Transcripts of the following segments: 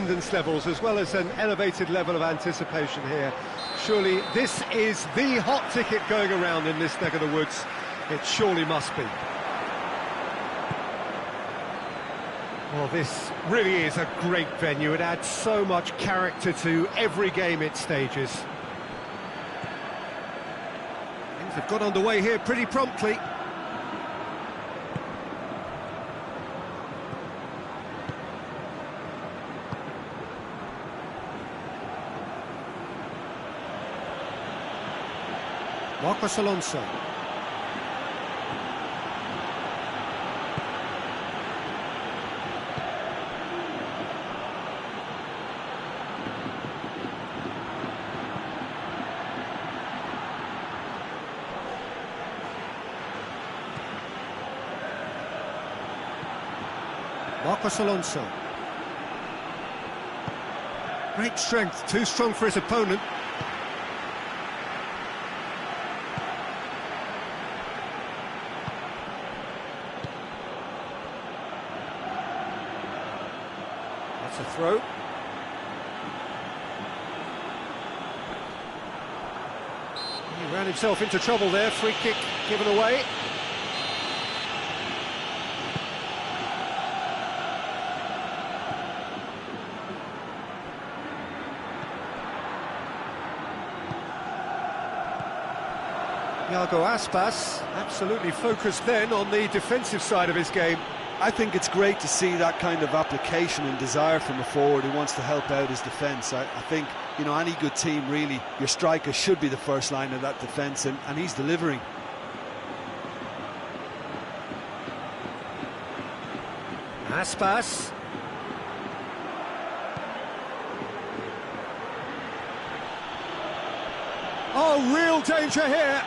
attendance levels as well as an elevated level of anticipation here. Surely this is the hot ticket going around in this neck of the woods. It surely must be. Well, this really is a great venue. It adds so much character to every game it stages. Things have got underway here pretty promptly. Marcos Alonso. Marcos Alonso. Great strength, too strong for his opponent. That's a throw. He ran himself into trouble there, free kick given away. Iago Aspas, absolutely focused then on the defensive side of his game. I think it's great to see that kind of application and desire from a forward who wants to help out his defence. I think, you know, any good team, really, your striker should be the first line of that defence, and he's delivering. Aspas. Oh, real danger here.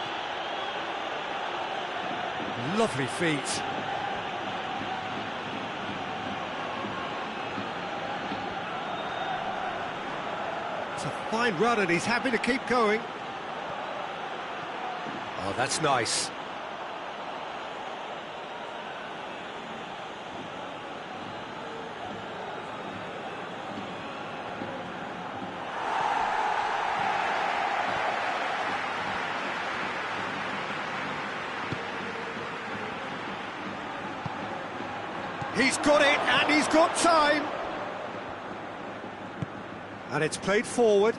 Lovely feet. It's a fine run and he's happy to keep going. Oh, that's nice. He's got it, and he's got time. And it's played forward.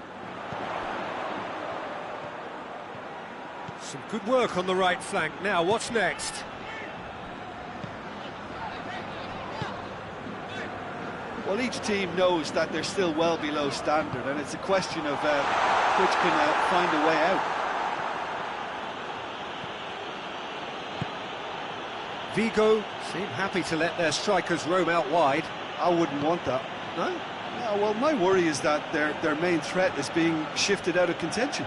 Some good work on the right flank. Now, what's next? Well, each team knows that they're still well below standard, and it's a question of which can find a way out. Vigo seem happy to let their strikers roam out wide. I wouldn't want that. No? Yeah, well, my worry is that their main threat is being shifted out of contention.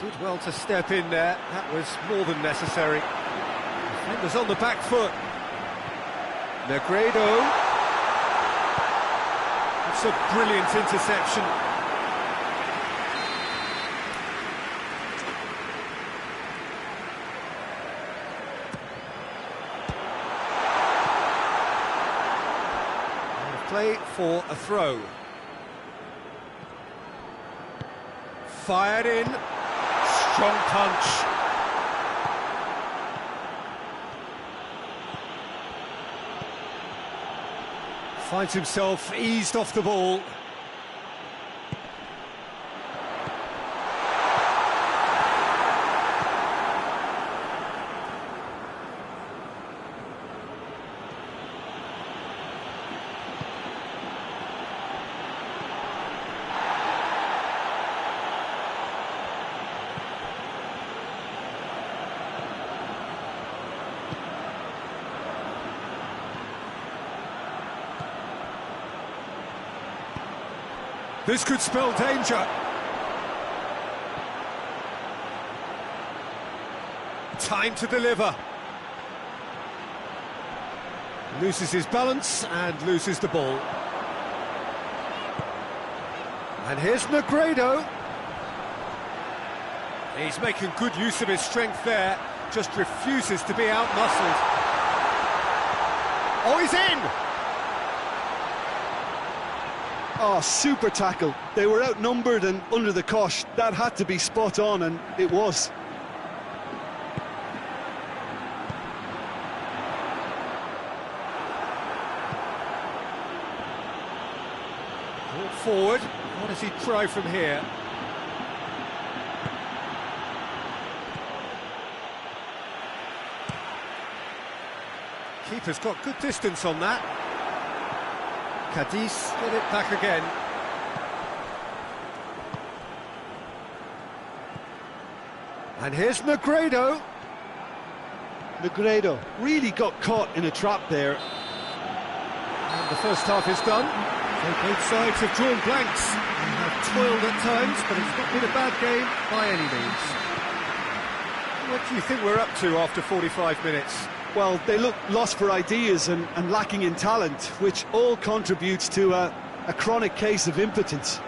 Did well to step in there. That was more than necessary. Defenders on the back foot. Negredo. That's a brilliant interception. Play for a throw. Fired in. Strong punch. Finds himself eased off the ball. This could spell danger. Time to deliver. Loses his balance and loses the ball. And here's Negredo. He's making good use of his strength there, just refuses to be out-muscled. Oh, he's in! Oh, super tackle. They were outnumbered and under the cosh. That had to be spot on, and it was. Brought forward. What does he try from here? Keeper's got good distance on that. Cadiz get it back again. And here's Negredo. Negredo really got caught in a trap there. And the first half is done. So both sides have drawn blanks and have toiled at times, but it's not been a bad game by any means. What do you think we're up to after 45 minutes? Well, they look lost for ideas and lacking in talent, which all contributes to a chronic case of impotence.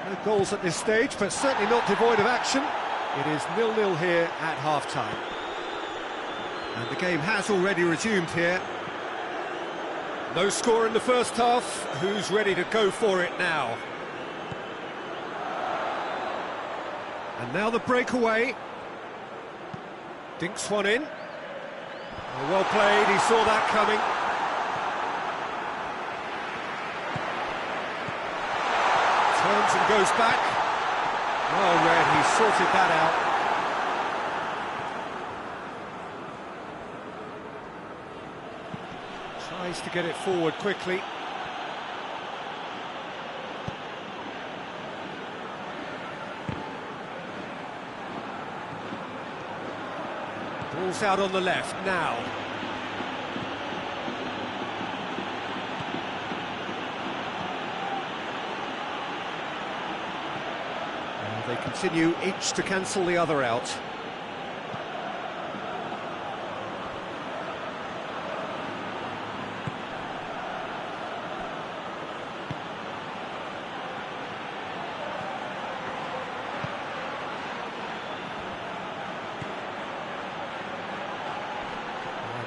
No goals at this stage, but certainly not devoid of action. It is 0-0 here at half-time. And the game has already resumed here. No score in the first half. Who's ready to go for it now? And now the breakaway. Dinks one in. Well played, he saw that coming. Turns and goes back. Well read, he sorted that out. Tries to get it forward quickly. Ball's out on the left now. And they continue each to cancel the other out.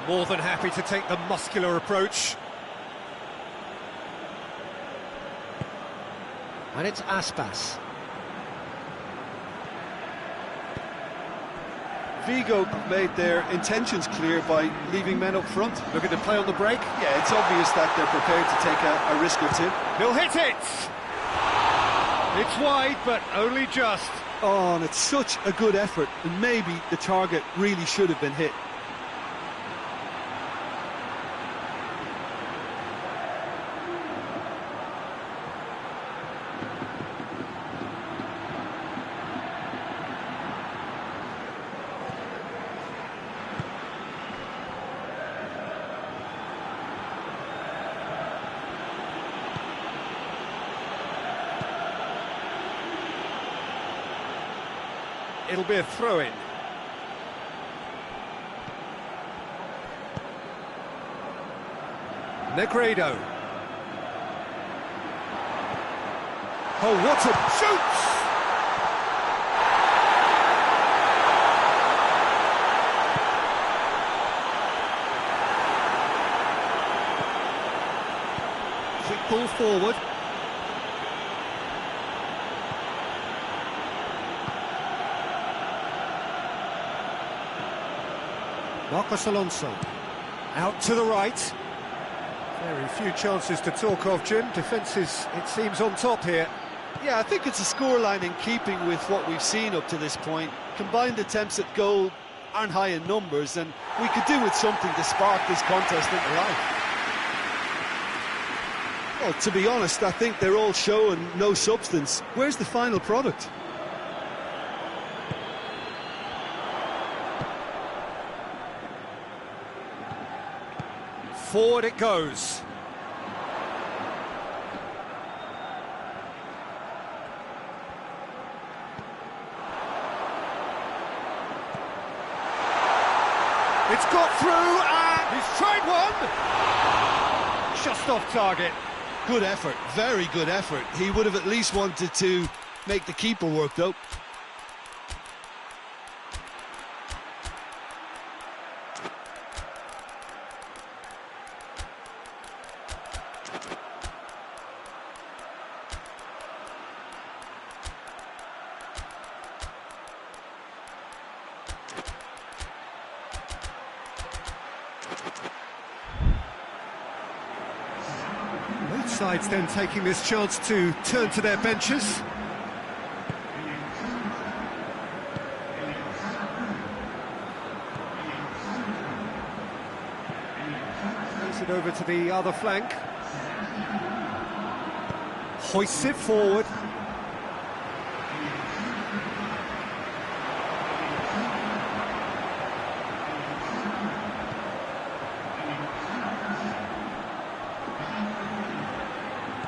More than happy to take the muscular approach. And it's Aspas. Vigo made their intentions clear by leaving men up front. Looking to play on the break. Yeah, it's obvious that they're prepared to take a risk or two. He'll hit it! It's wide, but only just. Oh, and it's such a good effort, and maybe the target really should have been hit. It'll be a throw-in. Negredo. Oh, what a shoots! Quick ball forward. Marcos Alonso, out to the right. Very few chances to talk of, Jim. Defence is, it seems, on top here. Yeah, I think it's a scoreline in keeping with what we've seen up to this point. Combined attempts at goal aren't high in numbers, and we could do with something to spark this contest into life. Well, to be honest, I think they're all show and no substance. Where's the final product? Forward it goes. It's got through, and he's tried one! Just off target. Good effort, very good effort. He would have at least wanted to make the keeper work, though. Sides then taking this chance to turn to their benches. Plays it over to the other flank. Hoists it forward.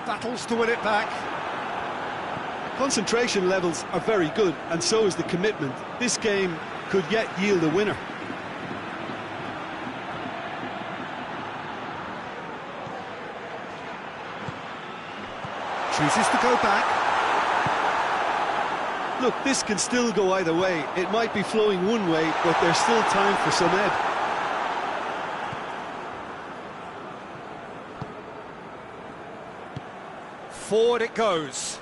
Battles to win it back. Concentration levels are very good, and so is the commitment. This game could yet yield a winner. Chooses to go back. Look, this can still go either way. It might be flowing one way, but there's still time for some ebb. Forward it goes.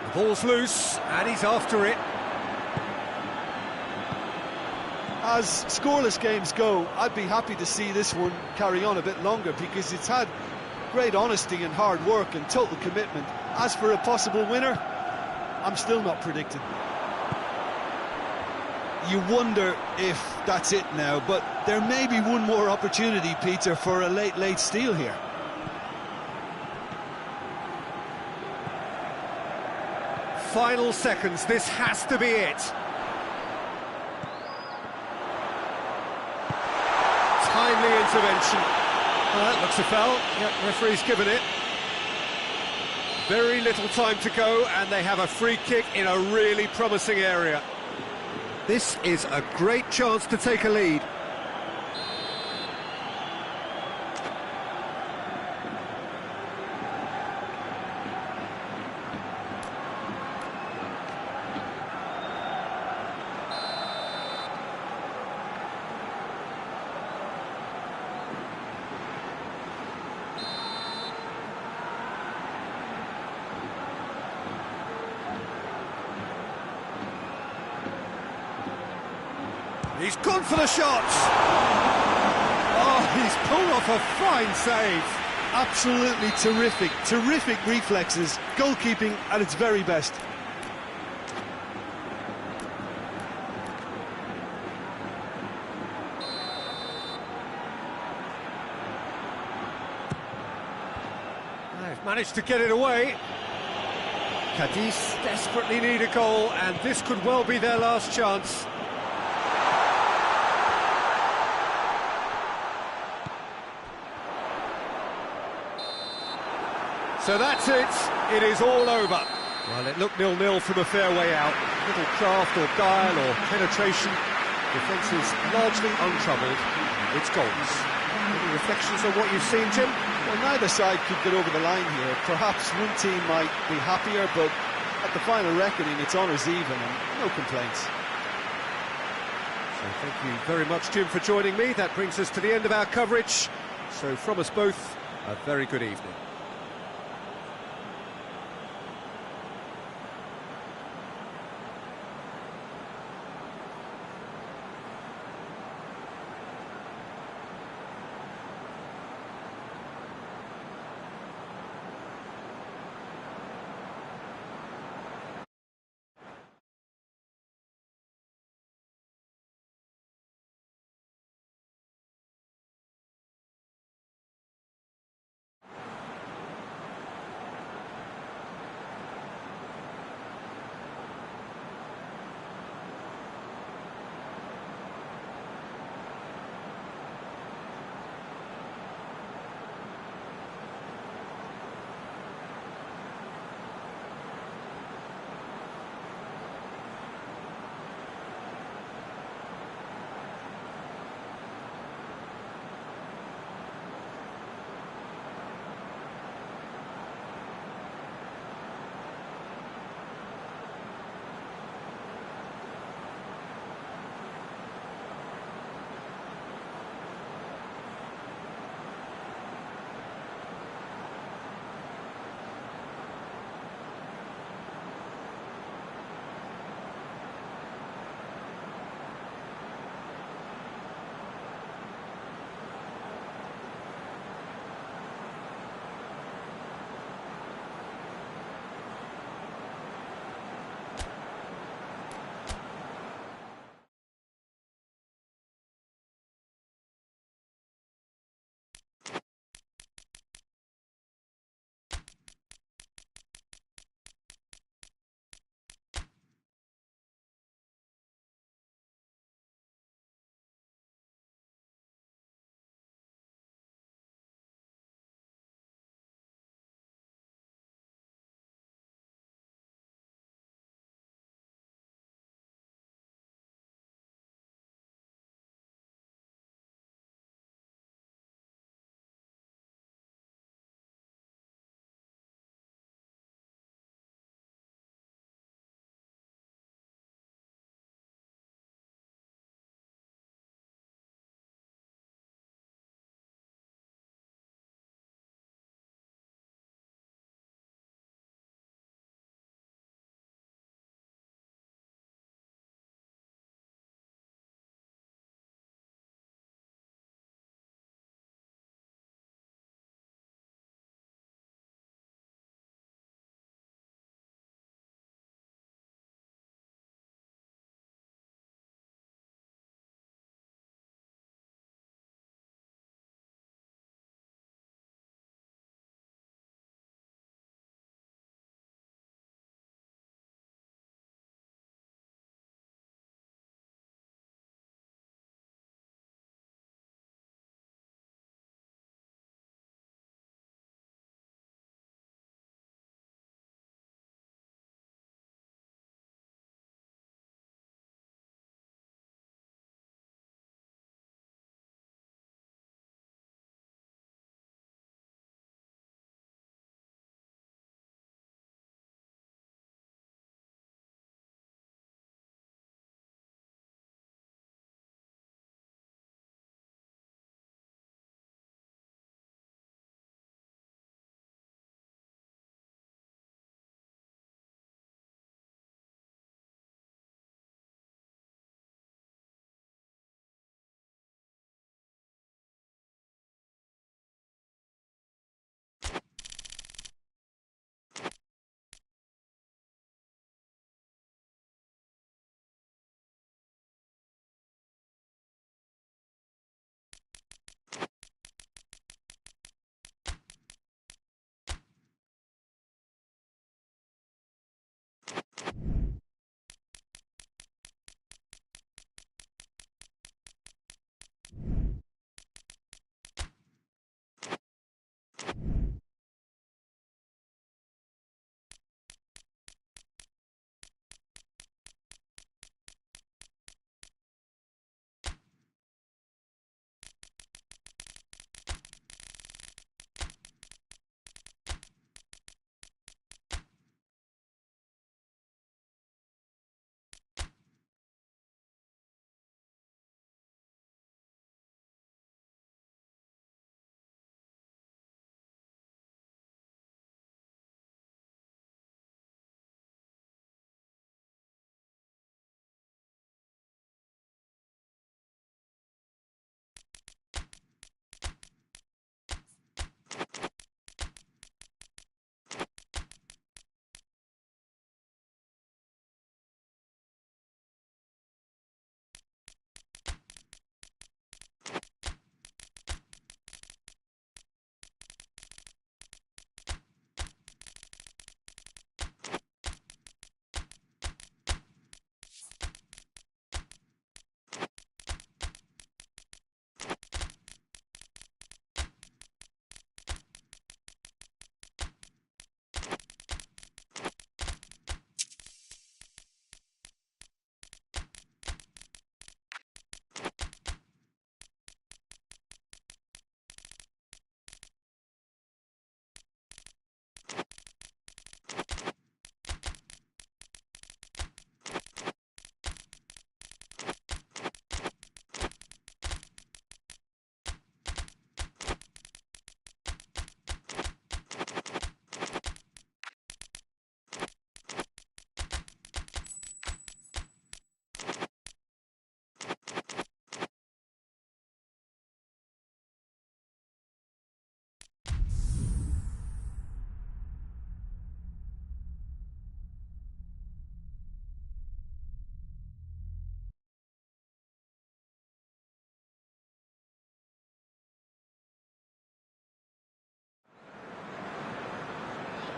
The ball's loose, and he's after it. As scoreless games go, I'd be happy to see this one carry on a bit longer, because it's had great honesty and hard work and total commitment. As for a possible winner, I'm still not predicting. You wonder if that's it now, but there may be one more opportunity, Peter, for a late steal here. Final seconds, this has to be it. Timely intervention. That looks a foul. Yep, referee's given it. Very little time to go, and they have a free kick in a really promising area. This is a great chance to take a lead. He's gone for the shot! Oh, he's pulled off a fine save. Absolutely terrific reflexes, goalkeeping at its very best. They've managed to get it away. Cadiz desperately need a goal, and this could well be their last chance. So that's it, it is all over. Well, it looked 0-0 from a fair way out. Little craft or guile or penetration. Defence is largely untroubled. It's goals. Any reflections on what you've seen, Jim? Well, neither side could get over the line here. Perhaps one team might be happier, but at the final reckoning, it's honours even and no complaints. So thank you very much, Jim, for joining me. That brings us to the end of our coverage. So from us both, a very good evening.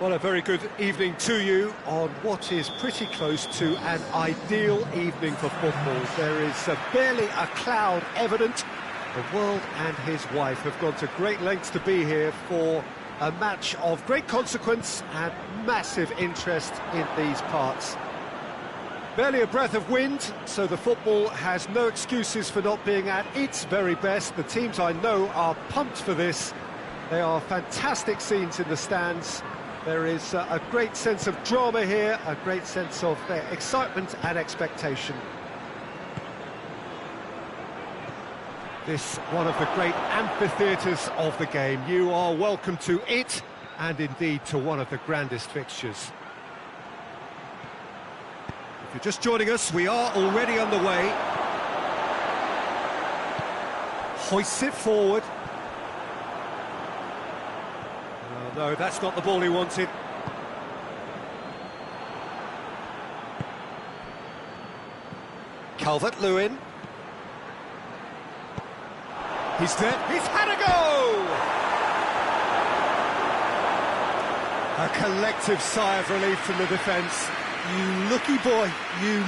Well, a very good evening to you on what is pretty close to an ideal evening for football. There is barely a cloud evident. The world and his wife have gone to great lengths to be here for a match of great consequence and massive interest in these parts. Barely a breath of wind, so the football has no excuses for not being at its very best. The teams I know are pumped for this. They are fantastic scenes in the stands. There is a great sense of drama here, a great sense of excitement and expectation. This one of the great amphitheatres of the game. You are welcome to it, and indeed to one of the grandest fixtures. If you're just joining us, we are already underway. Hoists it forward. No, that's not the ball he wanted. Calvert-Lewin. He's there. He's had a go! A collective sigh of relief from the defence. You lucky boy, you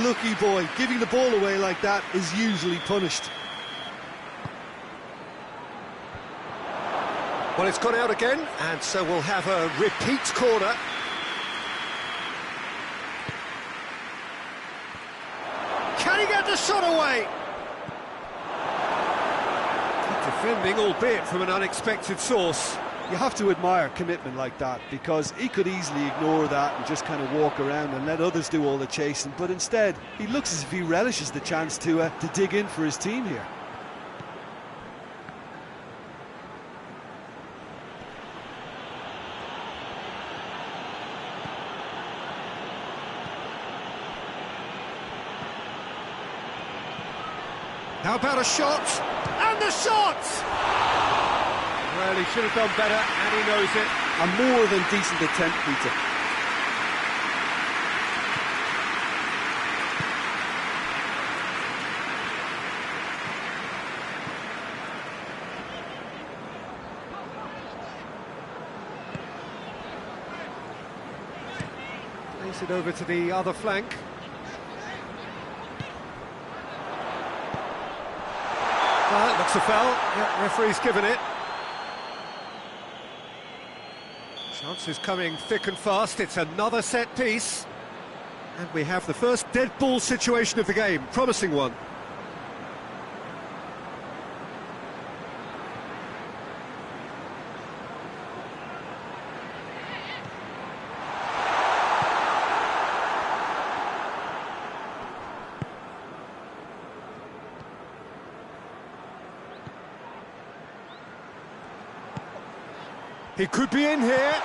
lucky boy. Giving the ball away like that is usually punished. Well, it's gone out again, and so we'll have a repeat corner. Can he get the shot away? Good defending, albeit from an unexpected source. You have to admire commitment like that, because he could easily ignore that and just kind of walk around and let others do all the chasing, but instead he looks as if he relishes the chance to dig in for his team here. How about a shot? And the shot! Well, he should have done better, and he knows it. A more than decent attempt, Peter. Plays it over to the other flank. Well, it looks a foul. Yeah, referee's given it. Chances coming thick and fast. It's another set piece. And we have the first dead ball situation of the game. Promising one. He could be in here.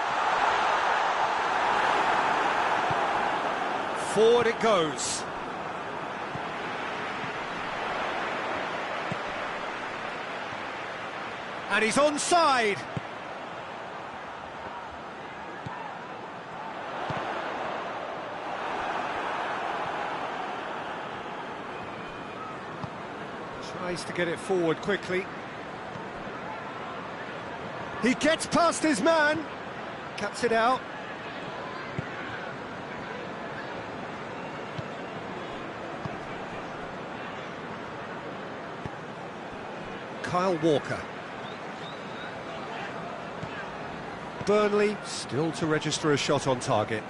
Forward it goes. And he's onside. Tries to get it forward quickly. He gets past his man, cuts it out. Kyle Walker. Burnley still to register a shot on target.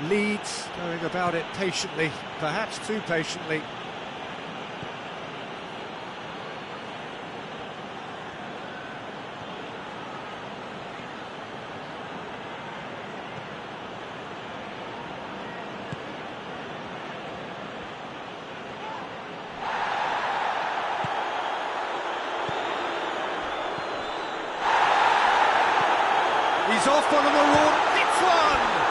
Leeds going about it patiently, perhaps too patiently. He's off on a maroon, hits one!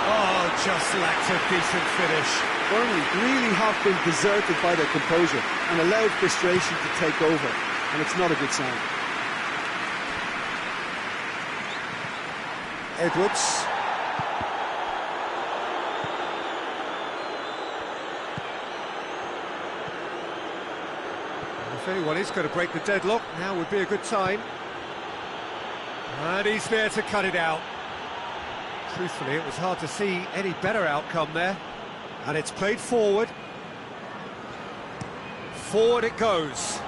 Oh, just lacked a decent finish. Burnley really have been deserted by their composure and allowed frustration to take over, and it's not a good sign. Edwards. Well, he's going to break the deadlock. Now would be a good time. And he's there to cut it out. Truthfully, it was hard to see any better outcome there. And it's played forward. Forward it goes.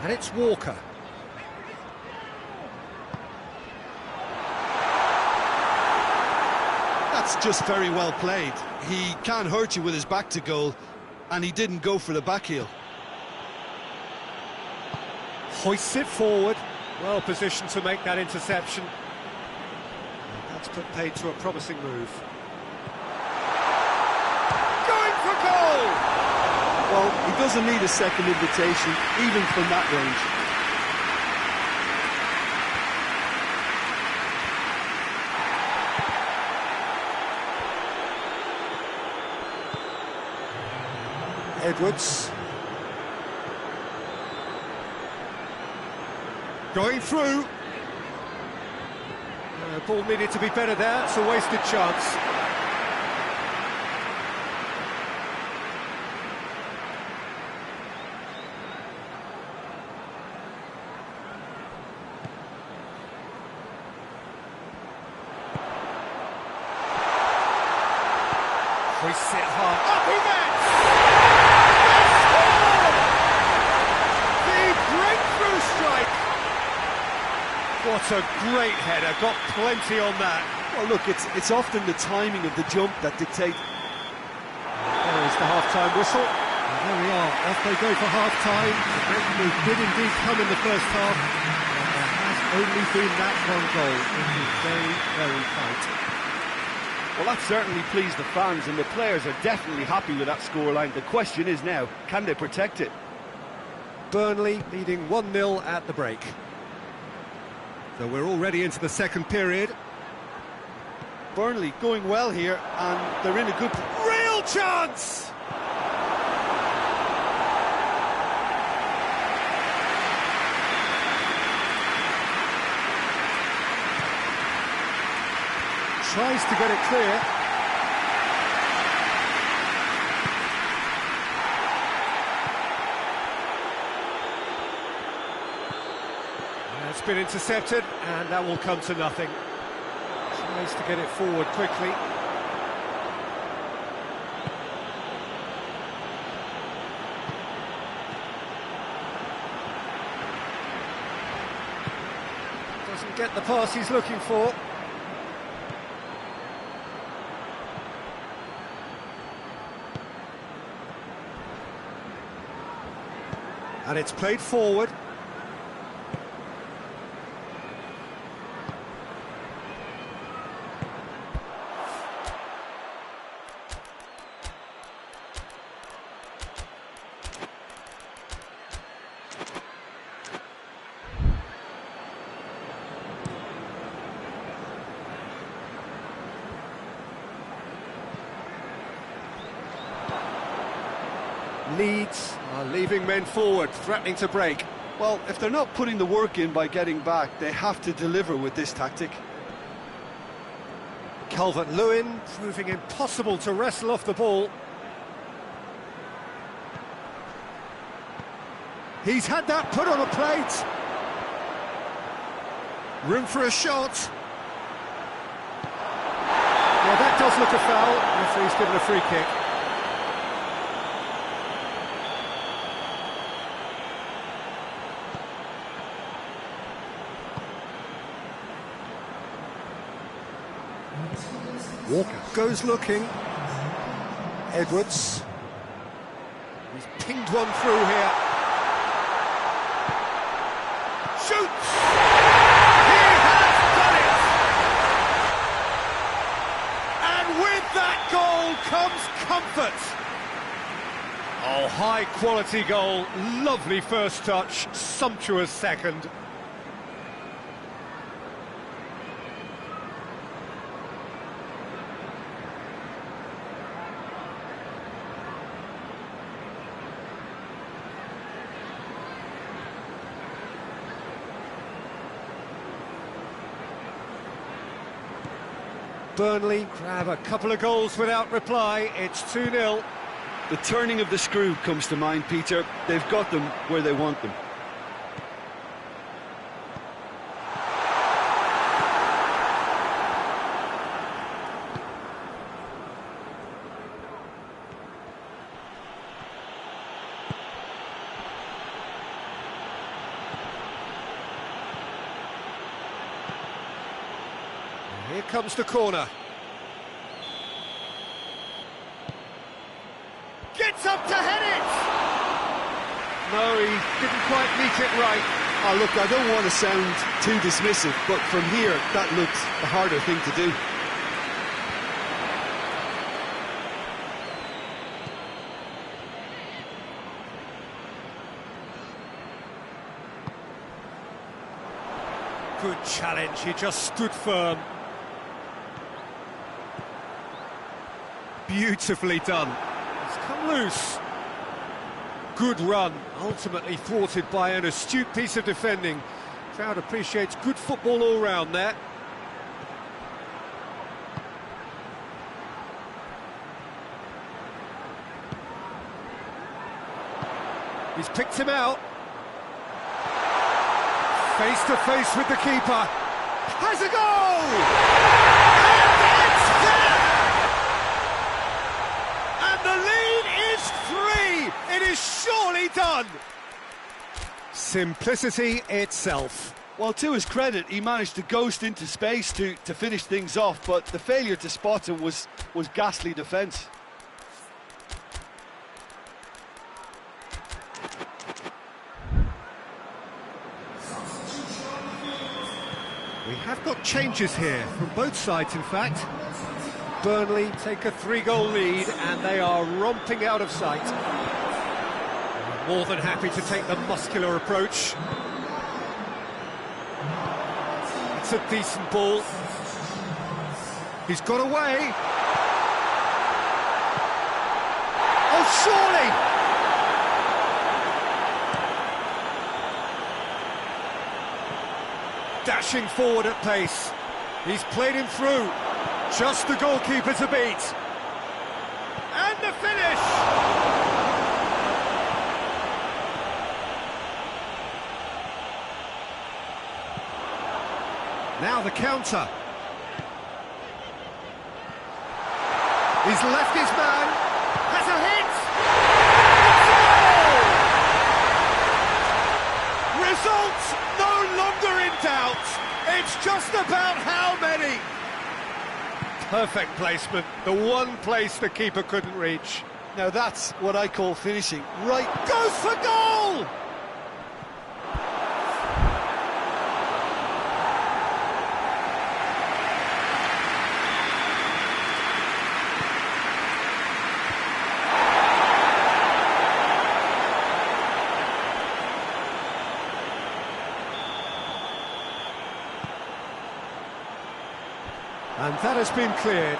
And it's Walker. That's just very well played. He can't hurt you with his back to goal, and he didn't go for the back heel. Hoists it forward. Well positioned to make that interception. And that's put paid to a promising move. Going for goal! Well, he doesn't need a second invitation, even from that range. Edwards. Going through. Ball needed to be better there, it's a wasted chance. Hoists it hard. Up he gets! What a great header, got plenty on that. Well, look, it's often the timing of the jump that dictates. There is the half-time whistle. And there we are, off they go for half-time. The breaking move did indeed come in the first half, but there has only been that one goal. It is very, very tight. Well, that certainly pleased the fans, and the players are definitely happy with that scoreline. The question is now, can they protect it? Burnley leading 1-0 at the break. So we're already into the second period. Burnley going well here, and they're in a good... Real chance! Tries to get it clear. It's been intercepted, and that will come to nothing. Tries to get it forward quickly. Doesn't get the pass he's looking for. And it's played forward. Leeds are leaving men forward, threatening to break. Well, if they're not putting the work in by getting back, they have to deliver with this tactic. Calvert-Lewin proving impossible to wrestle off the ball. He's had that put on a plate. Room for a shot. Yeah, that does look a foul. Referee's given a free kick. Walker goes looking. Edwards. He's pinged one through here. Shoots! He has done it! And with that goal comes comfort. Oh, high quality goal. Lovely first touch. Sumptuous second. Burnley grab a couple of goals without reply. It's 2-0. The turning of the screw comes to mind, Peter. They've got them where they want them. Here comes the corner. Gets up to head it! No, he didn't quite meet it right. Oh, look, I don't want to sound too dismissive, but from here, that looked the harder thing to do. Good challenge, he just stood firm. Beautifully done. It's come loose. Good run, ultimately thwarted by an astute piece of defending. Crowd appreciates good football all round there. He's picked him out. Face to face with the keeper. Has a goal! And it's there! And the lead is 3! It is surely done! Simplicity itself. Well, to his credit, he managed to ghost into space to finish things off, but the failure to spot him was ghastly defence. We have got changes here, from both sides in fact. Burnley take a 3-goal lead and they are romping out of sight. More than happy to take the muscular approach. It's a decent ball. He's got away. Oh, surely! Dashing forward at pace. He's played him through. Just the goalkeeper to beat. And the finish! Now the counter. He's left his man. Has a hit! Results no longer in doubt. It's just about how many. Perfect placement. The one place the keeper couldn't reach. Now that's what I call finishing. Right. Goes for goal! And that has been cleared.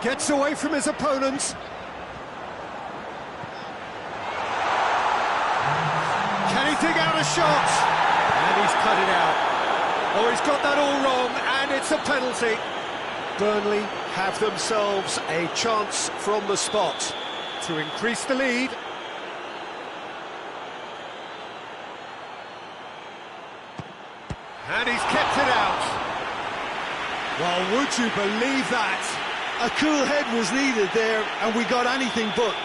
Gets away from his opponents. Can he dig out a shot? And he's cut it out. Oh, he's got that all wrong, and it's a penalty. Burnley have themselves a chance from the spot to increase the lead. And he's kept it out. Well, would you believe that? A cool head was needed there, and we got anything but.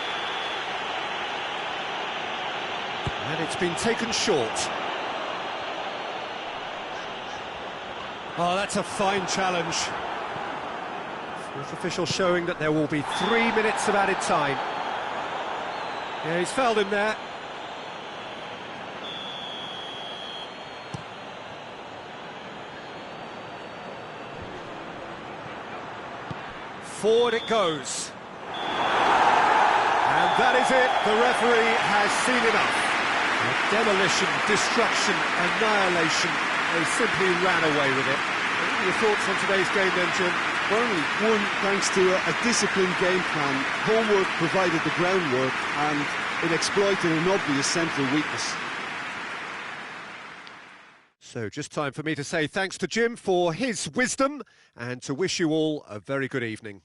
And it's been taken short. Oh, that's a fine challenge. Fourth official showing that there will be 3 minutes of added time. Yeah, he's fouled him there. Forward it goes. And that is it. The referee has seen enough. Demolition, destruction, annihilation. They simply ran away with it. What are your thoughts on today's game then, Jim? Burnley won thanks to a disciplined game plan. Homework provided the groundwork, and it exploited an obvious central weakness. So just time for me to say thanks to Jim for his wisdom and to wish you all a very good evening.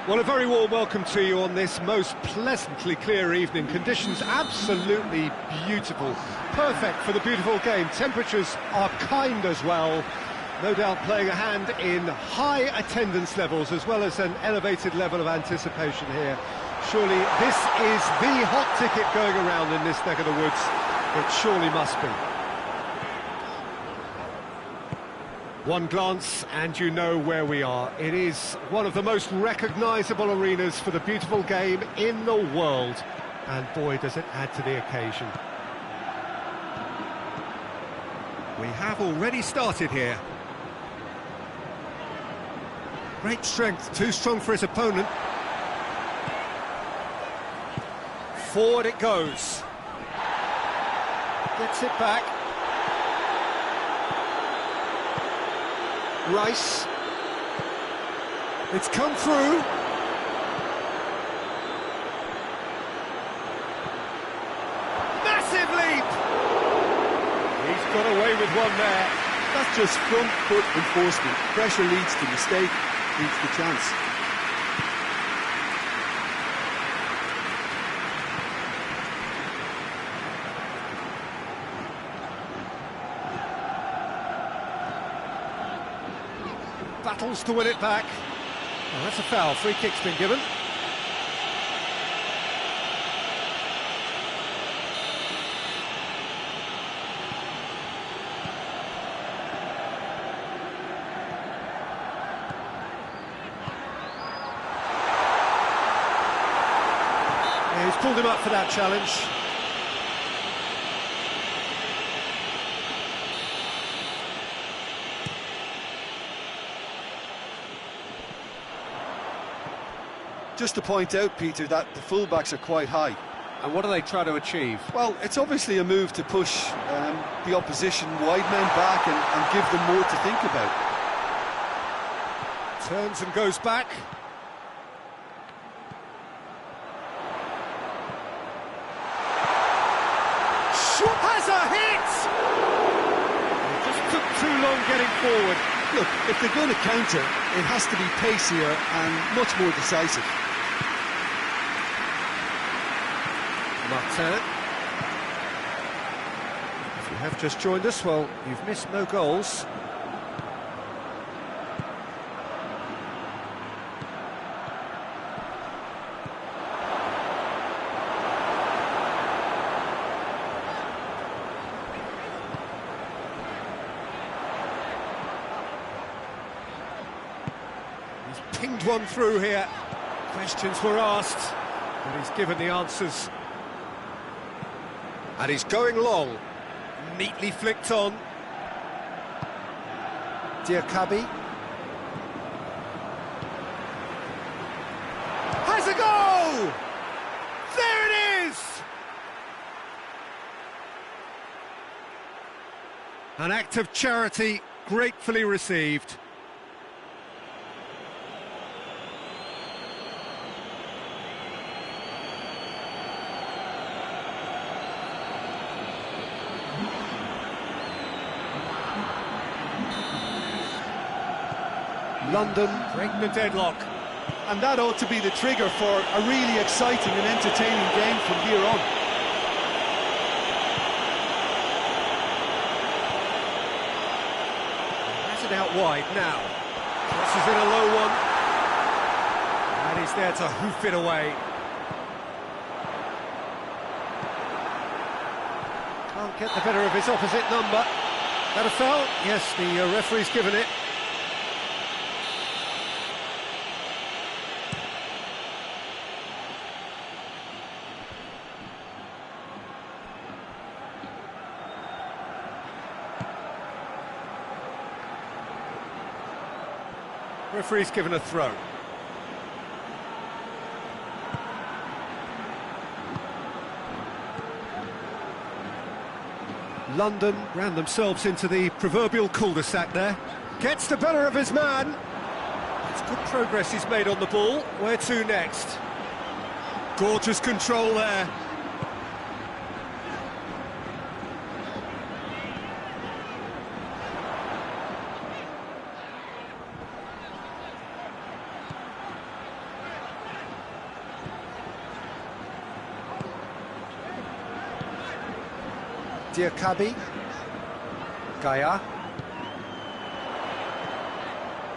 Well, a very warm welcome to you on this most pleasantly clear evening. Conditions absolutely beautiful. Perfect for the beautiful game. Temperatures are kind as well. No doubt playing a hand in high attendance levels as well as an elevated level of anticipation here. Surely this is the hot ticket going around in this neck of the woods. It surely must be. One glance and you know where we are. It is one of the most recognisable arenas for the beautiful game in the world. And boy, does it add to the occasion. We have already started here. Great strength, too strong for his opponent. Forward it goes. Gets it back. Rice. It's come through. Massive leap! He's got away with one there. That's just front foot enforcement. Pressure leads to mistake, leads to chance. Battles to win it back. Oh, that's a foul. Free kick's been given. Yeah, he's pulled him up for that challenge. Just to point out, Peter, that the fullbacks are quite high. And what do they try to achieve? Well, it's obviously a move to push the opposition wide men back and give them more to think about. Turns and goes back. Has a hit! It just took too long getting forward. Look, if they're going to counter, it has to be pacier and much more decisive. Martin. If you have just joined us, well, you've missed no goals. He's pinged one through here. Questions were asked, but he's given the answers. And he's going long, neatly flicked on. Diakabi. Has a goal! There it is! An act of charity gratefully received. London breaking the deadlock. And that ought to be the trigger for a really exciting and entertaining game from here on. Has it out wide now. Crosses in a low one. And he's there to hoof it away. Can't get the better of his opposite number. That a foul? Yes, the referee's given it. Referee's given a throw. London ran themselves into the proverbial cul-de-sac there. Gets the better of his man. It's good progress he's made on the ball. Where to next? Gorgeous control there. Diakabi. Gaia.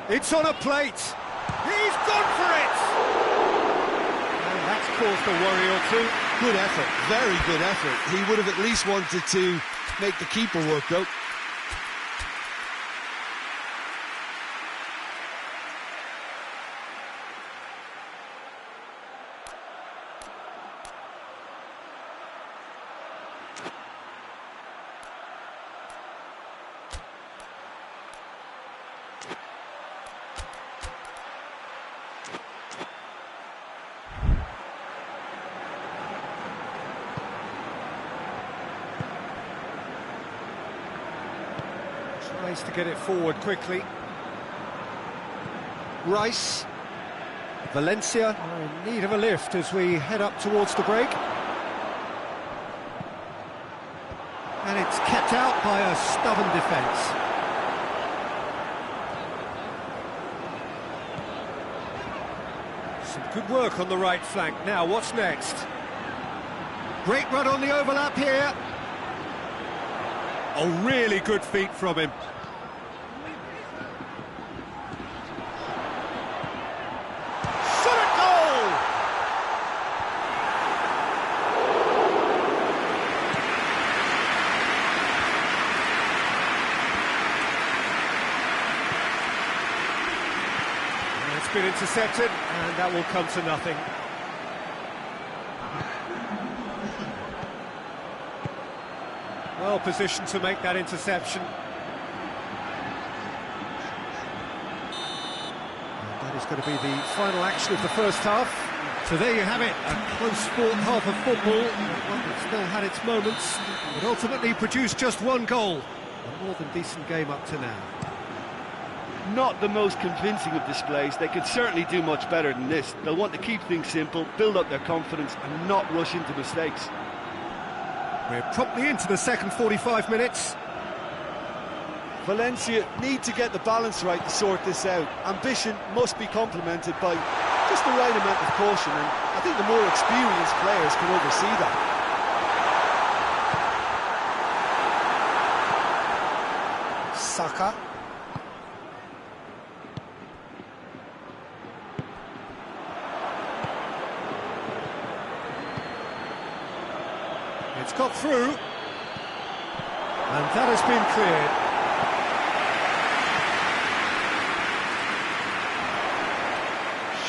It's on a plate. He's gone for it! And that's caused a worry or two. Good effort, very good effort. He would have at least wanted to make the keeper work, though. Tries to get it forward quickly. Rice. Valencia are in need of a lift as we head up towards the break. And it's kept out by a stubborn defence. Some good work on the right flank. Now, what's next? Great run on the overlap here. Oh, really good feet from him. Shot at goal! And it's been intercepted, and that will come to nothing. Well positioned to make that interception. And that is going to be the final action of the first half. So there you have it, a close-fought half of football. It still had its moments, but ultimately produced just one goal. A more than decent game up to now. Not the most convincing of displays. They could certainly do much better than this. They'll want to keep things simple, build up their confidence and not rush into mistakes. We're promptly into the second 45 minutes. Valencia need to get the balance right to sort this out. Ambition must be complemented by just the right amount of caution, and I think the more experienced players can oversee that. Saka. It's got through, and that has been cleared.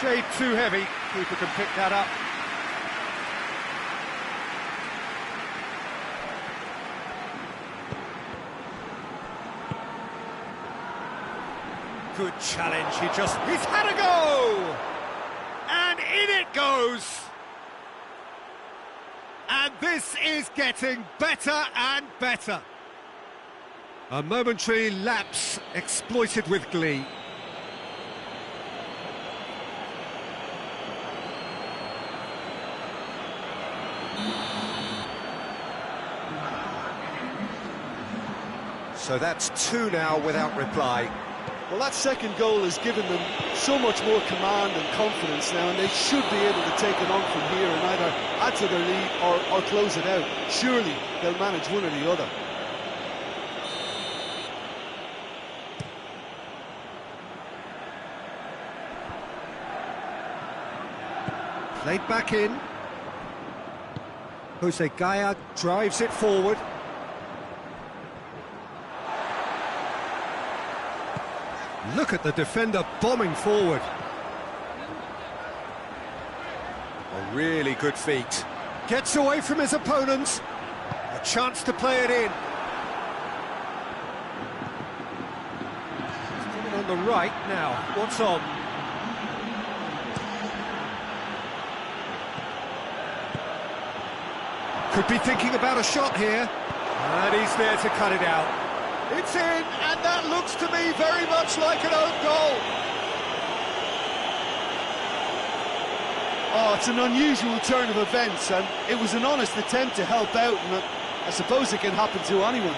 Shade too heavy, keeper can pick that up. Good challenge, he's had a go! And in it goes! And this is getting better and better. A momentary lapse exploited with glee. So that's two now without reply. Well, that second goal has given them so much more command and confidence now, and they should be able to take it on from here and either add to their lead or close it out. Surely they'll manage one or the other. Played back in. Jose Gaya drives it forward. Look at the defender bombing forward. A really good feat. Gets away from his opponents. A chance to play it in. He's coming on the right now. What's on? Could be thinking about a shot here. And he's there to cut it out. It's in, and that looks to me very much like an own goal. Oh, it's an unusual turn of events, and it was an honest attempt to help out, and I suppose it can happen to anyone.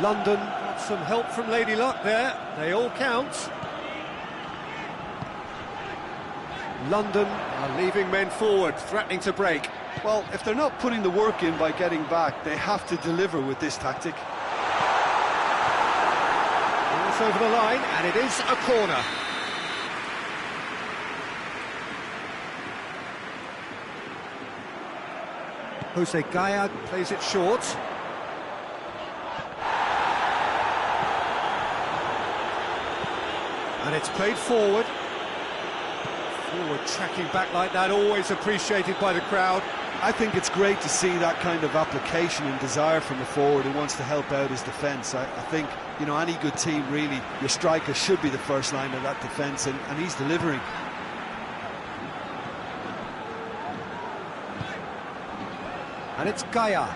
London got some help from Lady Luck there. They all count. London are leaving men forward, threatening to break. Well, if they're not putting the work in by getting back, they have to deliver with this tactic. cross over the line, and it is a corner. Jose Gaya plays it short. And it's played forward. Forward tracking back like that, always appreciated by the crowd. I think it's great to see that kind of application and desire from a forward who wants to help out his defence. I think, you know, any good team, really, your striker should be the first line of that defence, and he's delivering. And it's Gaya.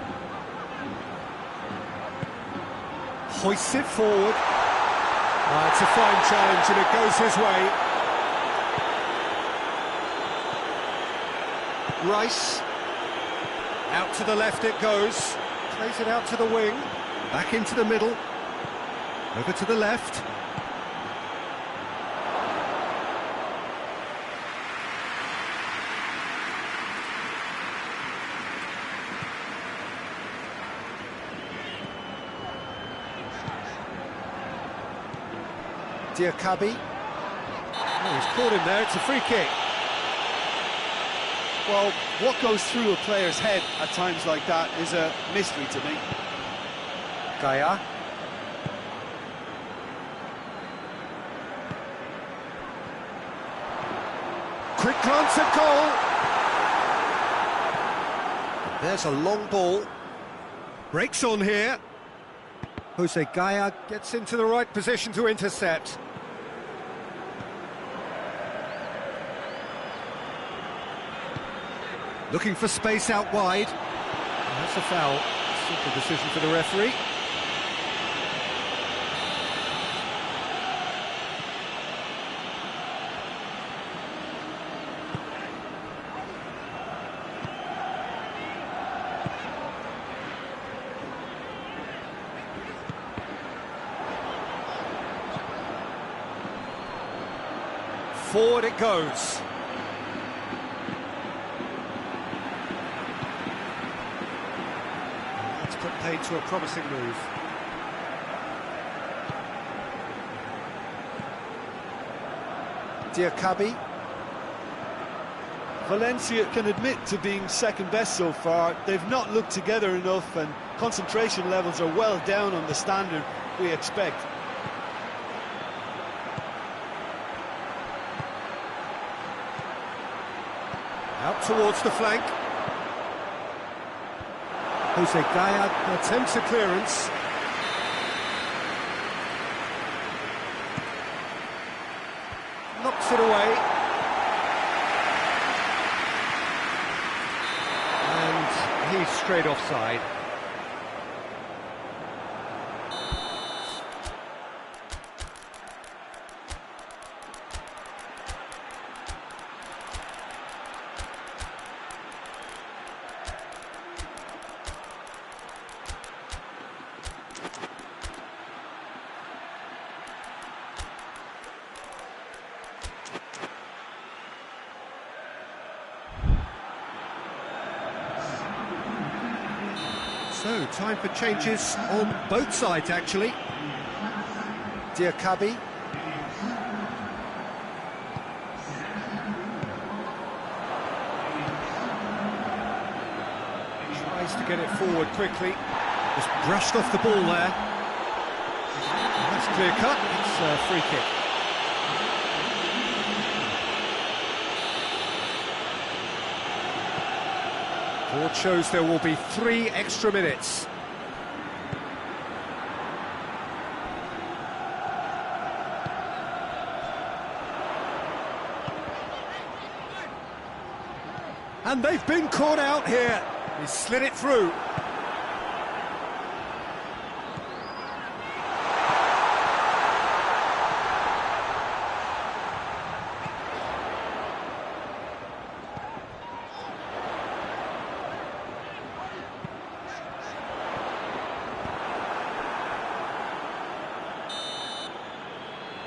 Hoists it forward. It's a fine challenge, and it goes his way. Rice. Out to the left it goes. Plays it out to the wing. Back into the middle. Over to the left. Diakabi. Oh, he's caught him there, it's a free kick. Well, what goes through a player's head at times like that is a mystery to me. Gaya. Quick glance at goal. There's a long ball. Breaks on here. Jose Gaya gets into the right position to intercept. Looking for space out wide. That's a foul. Simple decision for the referee. Forward it goes. That's put paid to a promising move. Diakabi. Valencia can admit to being second best so far. They've not looked together enough, and concentration levels are well down on the standard we expect. Out towards the flank. Jose Gaya attempts a clearance. Knocks it away. And he's straight offside. So, time for changes on both sides, actually. Diakabi. Tries to get it forward quickly. Just brushed off the ball there. And that's clear cut. It's a free kick. Board shows there will be 3 extra minutes. And they've been caught out here. He slid it through.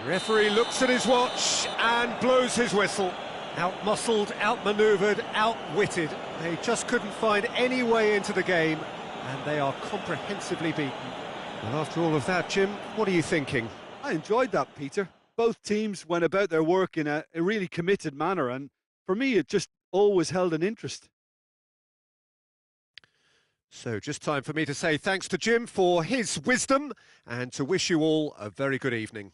Referee looks at his watch and blows his whistle. Out-muscled, out-manoeuvred, outwitted. They just couldn't find any way into the game, and they are comprehensively beaten. Well, after all of that, Jim, what are you thinking? I enjoyed that, Peter. Both teams went about their work in a really committed manner, and for me, it just always held an interest. So just time for me to say thanks to Jim for his wisdom and to wish you all a very good evening.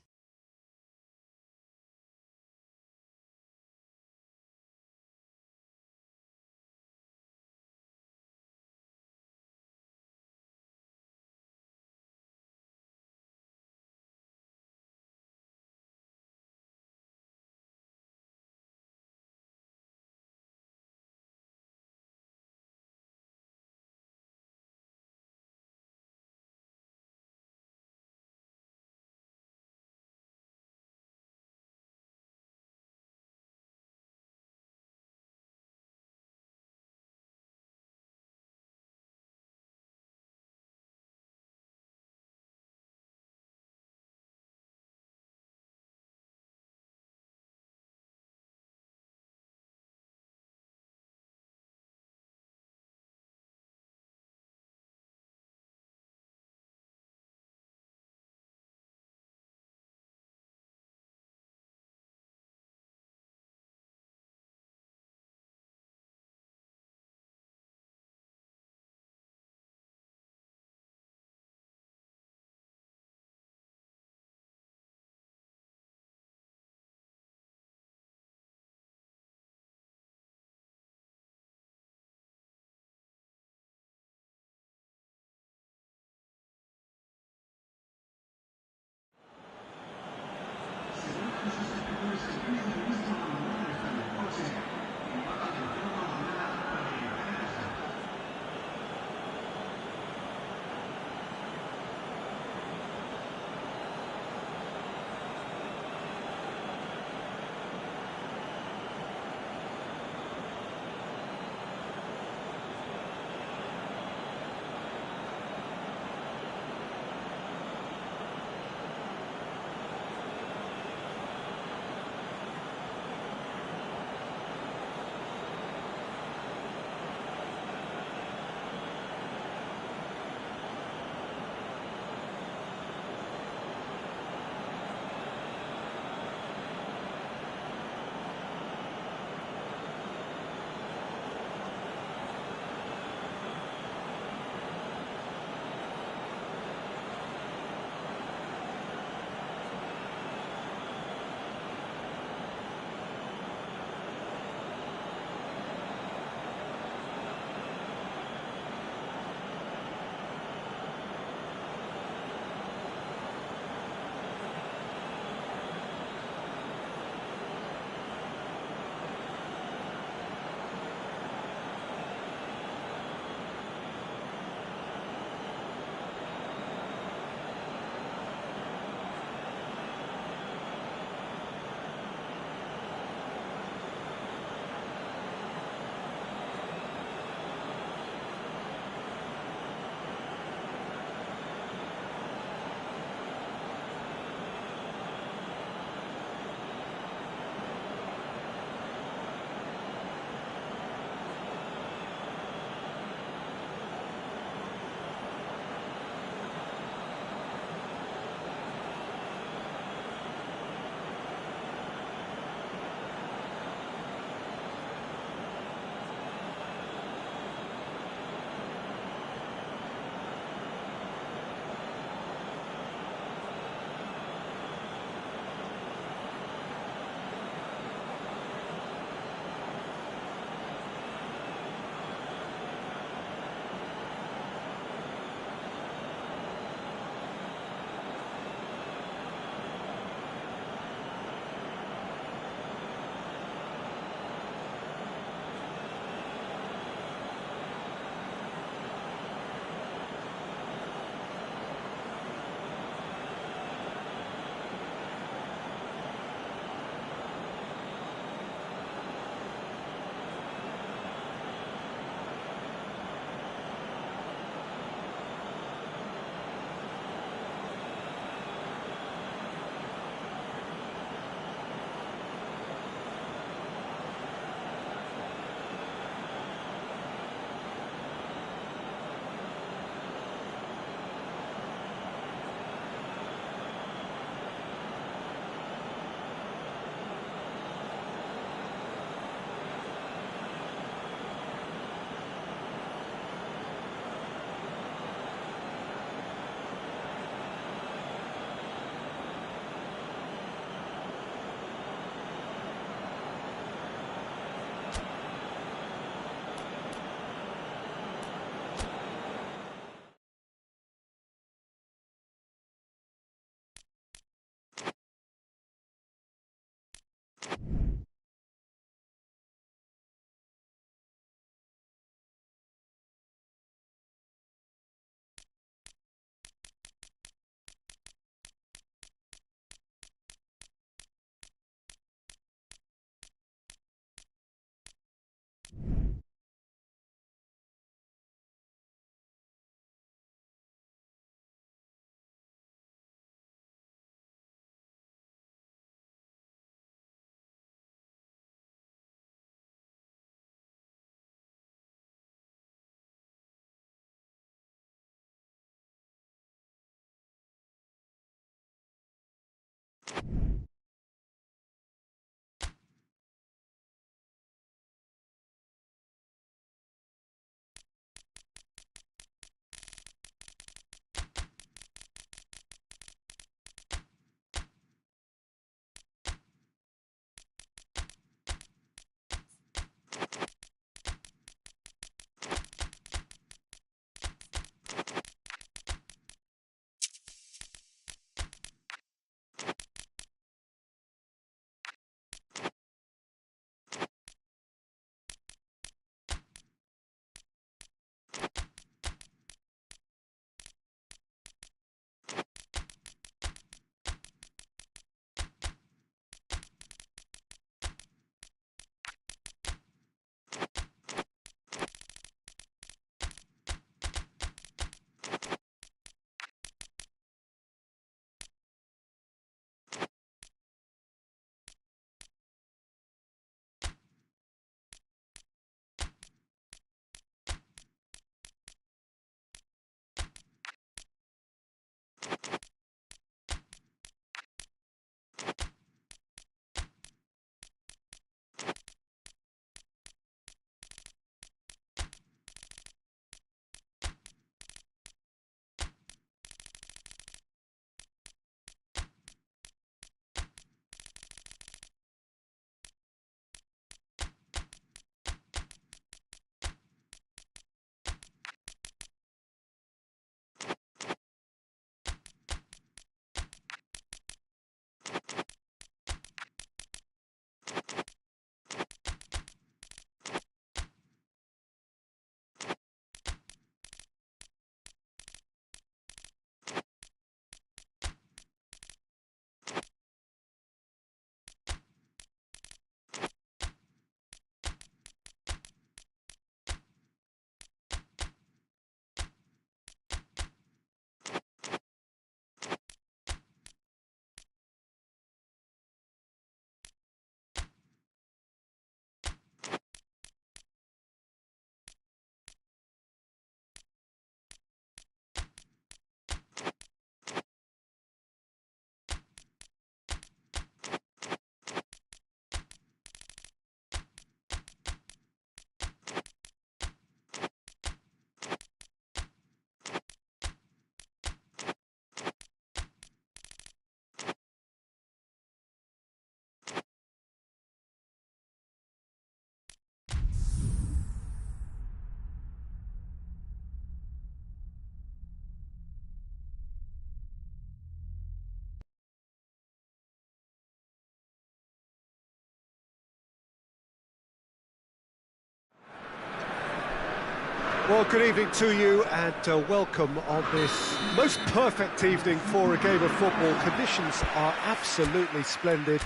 Well, good evening to you and welcome on this most perfect evening for a game of football. Conditions are absolutely splendid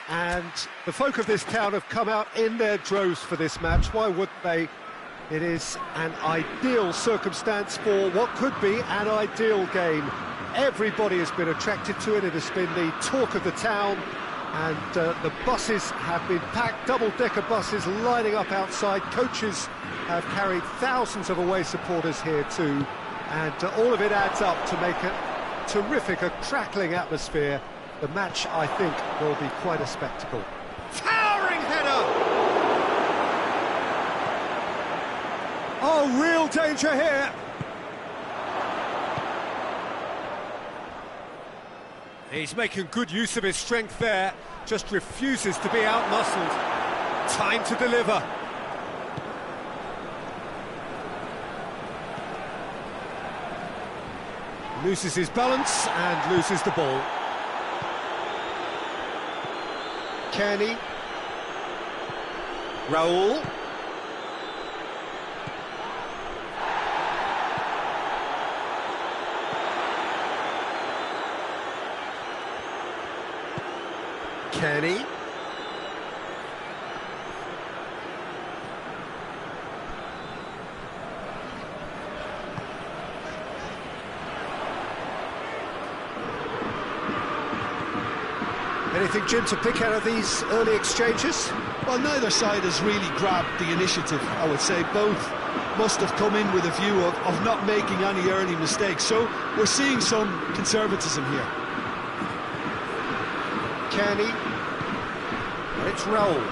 and the folk of this town have come out in their droves for this match. Why wouldn't they? It is an ideal circumstance for what could be an ideal game. Everybody has been attracted to it. It has been the talk of the town and the buses have been packed, double-decker buses lining up outside. Coaches have carried thousands of away supporters here too, and all of it adds up to make a terrific, a crackling atmosphere. The match, I think, will be quite a spectacle. Towering header! Oh, real danger here! He's making good use of his strength there, just refuses to be outmuscled. Time to deliver. Loses his balance and loses the ball. Kenny. Raul. Kenny. Anything, Jim, to pick out of these early exchanges? Well, neither side has really grabbed the initiative, I would say. Both must have come in with a view of not making any early mistakes. So we're seeing some conservatism here. Kenny. And it's Raul.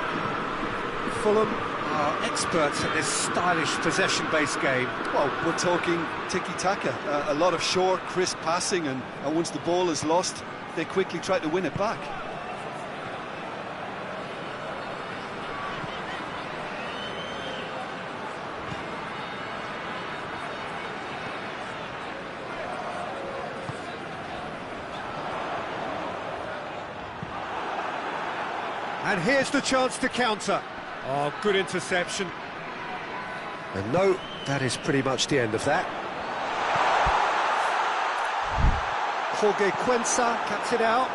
Fulham are experts at this stylish possession-based game. Well, we're talking tiki-taka, a lot of short, crisp passing, and once the ball is lost, they quickly try to win it back. And here's the chance to counter. Oh, good interception. And no, that is pretty much the end of that. Kcm5 cuts it out.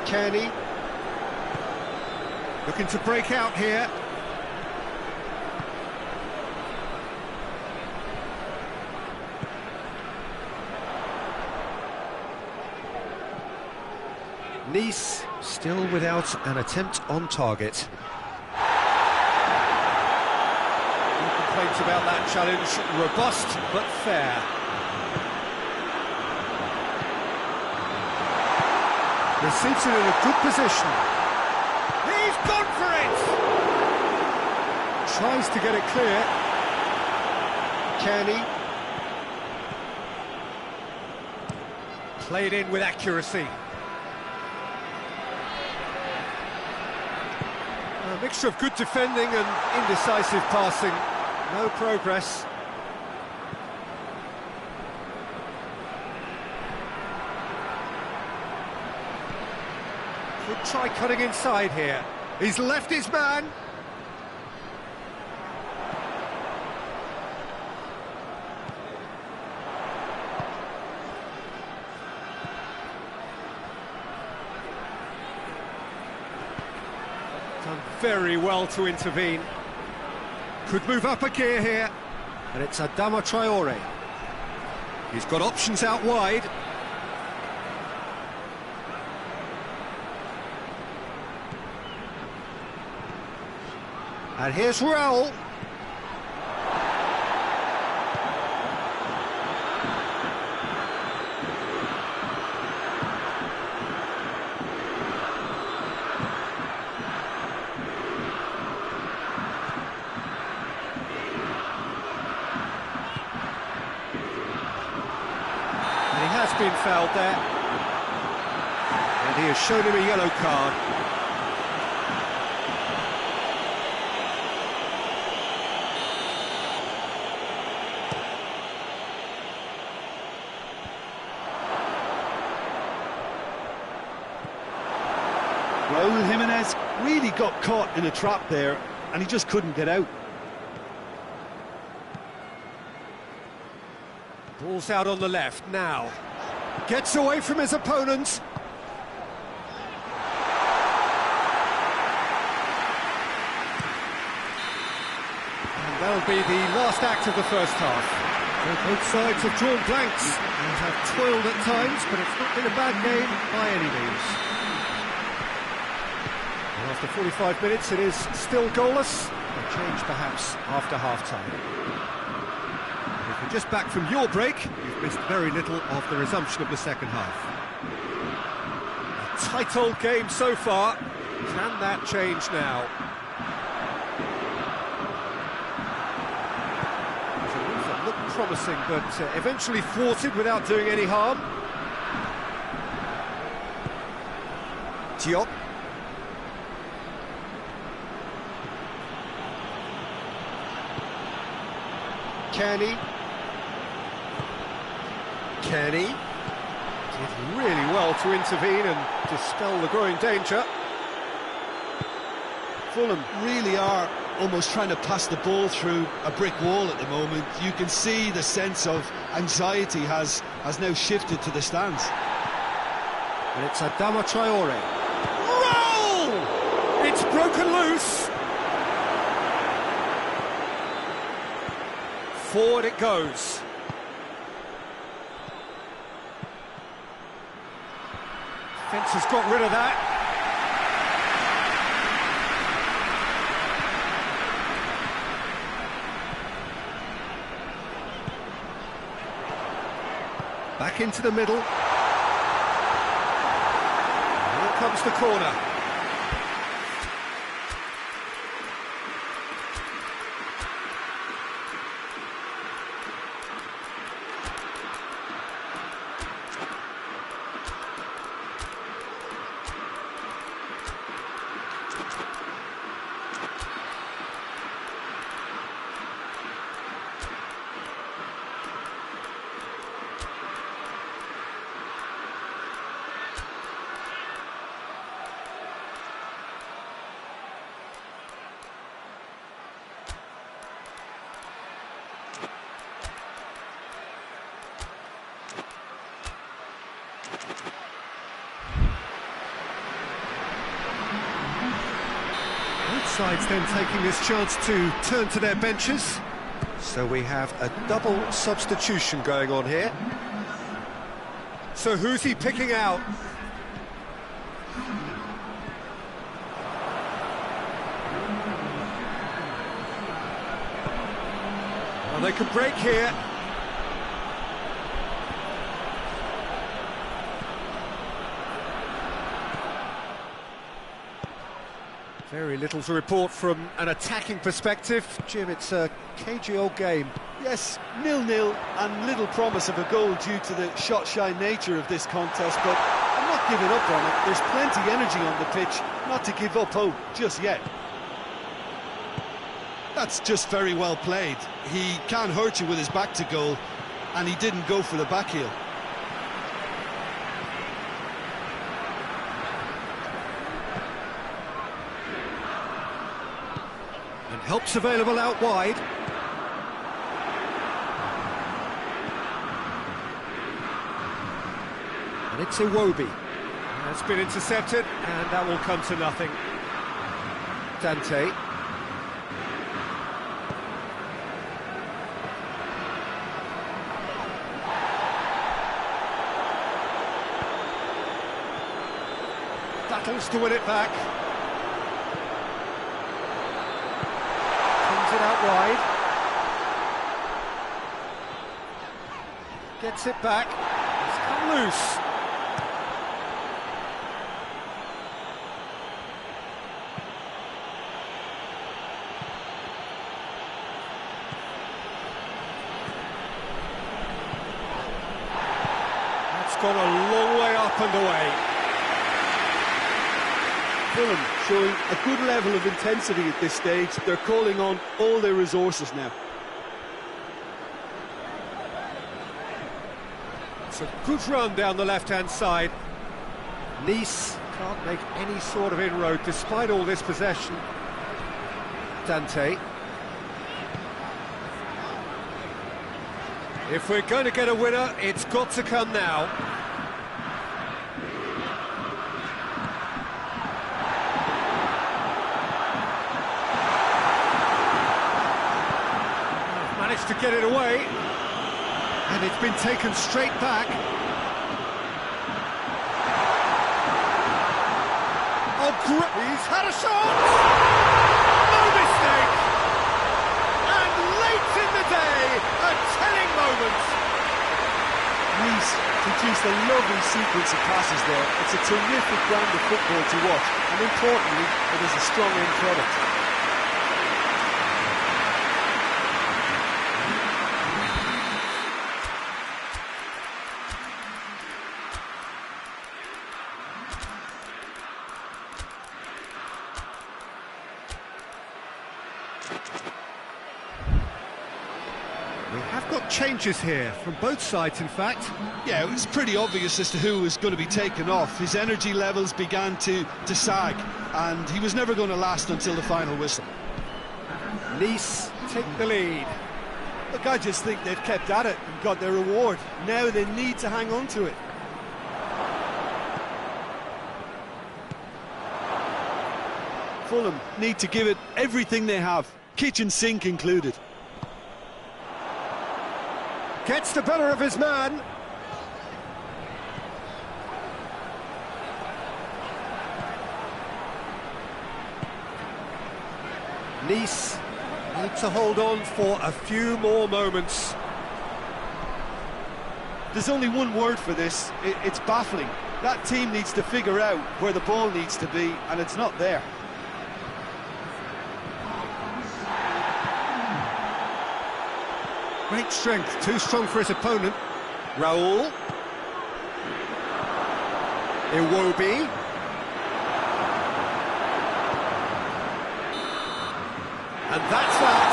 Kenny looking to break out here. Nice still without an attempt on target. No complaints about that challenge. Robust but fair. Receives it in a good position. He's gone for it! Tries to get it clear. Kenny. Played in with accuracy. A mixture of good defending and indecisive passing. No progress. Could try cutting inside here. He's left his man. Done very well to intervene. Could move up a gear here. And it's Adama Traore. He's got options out wide. And here's Raul. And he has been fouled there. And he has shown him a yellow card. Raul Jimenez really got caught in a trap there, and he just couldn't get out. Ball's out on the left now. Gets away from his opponent. And that'll be the last act of the first half. So both sides have drawn blanks and have toiled at times, but it's not been a bad game by any means. And after 45 minutes, it is still goalless. A change perhaps after half-time. If you're just back from your break, you've missed very little of the resumption of the second half. A tight old game so far. Can that change now? It's a move that looked promising, but eventually thwarted without doing any harm. Diop. Kenny. Kenny did really well to intervene and dispel the growing danger. Fulham really are almost trying to pass the ball through a brick wall at the moment. You can see the sense of anxiety has now shifted to the stands. And it's Adama Traore. Roll! It's broken loose. Forward it goes. Defence has got rid of that. Back into the middle. Here comes the corner. Both sides then taking this chance to turn to their benches. So we have a double substitution going on here. So who's he picking out? Well, they could break here. Very little to report from an attacking perspective. Jim, it's a cagey old game. Yes, 0-0 and little promise of a goal due to the shot-shy nature of this contest, but I'm not giving up on it. There's plenty energy on the pitch, not to give up hope just yet. That's just very well played. He can't hurt you with his back to goal, and he didn't go for the back heel. And help's available out wide. And it's Iwobi. That's been intercepted, and that will come to nothing. Dante. Battles to win it back. Pins it out wide. Gets it back. It's come loose. That's gone a long way up and away. Fulham showing a good level of intensity at this stage. They're calling on all their resources now. It's a good run down the left-hand side. Nice can't make any sort of inroad despite all this possession. Dante. If we're going to get a winner, it's got to come now. Managed to get it away, and it's been taken straight back. Oh, he's had a shot! No mistake! And late in the day, a telling moment. He's produced a lovely sequence of passes there. It's a terrific brand of football to watch, and importantly, it is a strong end product. We have got changes here, from both sides in fact. Yeah, it was pretty obvious as to who was going to be taken off. His energy levels began to sag, and he was never going to last until the final whistle. Nice take the lead. Look, I just think they've kept at it and got their reward. Now they need to hang on to it. Fulham need to give it everything they have, kitchen sink included. Gets the better of his man. Nice need to hold on for a few more moments. There's only one word for this, it's baffling. That team needs to figure out where the ball needs to be, and it's not there. Great strength, too strong for his opponent. Raul. Iwobi. And that's that.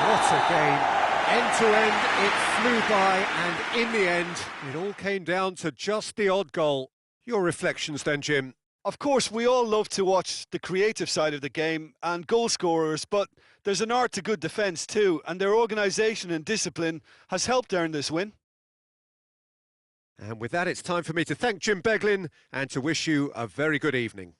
What a game. End to end, it flew by, and in the end, it all came down to just the odd goal. Your reflections then, Jim? Of course, we all love to watch the creative side of the game and goal scorers, but there's an art to good defence too, and their organisation and discipline has helped earn this win. And with that, it's time for me to thank Jim Beglin and to wish you a very good evening.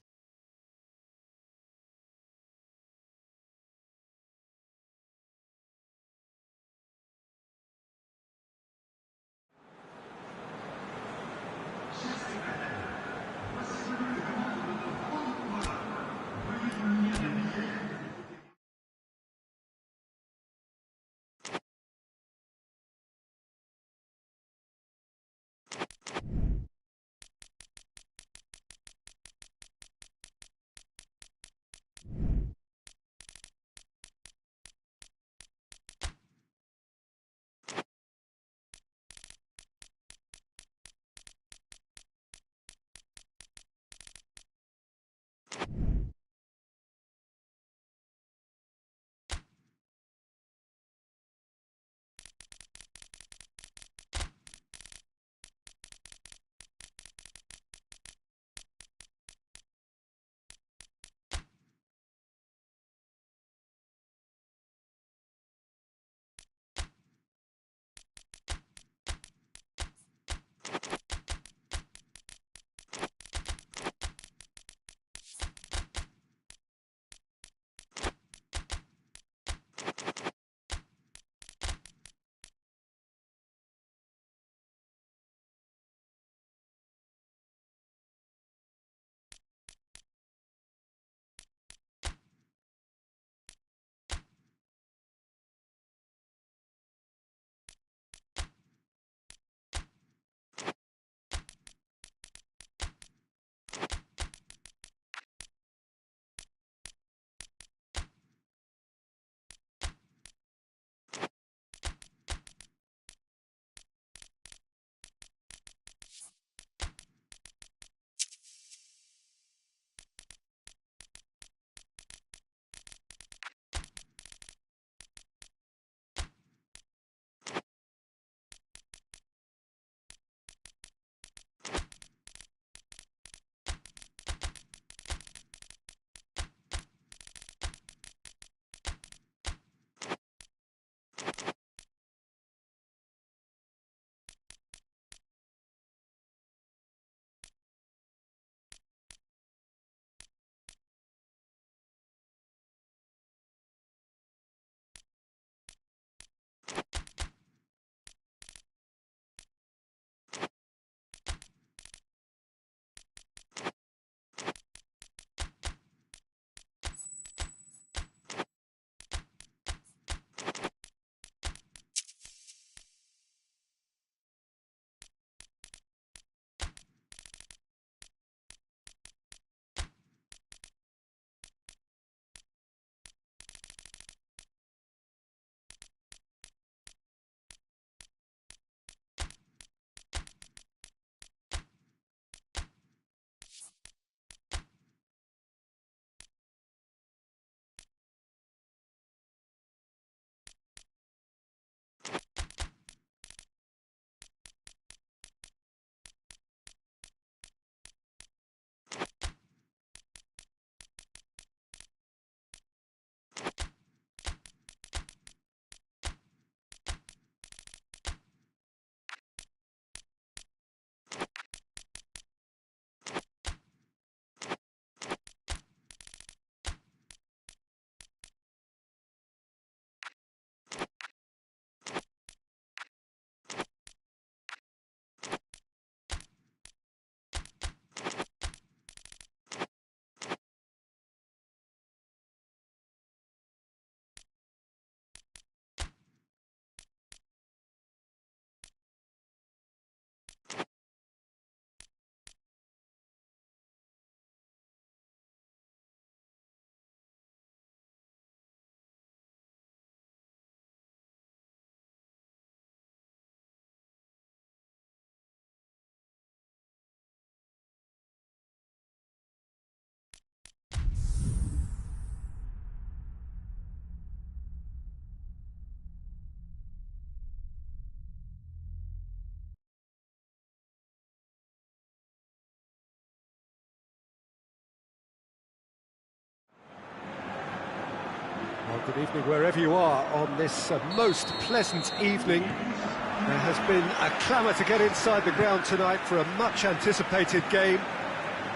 Good evening wherever you are on this most pleasant evening. There has been a clamour to get inside the ground tonight for a much anticipated game.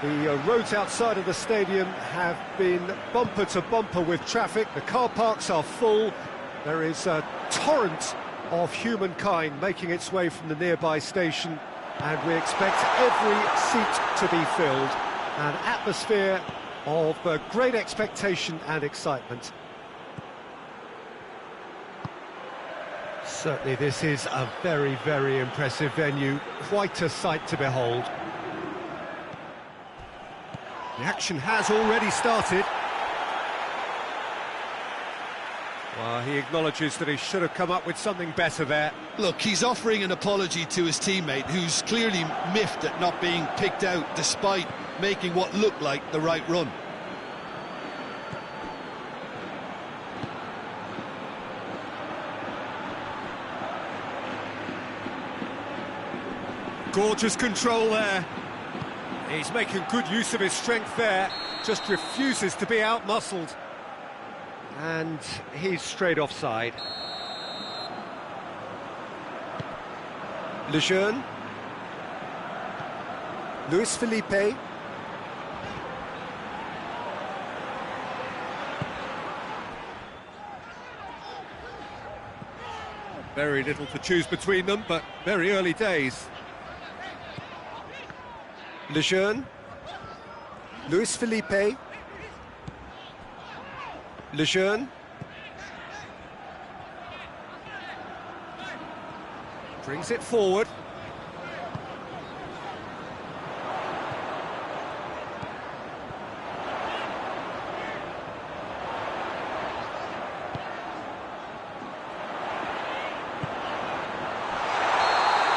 The roads outside of the stadium have been bumper to bumper with traffic. The car parks are full. There is a torrent of humankind making its way from the nearby station, and we expect every seat to be filled. An atmosphere of great expectation and excitement. Certainly this is a very, very impressive venue, quite a sight to behold. The action has already started. Well, he acknowledges that he should have come up with something better there. Look, he's offering an apology to his teammate, who's clearly miffed at not being picked out despite making what looked like the right run. Gorgeous control there. He's making good use of his strength there, just refuses to be out-muscled. And he's straight offside. Lejeune. Luis Felipe. Very little to choose between them, but very early days. Lejeune. Luis Felipe. Lejeune. Brings it forward.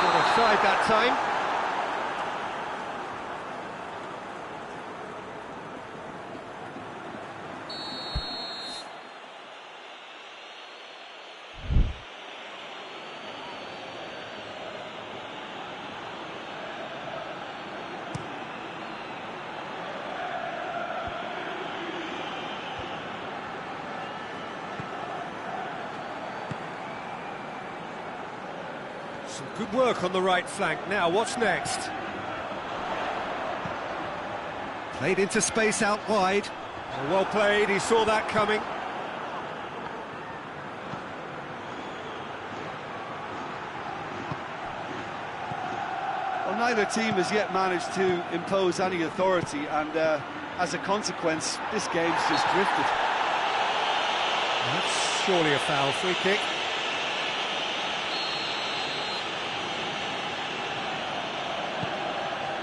Got offside that time. Some good work on the right flank. Now, what's next? Played into space out wide. Well played, he saw that coming. Well, neither team has yet managed to impose any authority, and as a consequence, this game's just drifted. That's surely a foul. Free kick.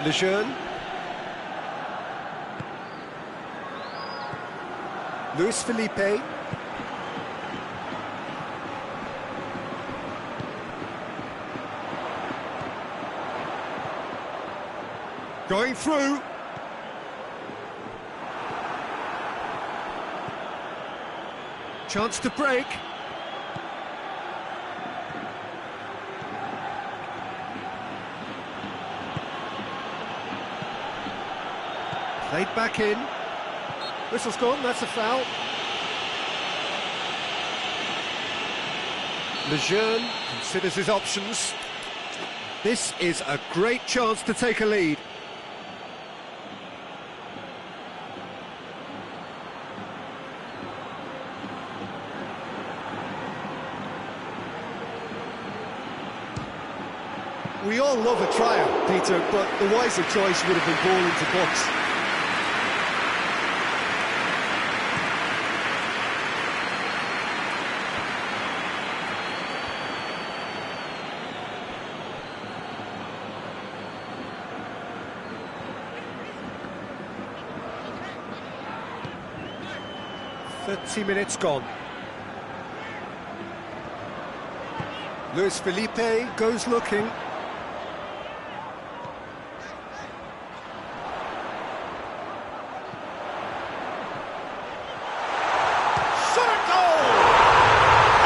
Lejeune. Luis Felipe. Going through. Chance to break. Played back in. Whistle's gone, that's a foul. Lejeune considers his options. This is a great chance to take a lead. We all love a trial, Peter, but the wiser choice would have been ball into box. Minutes gone. Luis Felipe goes looking. Shot a goal!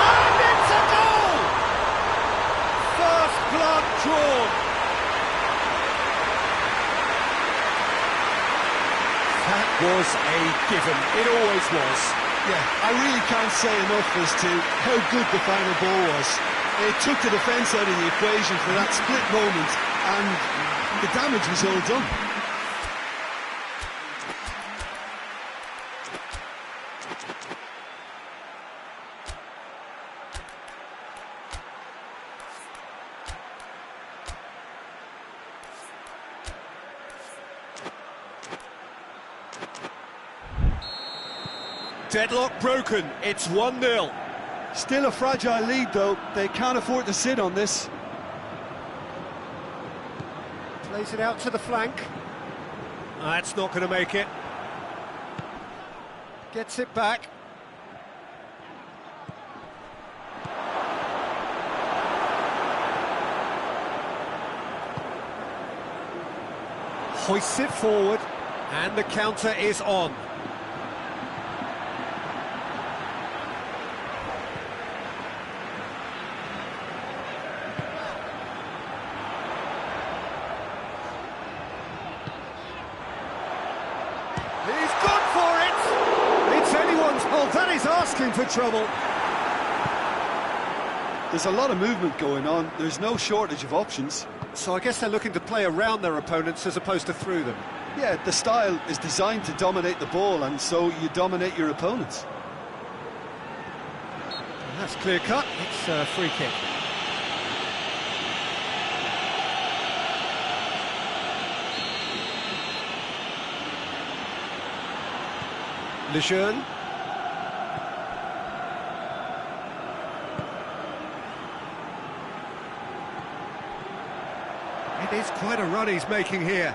And it's a goal! First blood drawn. That was a given. It always was. Yeah, I really can't say enough as to how good the final ball was. It took the defence out of the equation for that split moment, and the damage was all done. Deadlock broken, it's 1-0. Still a fragile lead though, they can't afford to sit on this. Plays it out to the flank. That's not going to make it. Gets it back. Hoists it forward, and the counter is on. He's gone for it! It's anyone's fault, that is asking for trouble. There's a lot of movement going on, there's no shortage of options. So I guess they're looking to play around their opponents as opposed to through them. Yeah, the style is designed to dominate the ball, and so you dominate your opponents. And that's clear cut, it's a free kick. Lejeune. It is quite a run he's making here.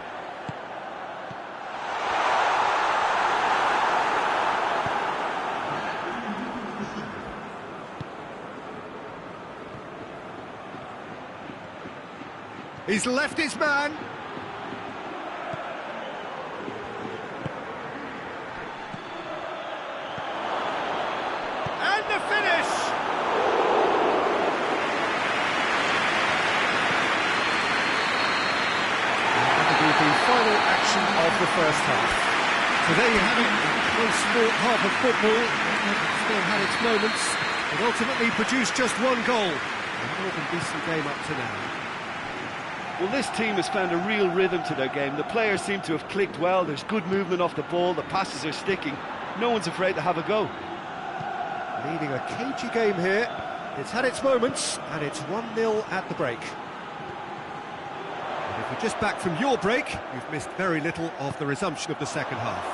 He's left his man. And the finish! That will be the final action of the first half. So there you have it, a close sport half of football. It still had its moments, but ultimately produced just one goal. A more than decent game up to now. Well, this team has found a real rhythm to their game. The players seem to have clicked well. There's good movement off the ball. The passes are sticking. No one's afraid to have a go. Leading a cagey game here. It's had its moments, and it's 1-0 at the break. And if you're just back from your break, you've missed very little of the resumption of the second half.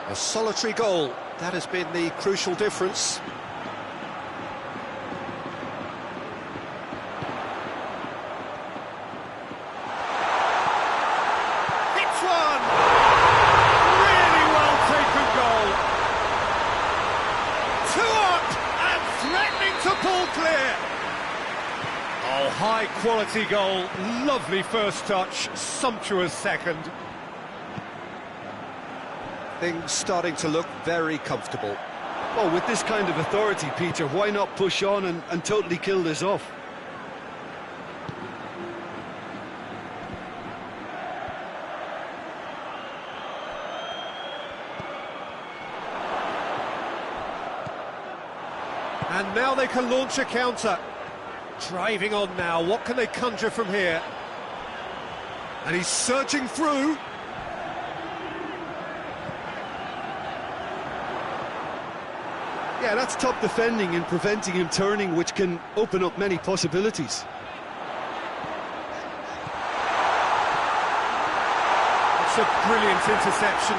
A solitary goal, that has been the crucial difference. High quality goal, lovely first touch, sumptuous second. Things starting to look very comfortable. Well, with this kind of authority, Peter, why not push on and totally kill this off? And now they can launch a counter. Driving on now, what can they conjure from here? And he's surging through. Yeah, that's top defending and preventing him turning, which can open up many possibilities. It's a brilliant interception.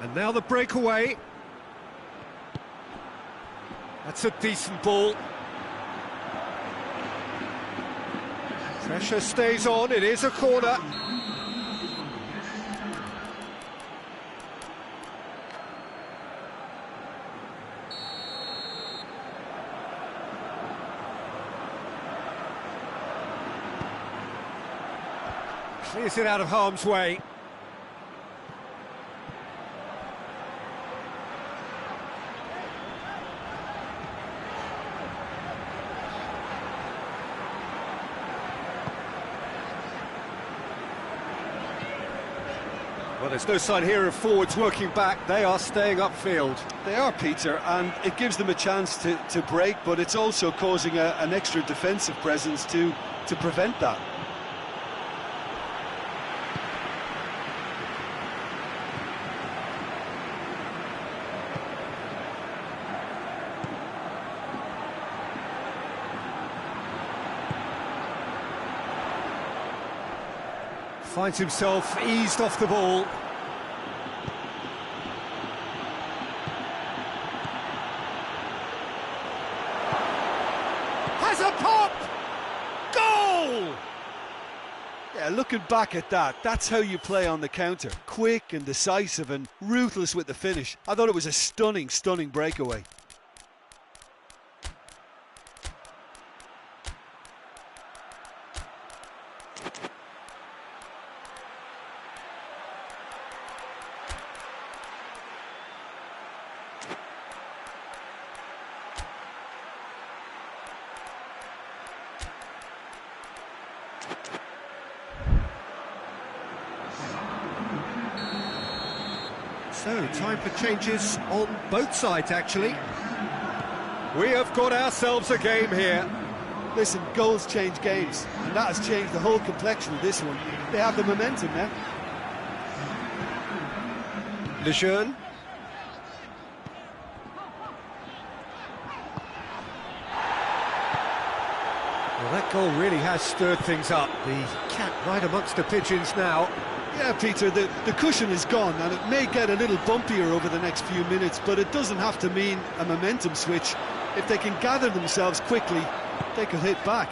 And now the breakaway. That's a decent ball. Pressure stays on, it is a corner. Clears it out of harm's way. Well, there's no sign here of forwards working back. They are staying upfield. They are, Peter, and it gives them a chance to break, but it's also causing an extra defensive presence to prevent that. Finds himself eased off the ball. Has a pop! Goal! Yeah, looking back at that, that's how you play on the counter. Quick and decisive and ruthless with the finish. I thought it was a stunning, stunning breakaway. So, time for changes on both sides, actually. We have got ourselves a game here. Listen, goals change games, and that has changed the whole complexion of this one. They have the momentum now. Lejeune. Well, that goal really has stirred things up. The cat right amongst the pigeons now. Yeah, Peter, the cushion is gone, and it may get a little bumpier over the next few minutes, but it doesn't have to mean a momentum switch. If they can gather themselves quickly, they could hit back.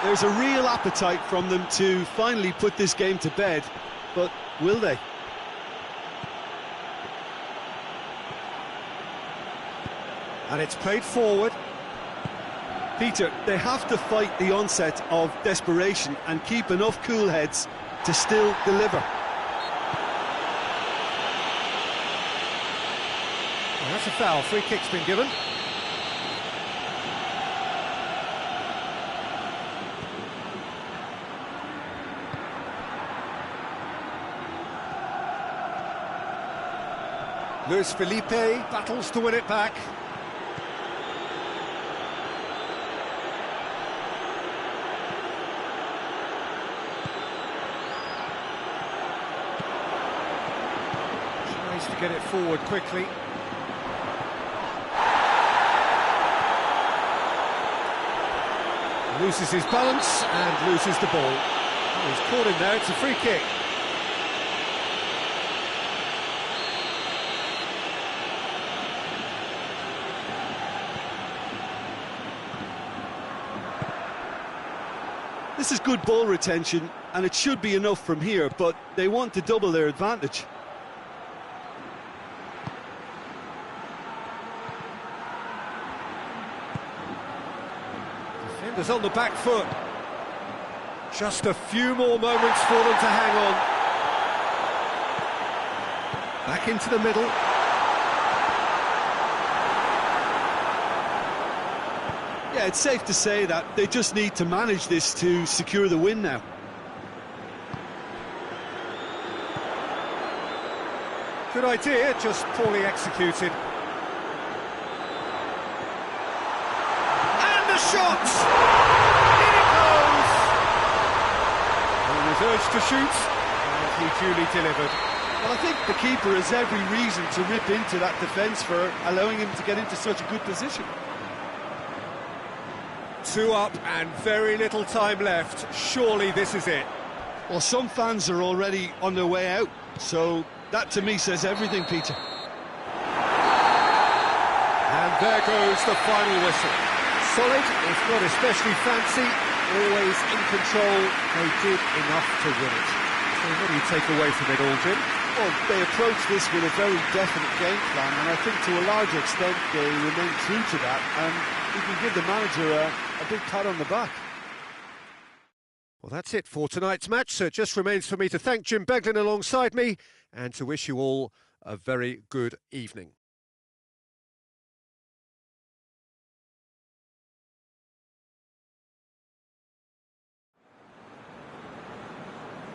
There's a real appetite from them to finally put this game to bed, but will they? And it's played forward. Peter, they have to fight the onset of desperation and keep enough cool heads to still deliver. Well, that's a foul. Free kick's been given. Luis Felipe battles to win it back. Tries to get it forward quickly. Loses his balance and loses the ball. Oh, he's caught him there, it's a free kick. This is good ball retention, and it should be enough from here, but they want to double their advantage. Defenders on the back foot. Just a few more moments for them to hang on. Back into the middle. Yeah, it's safe to say that they just need to manage this to secure the win now. Good idea, just poorly executed. And the shot! In it goes! He was urged to shoot, and he duly delivered. Well, I think the keeper has every reason to rip into that defence for allowing him to get into such a good position. 2 up and very little time left. Surely this is it. Well, some fans are already on their way out, so that to me says everything, Peter. And there goes the final whistle. Solid, if not especially fancy, always in control. They did enough to win it. So what do you take away from it all, Jim? Well, they approached this with a very definite game plan, and I think to a large extent they remain true to that, and you can give the manager a big pat on the back. Well, that's it for tonight's match, so it just remains for me to thank Jim Beglin alongside me and to wish you all a very good evening.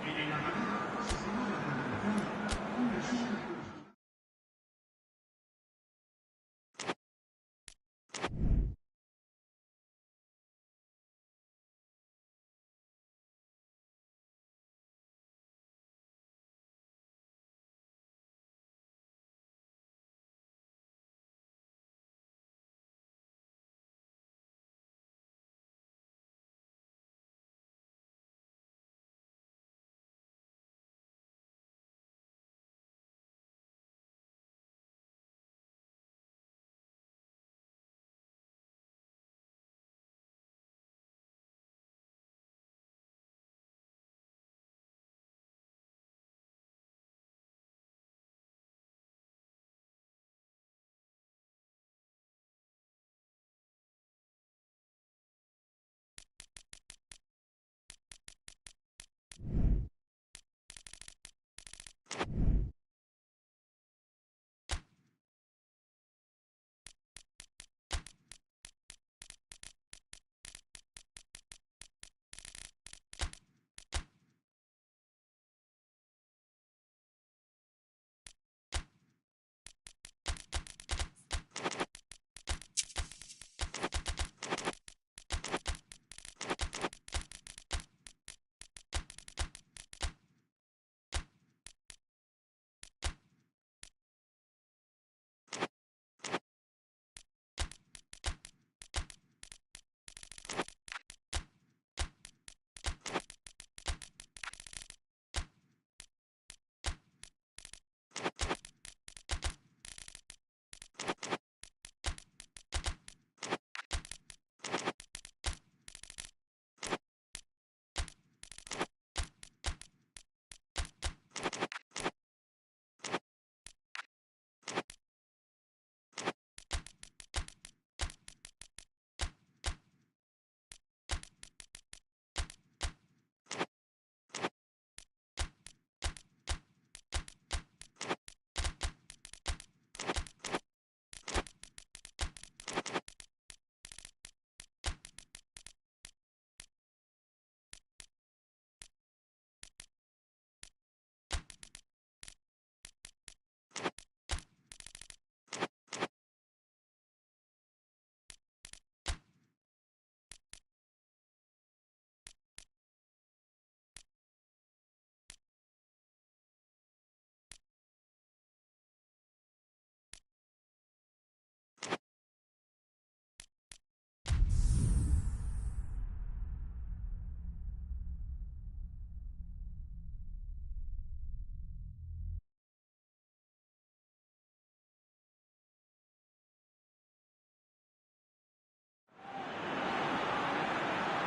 Meeting number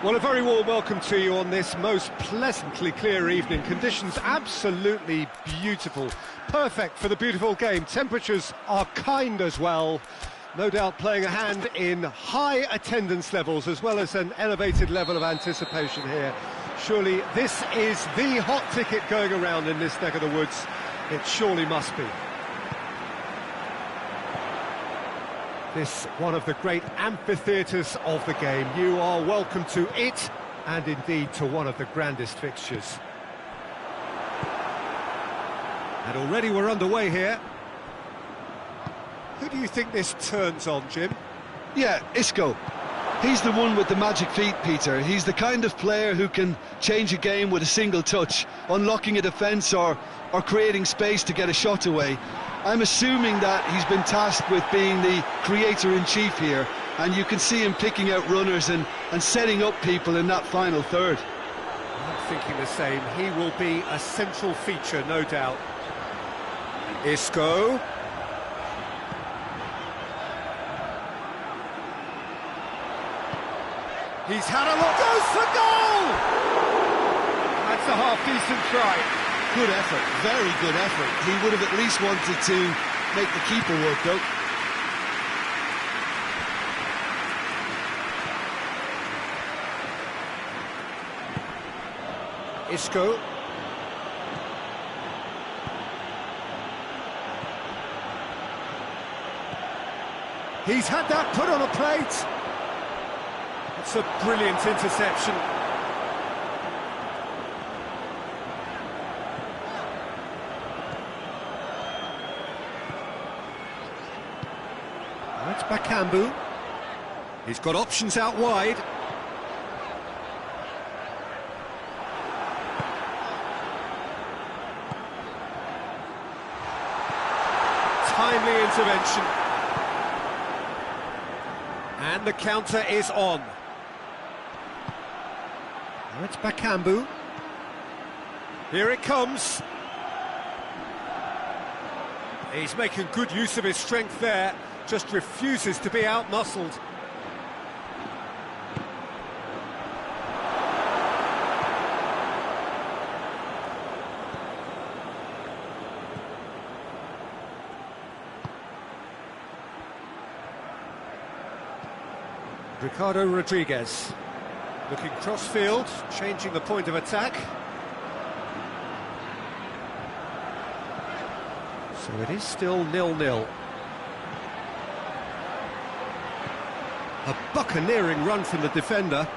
Well, a very warm welcome to you on this most pleasantly clear evening. Conditions absolutely beautiful. Perfect for the beautiful game. Temperatures are kind as well. No doubt playing a hand in high attendance levels as well as an elevated level of anticipation here. Surely this is the hot ticket going around in this neck of the woods. It surely must be. This one of the great amphitheatres of the game. You are welcome to it, and indeed to one of the grandest fixtures. And already we're underway here. Who do you think this turns on, Jim? Yeah, Isco. He's the one with the magic feet, Peter. He's the kind of player who can change a game with a single touch, unlocking a defence or creating space to get a shot away. I'm assuming that he's been tasked with being the creator-in-chief here, and you can see him picking out runners and setting up people in that final third. I'm thinking the same. He will be a central feature, no doubt. Isco. He's had a look, goes for goal! That's a half-decent try. Good effort, very good effort. He would have at least wanted to make the keeper work, though. Isco. He's had that put on a plate. It's a brilliant interception. That's Bakambu. He's got options out wide. Timely intervention. And the counter is on. Now it's Bakambu. Here it comes. He's making good use of his strength there. Just refuses to be out-muscled. Ricardo Rodriguez looking cross-field, changing the point of attack. So it is still 0-0. A buccaneering run from the defender.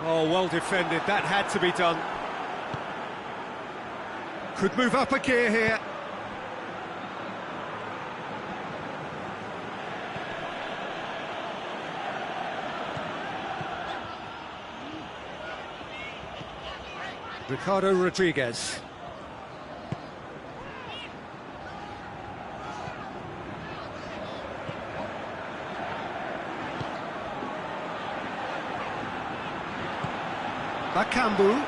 Oh, well defended, that had to be done. Could move up a gear here. Ricardo Rodriguez. Bakambu.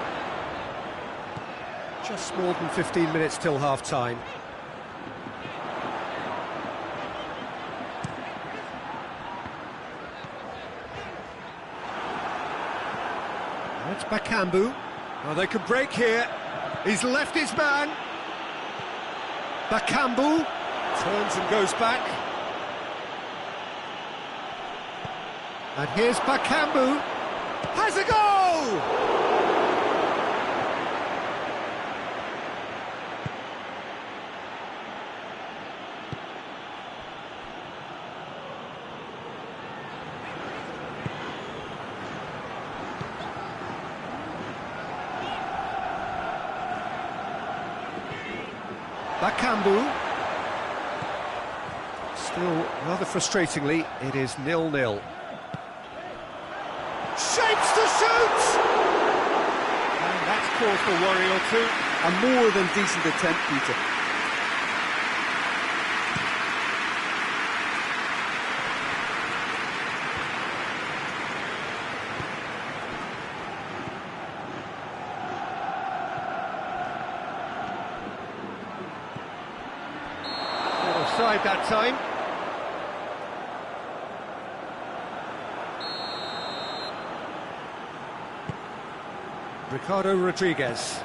Just more than 15 minutes till half-time. That's Bakambu. Oh, they can break here. He's left his man. Bakambu turns and goes back. And here's Bakambu. Has a goal! Bakambu. Still, rather frustratingly, it is 0-0. Shapes to shoot! And that's caused a worry or two. A more than decent attempt, Peter. Offside that time. Ricardo Rodriguez.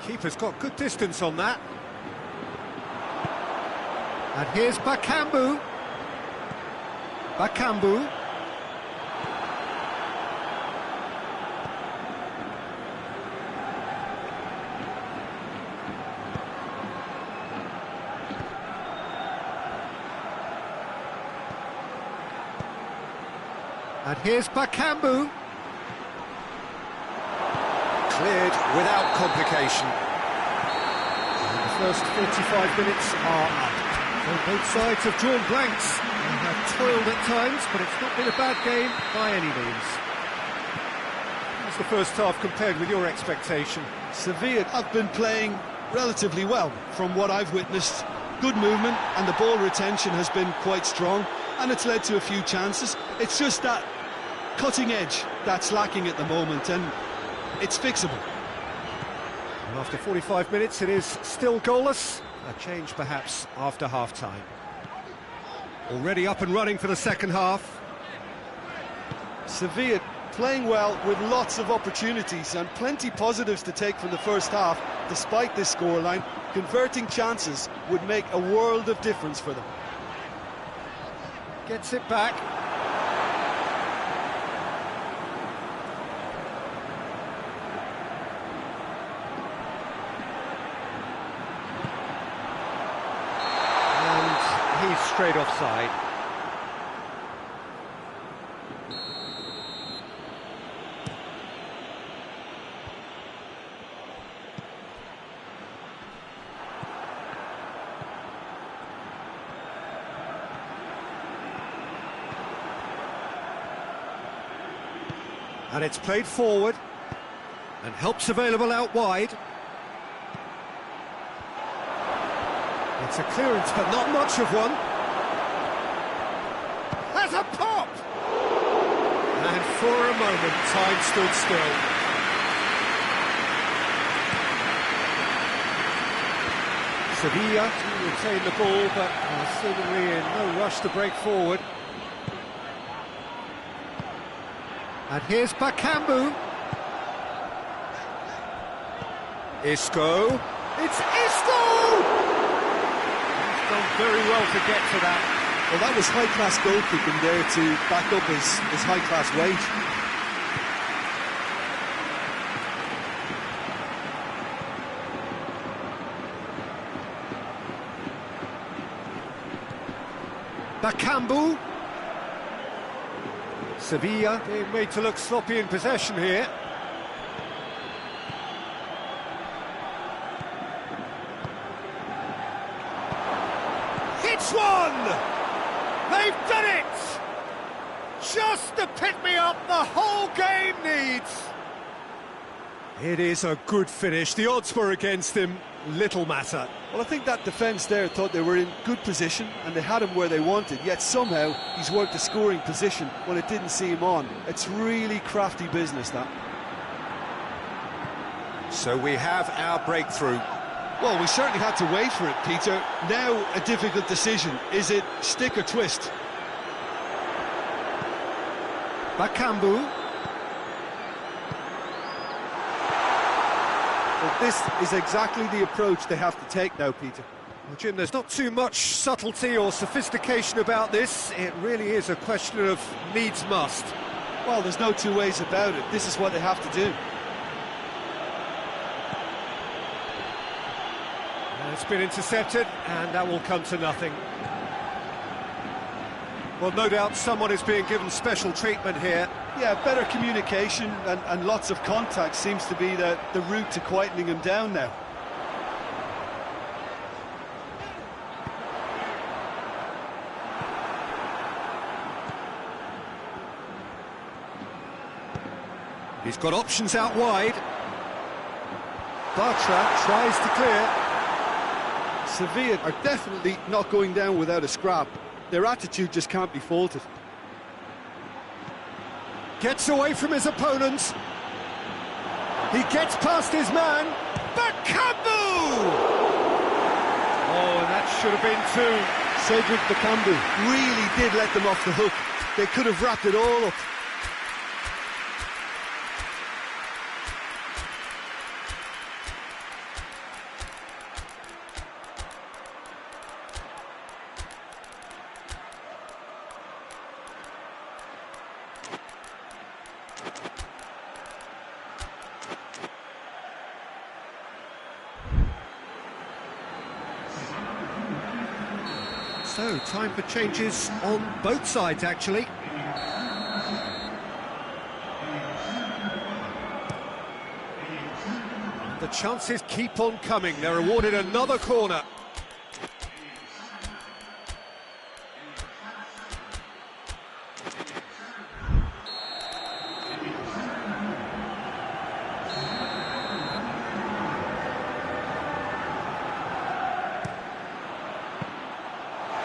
Keeper's got good distance on that. And here's Bakambu. Bakambu. And here's Bakambu. Cleared without complication. And the first 45 minutes are up. So both sides have drawn blanks and have toiled at times, but it's not been a bad game by any means. How's the first half compared with your expectation? Sevilla have been playing relatively well from what I've witnessed. Good movement and the ball retention has been quite strong, and it's led to a few chances. It's just that cutting edge that's lacking at the moment, and it's fixable. And after 45 minutes, it is still goalless. A change perhaps after half-time. Already up and running for the second half. Sevilla playing well with lots of opportunities and plenty positives to take from the first half. Despite this scoreline, converting chances would make a world of difference for them. Gets it back. He's straight offside. And it's played forward, and help's available out wide. It's a clearance, but not much of one. Has a pop! And for a moment, time stood still. Sevilla to retain the ball, but seemingly in no rush to break forward. And here's Bakambu. Isco. It's Isco! Done very well to get to that. Well, that was high-class goalkeeping there to back up his high-class weight. Bakambu. Sevilla being made to look sloppy in possession here. It's one! They've done it! Just to pick me up the whole game needs. It is a good finish. The odds were against him. Little matter. Well, I think that defence there thought they were in good position and they had him where they wanted, yet somehow he's worked a scoring position when it didn't see him on. It's really crafty business, that. So we have our breakthrough. Well, we certainly had to wait for it, Peter. Now a difficult decision. Is it stick or twist? Bakambu. Well, this is exactly the approach they have to take now, Peter. Well, Jim, there's not too much subtlety or sophistication about this. It really is a question of needs must. Well, there's no two ways about it. This is what they have to do. It's been intercepted, and that will come to nothing. Well, no doubt someone is being given special treatment here. Yeah, better communication and lots of contact seems to be the route to quietening him down now. He's got options out wide. Bartra tries to clear. Sevilla are definitely not going down without a scrap. Their attitude just can't be faulted. Gets away from his opponents. He gets past his man. Bakambu! Oh, and that should have been two. Cedric Bakambu really did let them off the hook. They could have wrapped it all up. So, time for changes on both sides, actually. The chances keep on coming. They're awarded another corner.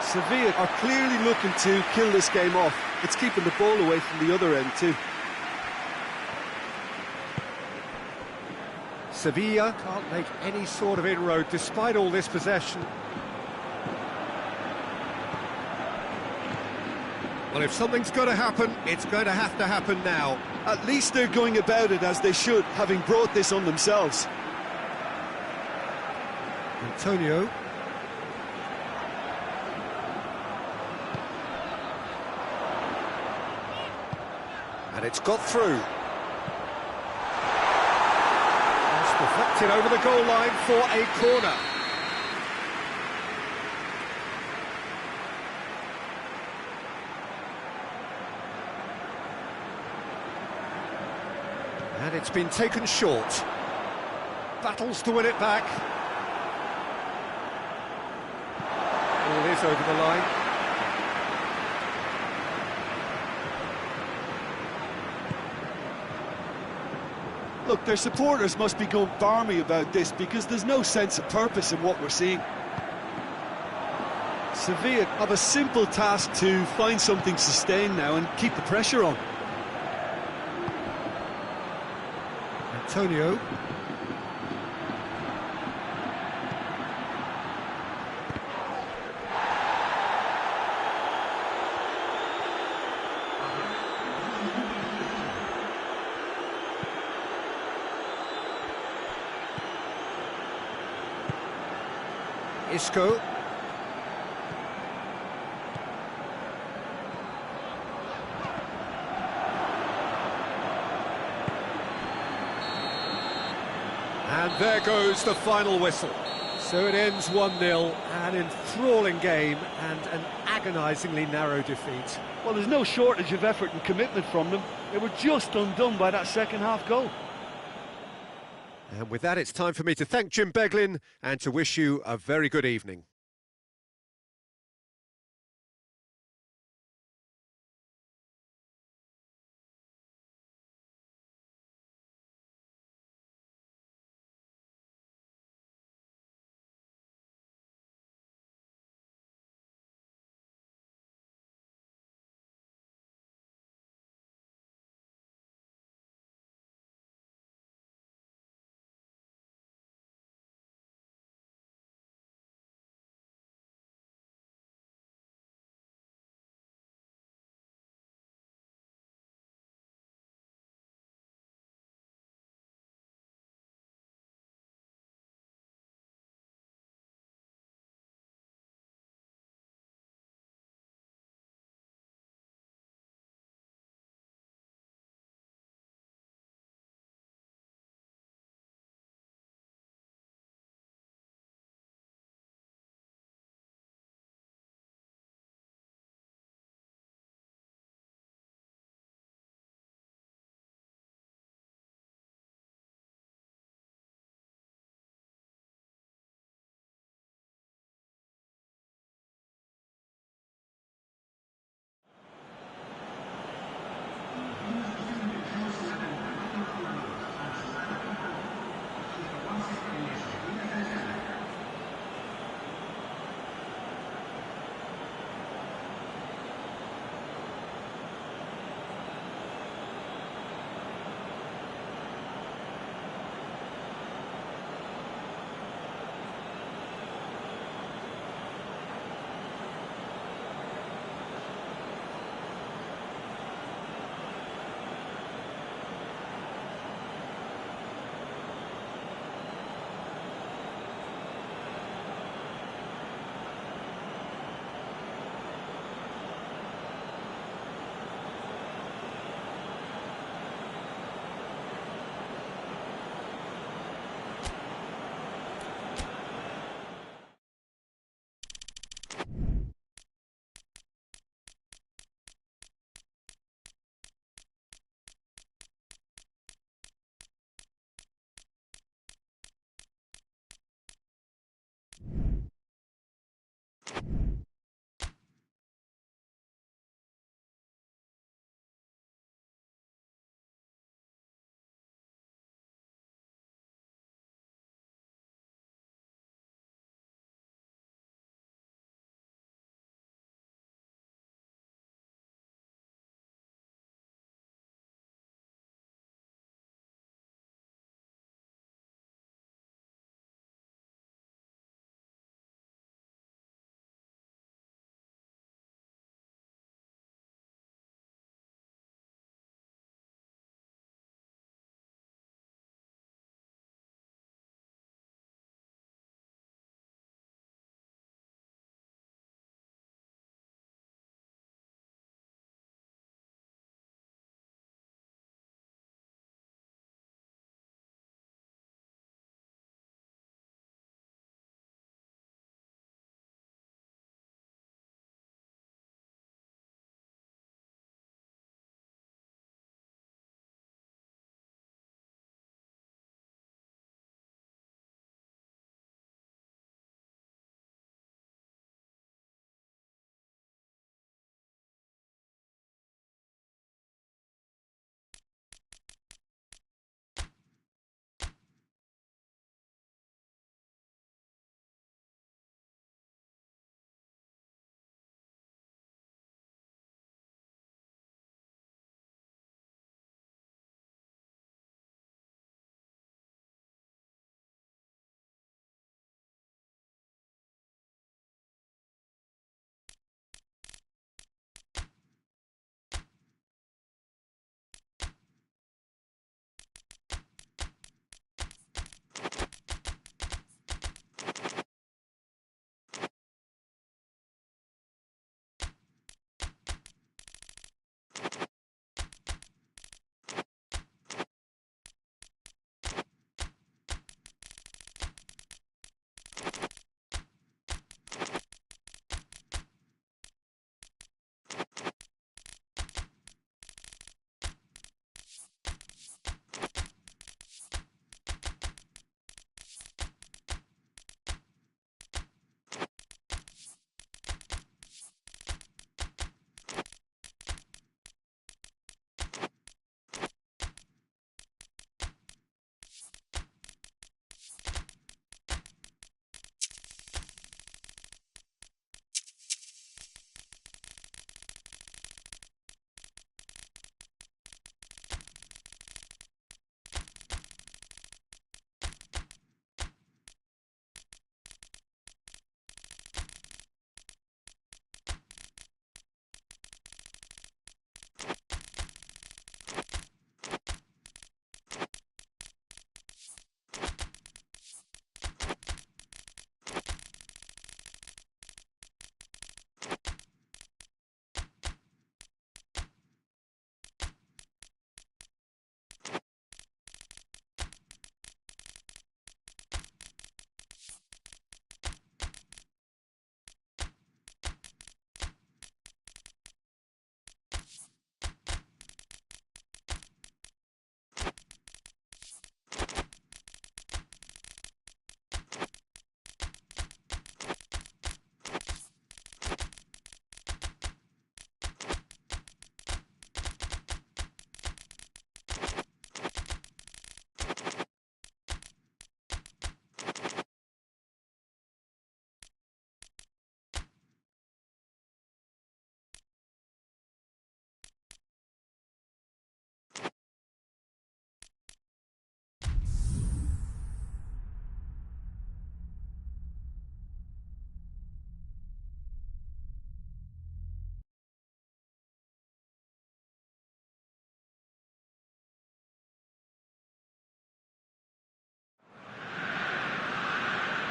Sevilla are clearly looking to kill this game off. It's keeping the ball away from the other end too. Sevilla can't make any sort of inroad despite all this possession. Well, if something's going to happen, it's going to happen now. At least they're going about it as they should, having brought this on themselves. Antonio. And it's got through. It's deflected over the goal line for a corner. And it's been taken short. Battles to win it back. All is over the line. Look, their supporters must be going barmy about this because there's no sense of purpose in what we're seeing. Sevilla have a simple task to find something sustained now and keep the pressure on. Antonio. Isco. And there goes the final whistle. So it ends 1-0, an enthralling game and an agonisingly narrow defeat. Well, there's no shortage of effort and commitment from them. They were just undone by that second-half goal. And with that, it's time for me to thank Jim Beglin and to wish you a very good evening.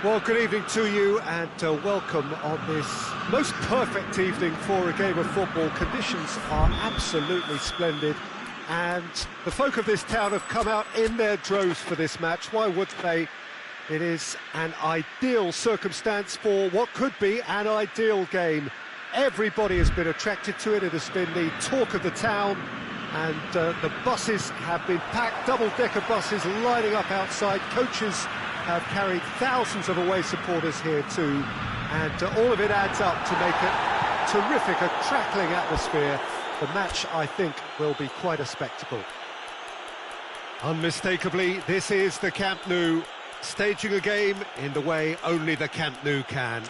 Well, good evening to you and welcome on this most perfect evening for a game of football. Conditions are absolutely splendid and the folk of this town have come out in their droves for this match. Why would they? It is an ideal circumstance for what could be an ideal game. Everybody has been attracted to it. It has been the talk of the town, and the buses have been packed, double-decker buses lining up outside. Coaches have carried thousands of away supporters here too, and all of it adds up to make it terrific, a crackling atmosphere. The match, I think, will be quite a spectacle. Unmistakably, this is the Camp Nou, staging a game in the way only the Camp Nou can.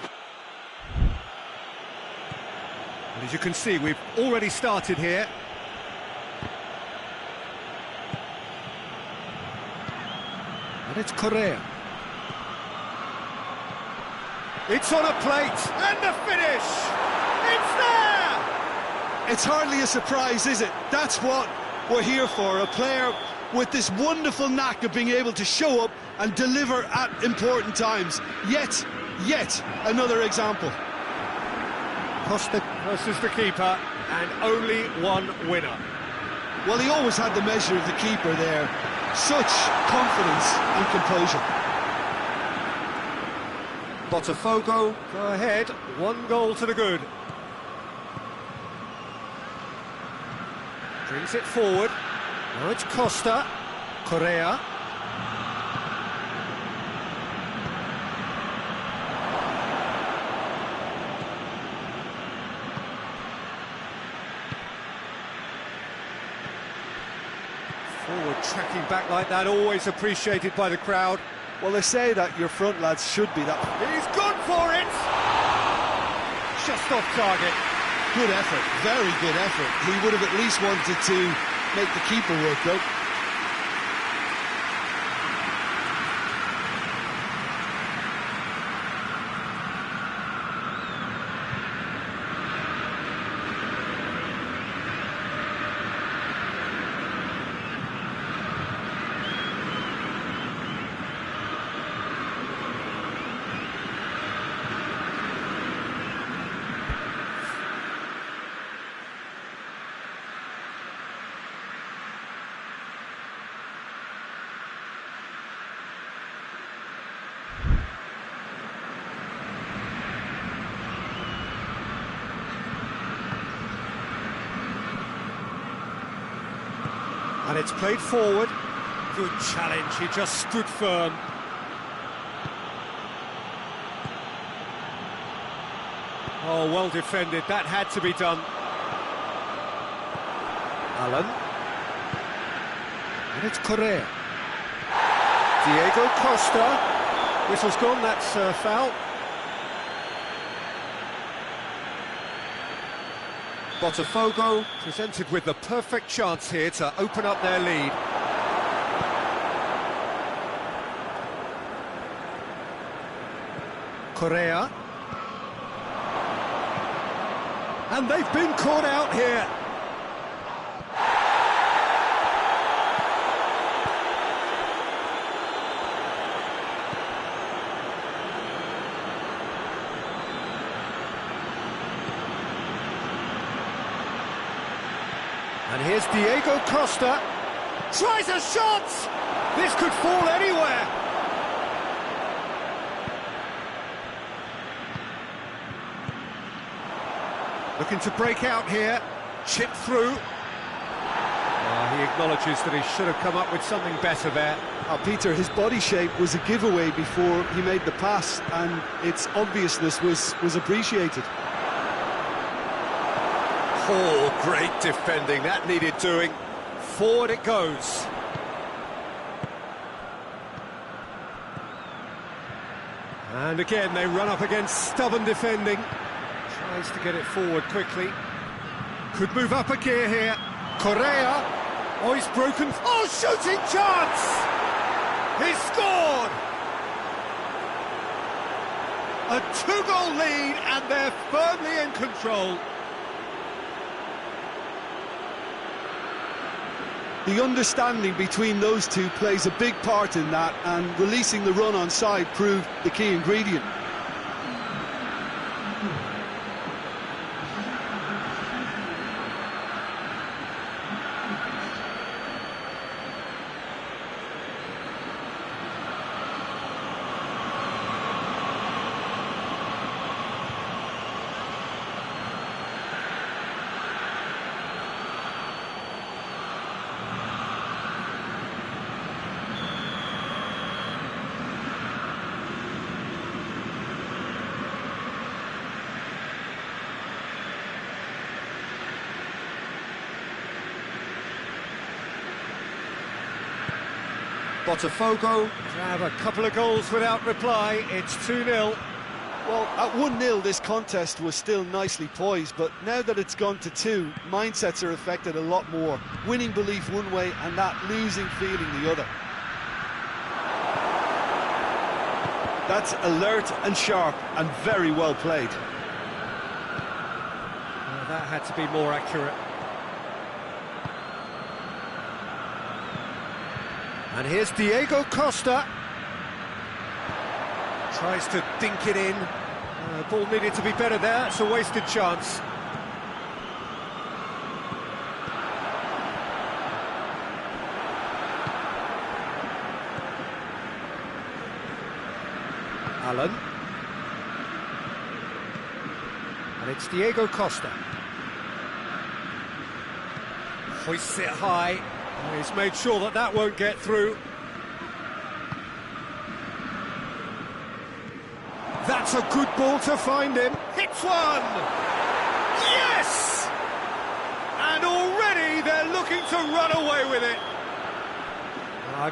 And as you can see, we've already started here. And it's Correa. It's on a plate, and the finish! It's there! It's hardly a surprise, is it? That's what we're here for, a player with this wonderful knack of being able to show up and deliver at important times. Yet another example. Costa versus the keeper, and only one winner. Well, he always had the measure of the keeper there. Such confidence and composure. Botafogo go ahead, 1 goal to the good. Brings it forward. Now it's Costa. Correa. Forward tracking back like that, always appreciated by the crowd. Well, they say that your front lads should be that. He's good for it! Just off target. Good effort, very good effort. He would have at least wanted to make the keeper work, though. And it's played forward. Good challenge, he just stood firm. Oh, well defended, that had to be done. Allen. And it's Correa. Diego Costa. Whistle's gone, that's a foul. Botafogo presented with the perfect chance here to open up their lead. Correa. And they've been caught out here. And here's Diego Costa, tries a shot! This could fall anywhere! Looking to break out here, chip through. He acknowledges that he should have come up with something better there. Peter, his body shape was a giveaway before he made the pass, and its obviousness was appreciated. Oh, great defending, that needed doing. Forward it goes. And again, they run up against stubborn defending. Tries to get it forward quickly. Could move up a gear here. Correa. Oh, he's broken. Oh, shooting chance! He's scored! A 2-goal lead, and they're firmly in control. The understanding between those two plays a big part in that, and releasing the run on side proved the key ingredient. Botafogo to have a couple of goals without reply. It's 2-0. Well, at 1-0 this contest was still nicely poised, but now that it's gone to 2, mindsets are affected a lot more. Winning belief one way and that losing feeling the other. That's alert and sharp and very well played. Well, that had to be more accurate. And here's Diego Costa. Tries to dink it in. Ball needed to be better there. It's a wasted chance. Allen. And it's Diego Costa. Hoists it high. He's made sure that that won't get through. That's a good ball to find him. Hits one! Yes! And already they're looking to run away with it.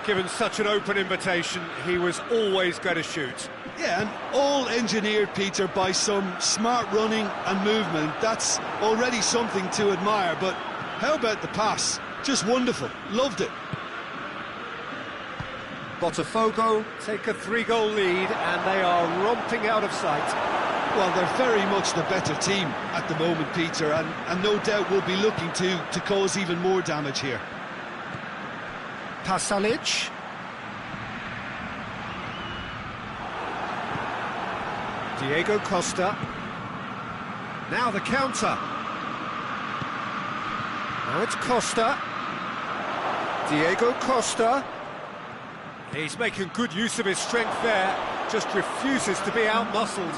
Given such an open invitation, he was always going to shoot. Yeah, and all engineered, Peter, by some smart running and movement. That's already something to admire, but how about the pass? Just wonderful. Loved it. Botafogo take a 3-goal lead and they are romping out of sight. Well, they're very much the better team at the moment, Peter, and no doubt will be looking to cause even more damage here. Pasalic. Diego Costa. Now the counter. Now it's Costa. Diego Costa. He's making good use of his strength there. Just refuses to be out-muscled.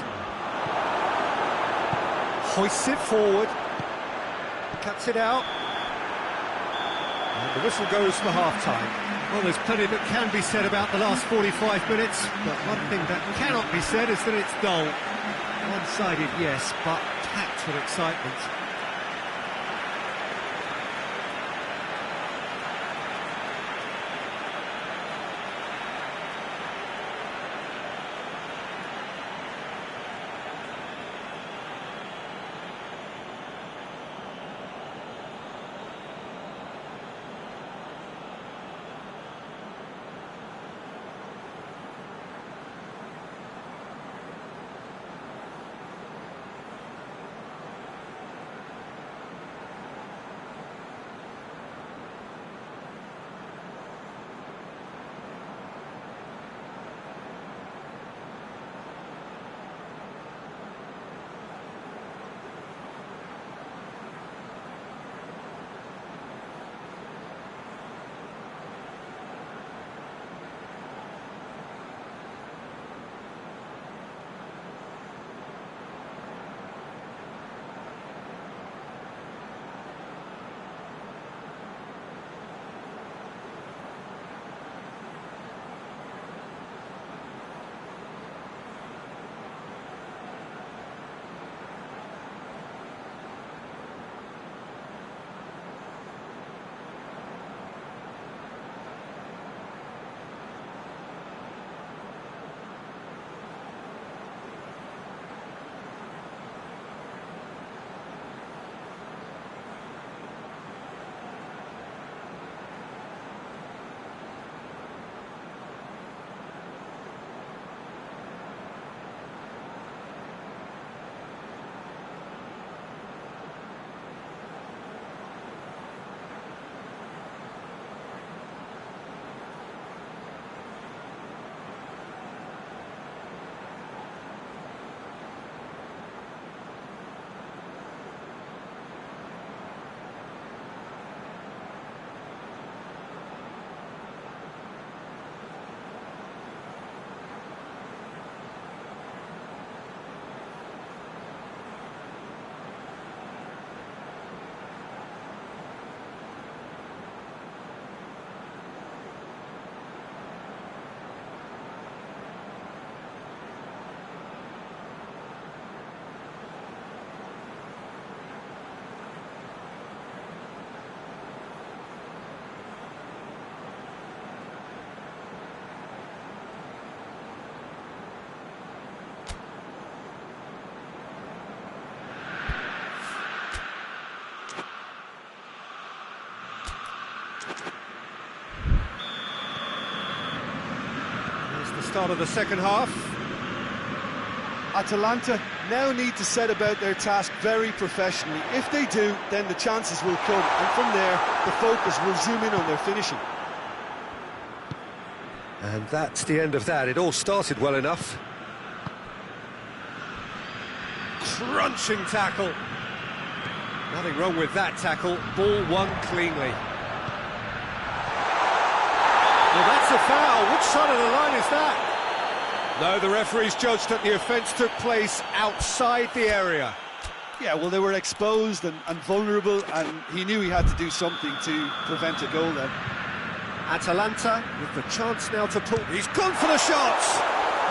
Hoists it forward. Cuts it out. And the whistle goes for half-time. Well, there's plenty that can be said about the last 45 minutes, but one thing that cannot be said is that it's dull. One-sided, yes, but packed with excitement. start of the second half. Atalanta now need to set about their task very professionally. If they do, then the chances will come, and from there, the focus will zoom in on their finishing. And that's the end of that. It all started well enough. Crunching tackle. Nothing wrong with that tackle. Ball won cleanly. Well, that's a foul. Which side of the line is that? No, the referee's judged that the offence took place outside the area. Yeah, well, they were exposed and vulnerable, and he knew he had to do something to prevent a goal then. Atalanta with the chance now to pull. He's gone for the shots,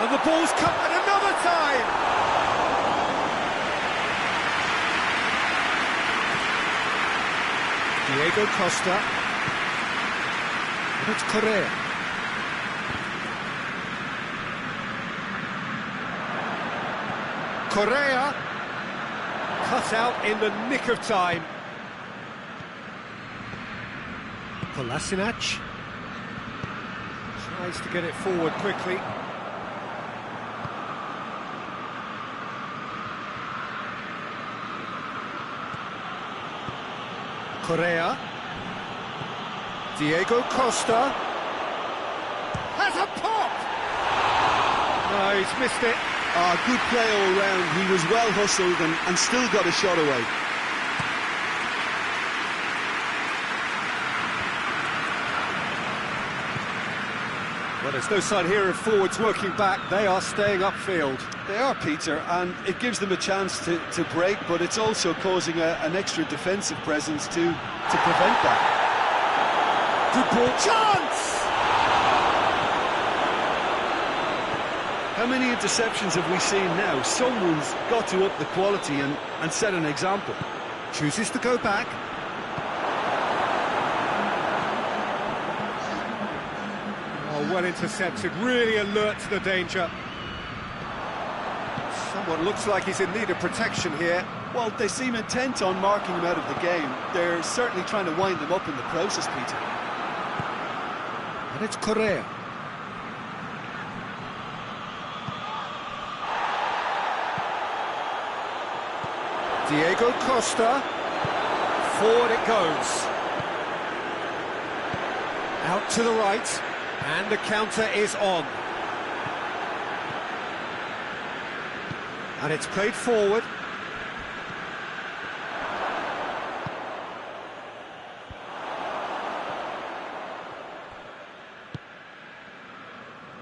and the ball's come at another time. Diego Costa. And it's Correa. Correa cut out in the nick of time. Kolasinac tries to get it forward quickly. Correa. Diego Costa has a pop! No, he's missed it. Good play all round. He was well hustled and still got a shot away. Well, there's no sign here of forwards working back. They are staying upfield. They are, Peter, and it gives them a chance to break, but it's also causing an extra defensive presence to prevent that. Good ball. Chance! How many interceptions have we seen now? Someone's got to up the quality and set an example. Chooses to go back. Oh, well intercepted, really alert to the danger. Someone looks like he's in need of protection here. Well, they seem intent on marking him out of the game. They're certainly trying to wind him up in the process, Peter. And it's Correa. Diego Costa, forward it goes. Out to the right, and the counter is on. And it's played forward.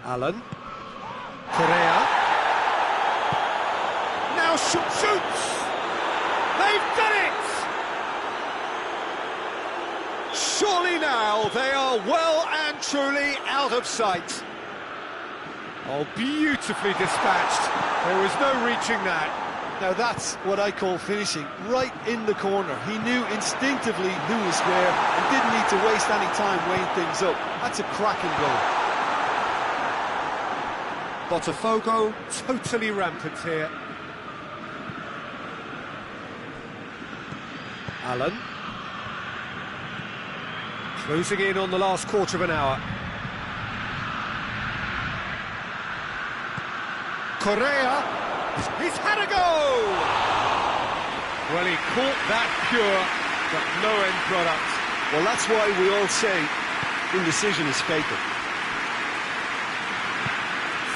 Allen. Correa. Now shoots! They've done it! Surely now they are well and truly out of sight. Oh, beautifully dispatched. There was no reaching that. Now that's what I call finishing, right in the corner. He knew instinctively who was where and didn't need to waste any time weighing things up. That's a cracking goal. Botafogo totally rampant here. Allen. Closing in on the last quarter of an hour. Correa. He's had a go! Well, he caught that pure, but no end product. Well, that's why we all say indecision is fatal.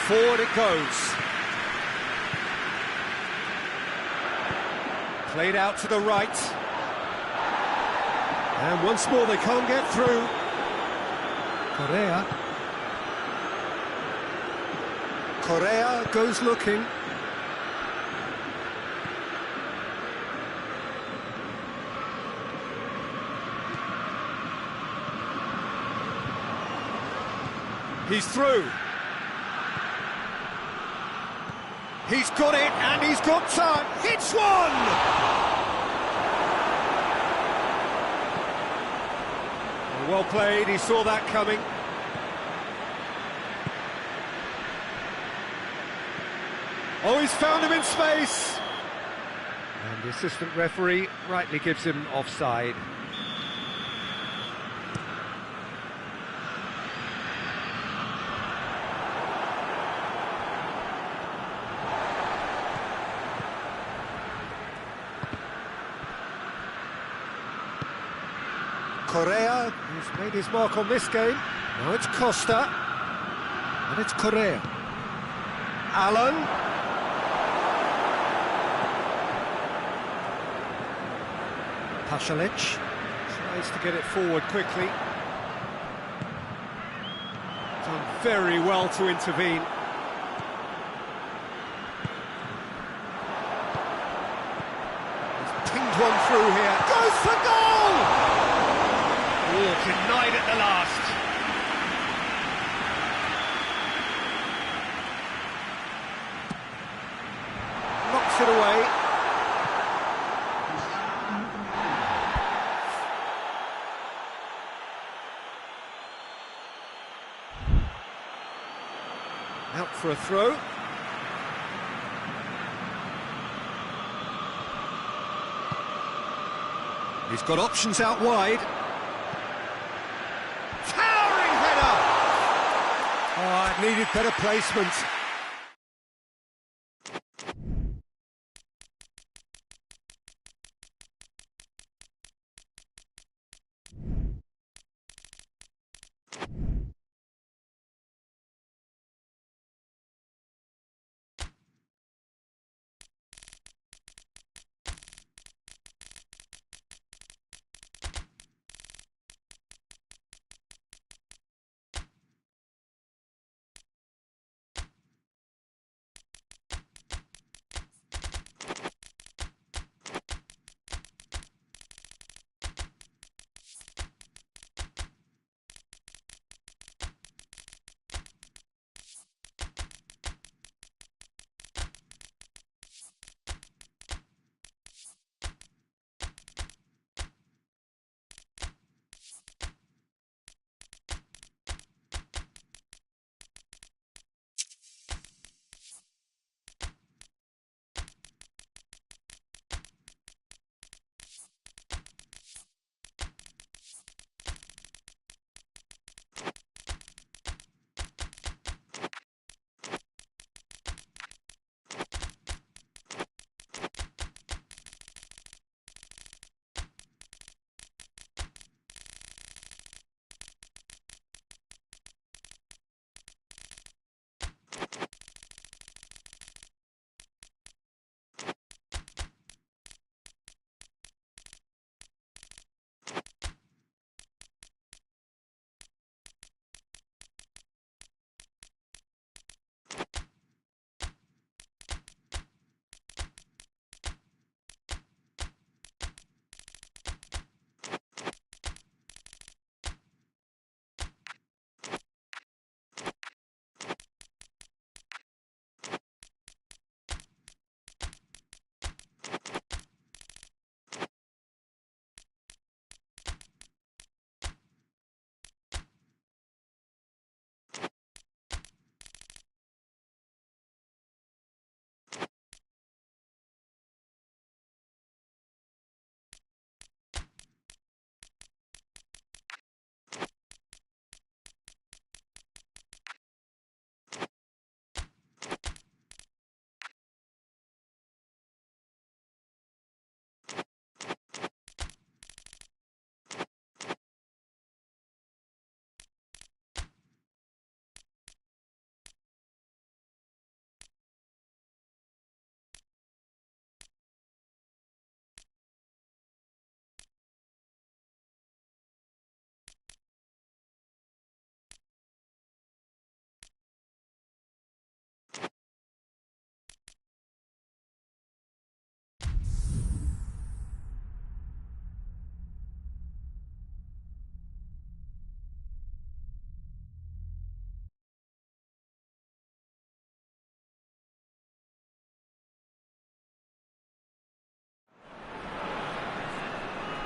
Forward it goes. Played out to the right. And once more they can't get through. Correa. Correa goes looking. He's through. He's got it, and he's got time. Hits one! Well played, he saw that coming. Oh, he's found him in space! And the assistant referee rightly gives him offside. Correa, who's made his mark on this game. Now it's Costa, and it's Correa. Allen. Pasalic tries to get it forward quickly. Done very well to intervene. He's pinged one through here. Goes for goal! Oh, denied at the last. Knocks it away. Out for a throw. He's got options out wide. Towering header! Oh, it needed better placement.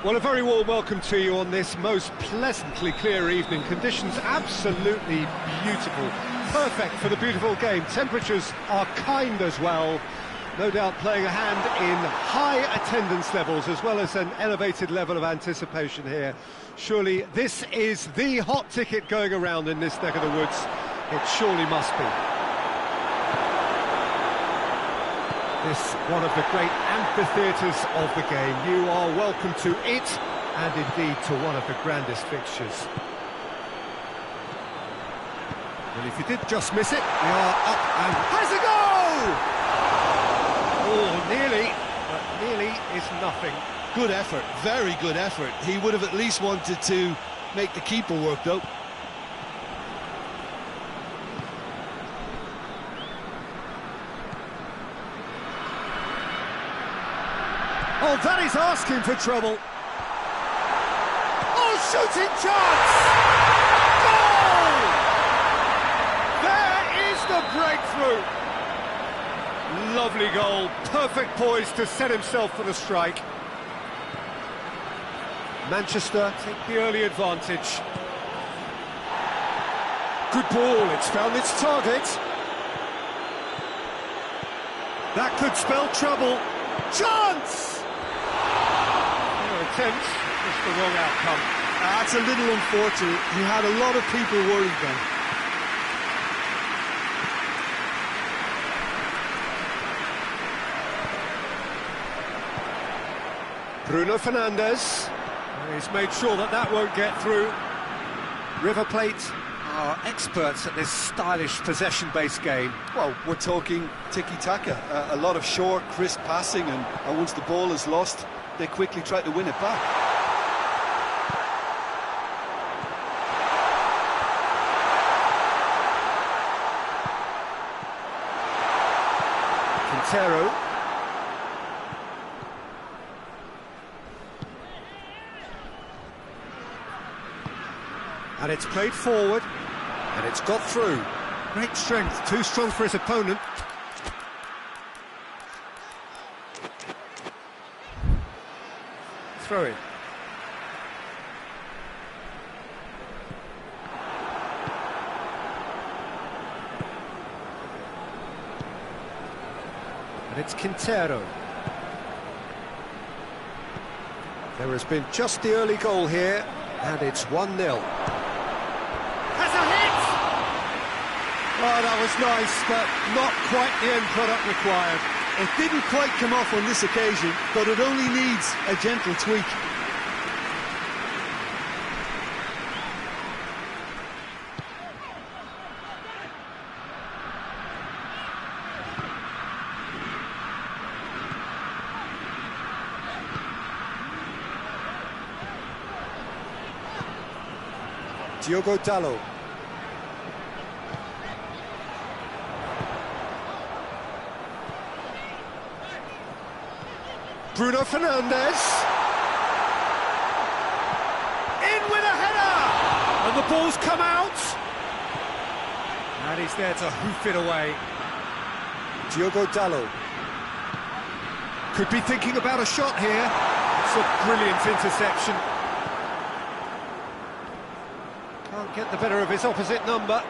Well, a very warm welcome to you on this most pleasantly clear evening. Conditions absolutely beautiful. Perfect for the beautiful game. Temperatures are kind as well. No doubt playing a hand in high attendance levels as well as an elevated level of anticipation here. Surely this is the hot ticket going around in this neck of the woods. It surely must be. This one of the great amphitheatres of the game. You are welcome to it and indeed to one of the grandest fixtures. Well, if you did just miss it, we are up and has a goal! Oh, nearly, but nearly is nothing. Good effort, very good effort. He would have at least wanted to make the keeper work, though. Oh, that is asking for trouble. Oh, shooting chance! Goal! There is the breakthrough. Lovely goal, perfect poise to set himself for the strike. Manchester take the early advantage. Good ball, it's found its target. That could spell trouble. Chance! Their attempt, just the wrong outcome. That's a little unfortunate. He had a lot of people worried then. Bruno Fernandes. He's made sure that that won't get through. River Plate are experts at this stylish possession-based game. Well, we're talking tiki-taka. A lot of short, crisp passing, and once the ball is lost, they quickly try to win it back. Quintero. And it's played forward, and it's got through. Great strength, too strong for his opponent. Throw in. And it's Quintero. There has been just the early goal here, and it's 1-0. Oh, that was nice, but not quite the end product required. It didn't quite come off on this occasion, but it only needs a gentle tweak. Diogo Dalot. Bruno Fernandes. In with a header! And the ball's come out. And he's there to hoof it away. Diogo Dalot. Could be thinking about a shot here. It's a brilliant interception. Can't get the better of his opposite number.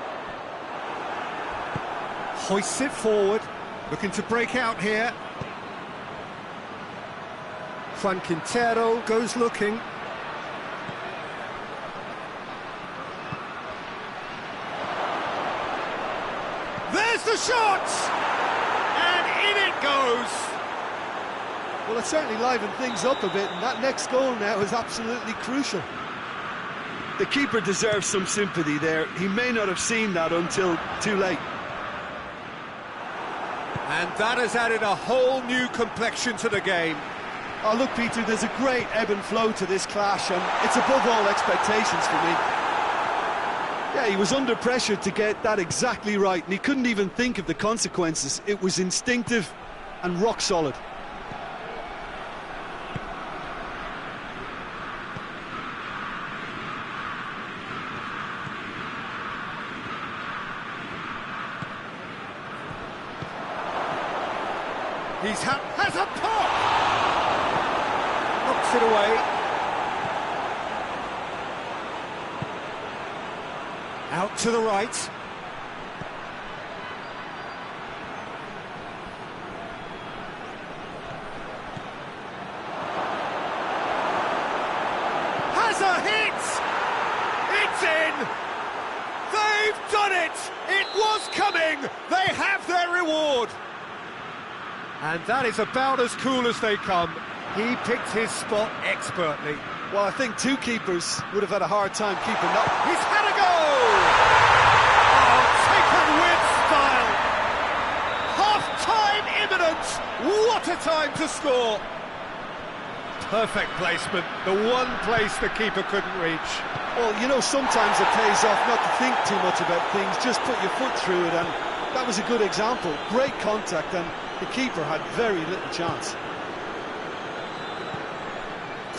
Hoists it forward. Looking to break out here. Juan Quintero goes looking. There's the shot! And in it goes! Well, it certainly livened things up a bit, and that next goal now is absolutely crucial. The keeper deserves some sympathy there. He may not have seen that until too late. And that has added a whole new complexion to the game. Oh, look, Peter, there's a great ebb and flow to this clash, and it's above all expectations for me. Yeah, he was under pressure to get that exactly right, and he couldn't even think of the consequences. It was instinctive and rock solid. Has a pop! Knocks it away. Out to the right. Has a hit! It's in! They've done it! It was coming! They have their reward! And that is about as cool as they come. He picked his spot expertly. Well, I think two keepers would have had a hard time keeping that. He's had a go! Oh, taken with style! Half-time imminent! What a time to score! Perfect placement, the one place the keeper couldn't reach. Well, you know, sometimes it pays off not to think too much about things, just put your foot through it, and that was a good example. Great contact, and the keeper had very little chance.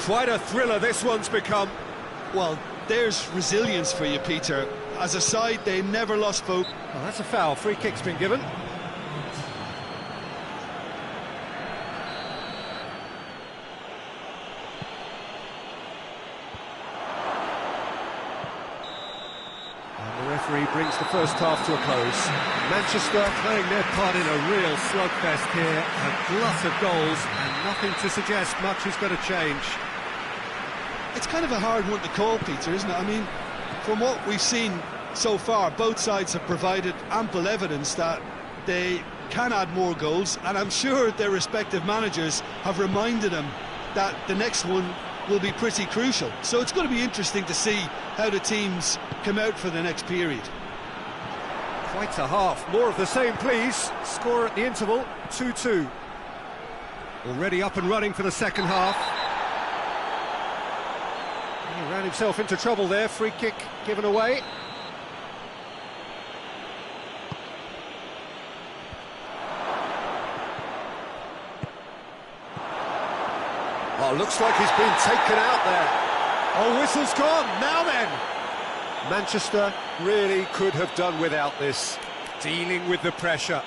Quite a thriller this one's become. Well, there's resilience for you, Peter. As a side, they never lost hope. Well, that's a foul. Free kick's been given. And the referee brings the first half to a close. Manchester playing their part in a real slugfest here. A glut of goals and nothing to suggest much is going to change. It's kind of a hard one to call, Peter, isn't it? I mean, from what we've seen so far, both sides have provided ample evidence that they can add more goals, and I'm sure their respective managers have reminded them that the next one will be pretty crucial. So it's going to be interesting to see how the teams come out for the next period. Quite a half. More of the same, please. Score at the interval, 2-2. Already up and running for the second half. He ran himself into trouble there. Free kick given away. Oh, looks like he's been taken out there. Oh, whistle's gone. Now then. Manchester really could have done without this. Dealing with the pressure.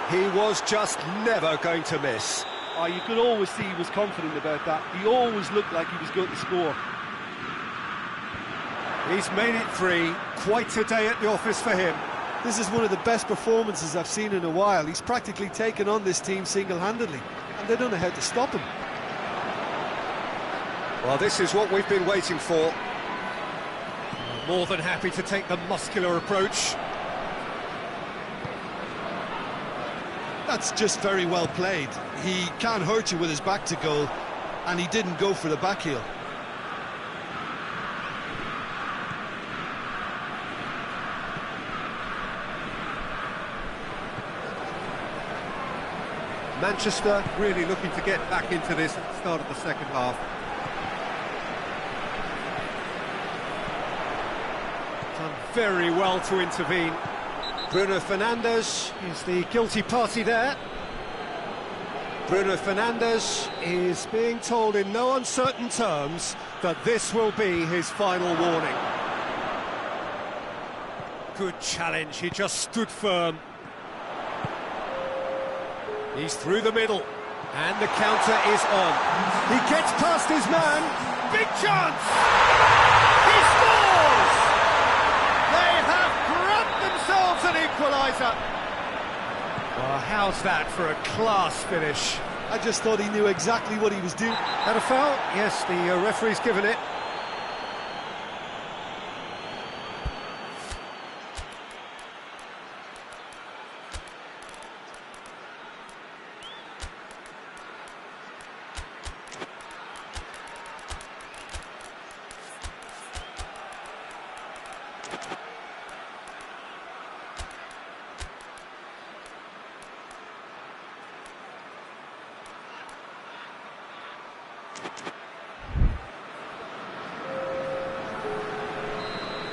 He was just never going to miss. Oh, you could always see he was confident about that. He always looked like he was going to score. He's made it 3. Quite a day at the office for him. This is one of the best performances I've seen in a while. He's practically taken on this team single-handedly, and they don't know how to stop him. Well, this is what we've been waiting for. More than happy to take the muscular approach. That's just very well played. He can't hurt you with his back to goal, and he didn't go for the back heel. Manchester really looking to get back into this at the start of the second half. Done very well to intervene. Bruno Fernandes is the guilty party there. Bruno Fernandes is being told in no uncertain terms that this will be his final warning. Good challenge, he just stood firm. He's through the middle, and the counter is on. He gets past his man, big chance! He scores! They have grabbed themselves an equaliser. Well, how's that for a class finish? I just thought he knew exactly what he was doing. Had a foul? Yes, the referee's given it.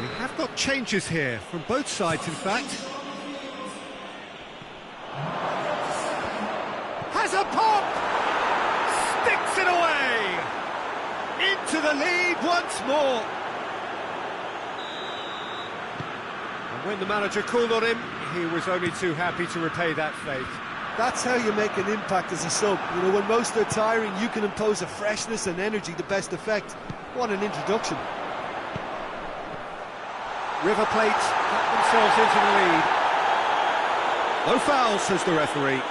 We have got changes here, from both sides in fact. Has a pop! Sticks it away! Into the lead once more! And when the manager called on him, he was only too happy to repay that faith. That's how you make an impact as a sub. You know, when most are tiring, you can impose a freshness and energy to best effect. What an introduction. River Plate got themselves into the lead. No foul, says the referee.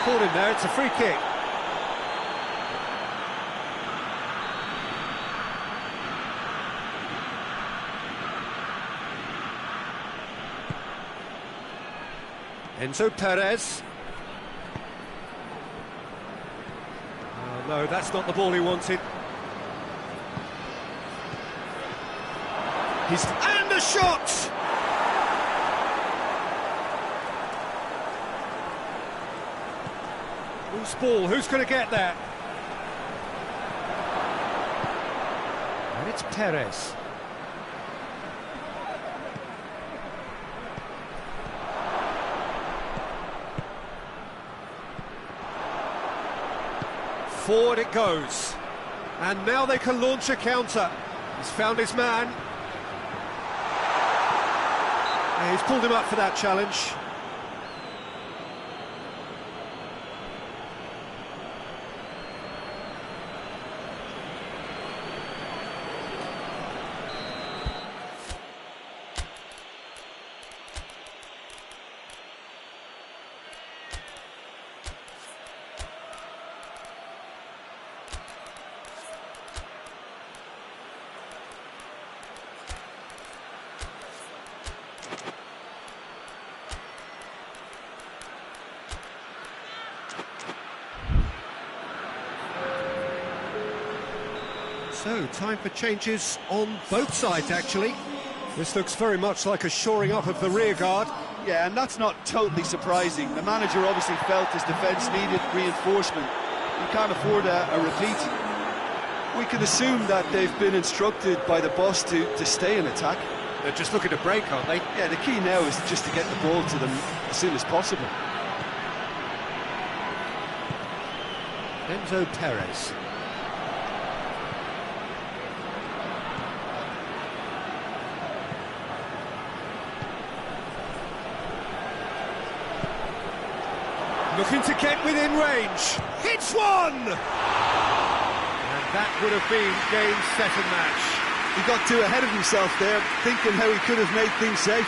caught him there, it's a free kick. Enzo Perez. Oh, no, that's not the ball he wanted. And a shot! Whose ball? Who's going to get there? And it's Perez. Forward it goes. And now they can launch a counter. He's found his man. And he's pulled him up for that challenge. So, time for changes on both sides, actually. This looks very much like a shoring up of the rear guard. Yeah, and that's not totally surprising. The manager obviously felt his defence needed reinforcement. He can't afford a repeat. We can assume that they've been instructed by the boss to stay in attack. They're just looking to break, aren't they? Yeah, the key now is just to get the ball to them as soon as possible. Enzo Perez. Looking to get within range. Hits one! And that would have been game, set and match. He got too ahead of himself there, thinking how he could have made things safe.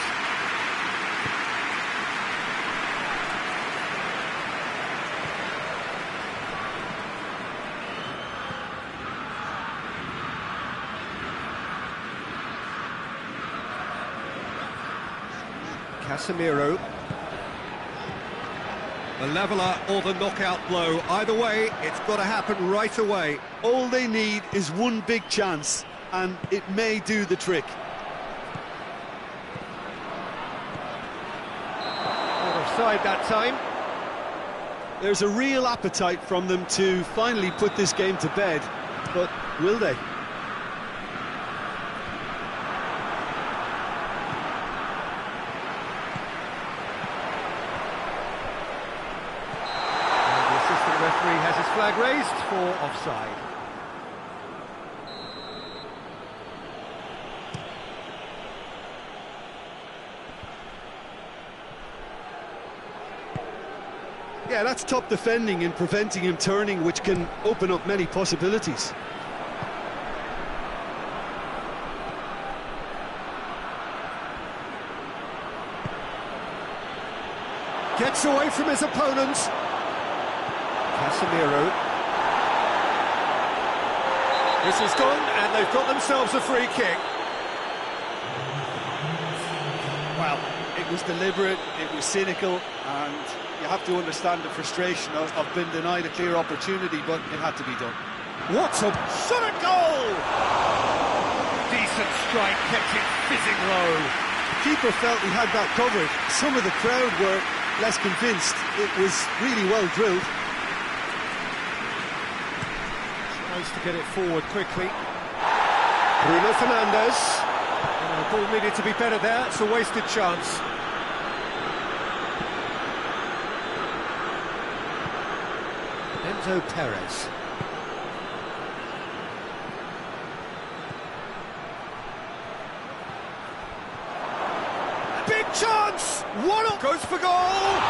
Casemiro. The leveller or the knockout blow. Either way, it's got to happen right away. All they need is one big chance, and it may do the trick. Not offside that time. There's a real appetite from them to finally put this game to bed, but will they? Referee has his flag raised for offside. Yeah, that's top defending and preventing him turning, which can open up many possibilities. Gets away from his opponent. Casemiro. This is gone, and they've got themselves a free kick. Well, it was deliberate, it was cynical, and you have to understand the frustration of being denied a clear opportunity, but it had to be done. What a shot at goal! Decent strike, kept it fizzing low. The keeper felt he had that covered. Some of the crowd were less convinced. It was really well drilled. Tries to get it forward quickly. Bruno Fernandes. The ball needed to be better there, it's a wasted chance. Enzo Perez. Big chance! One goes for goal!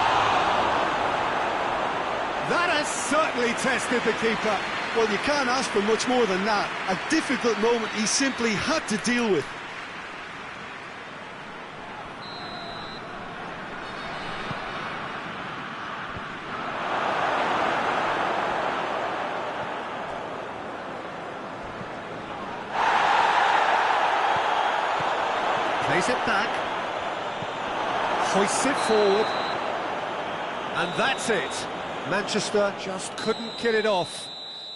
That has certainly tested the keeper. Well, you can't ask for much more than that. A difficult moment he simply had to deal with. Plays it back. Hoists it forward. And that's it. Manchester just couldn't kill it off.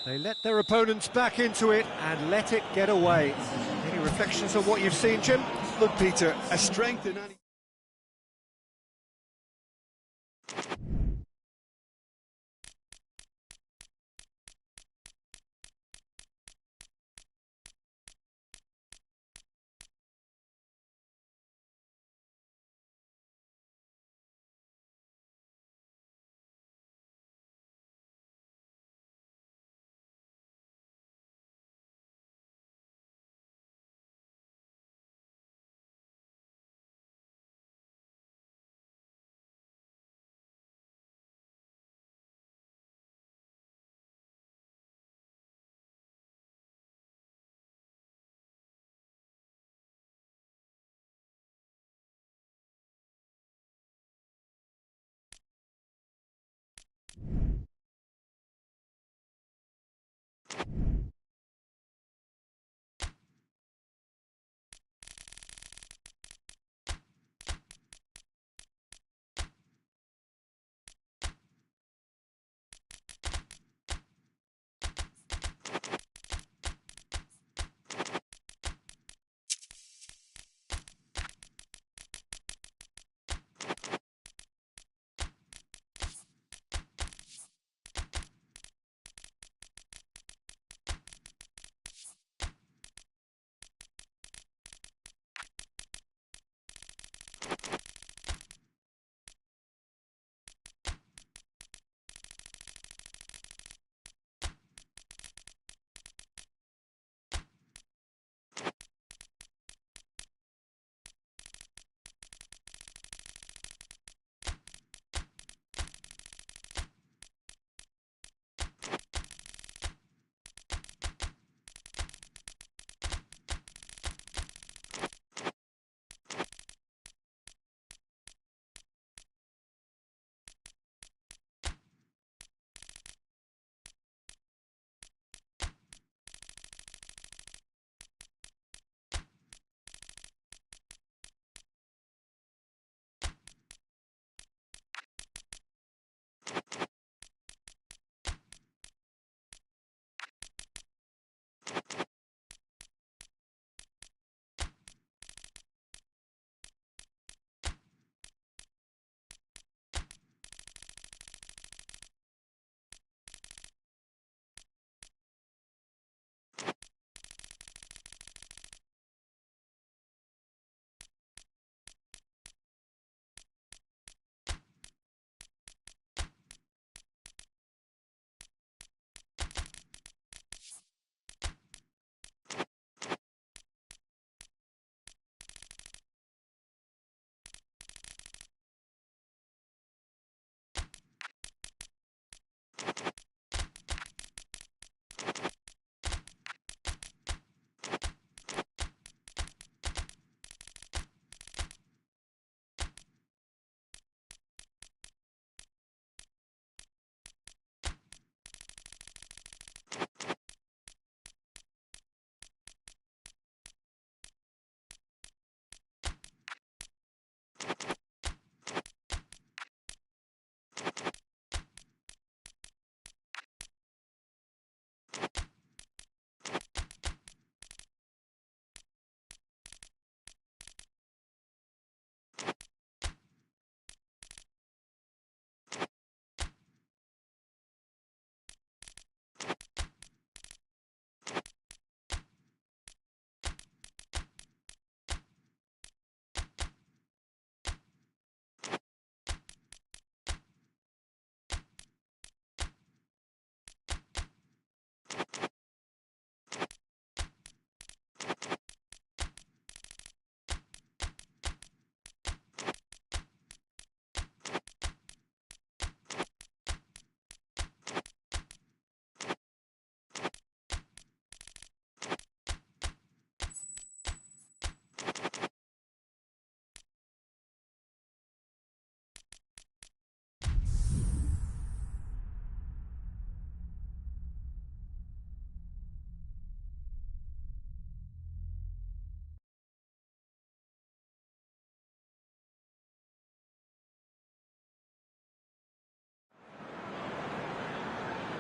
They let their opponents back into it and let it get away. Any reflections on what you've seen, Jim? Look, Peter, a strength in any...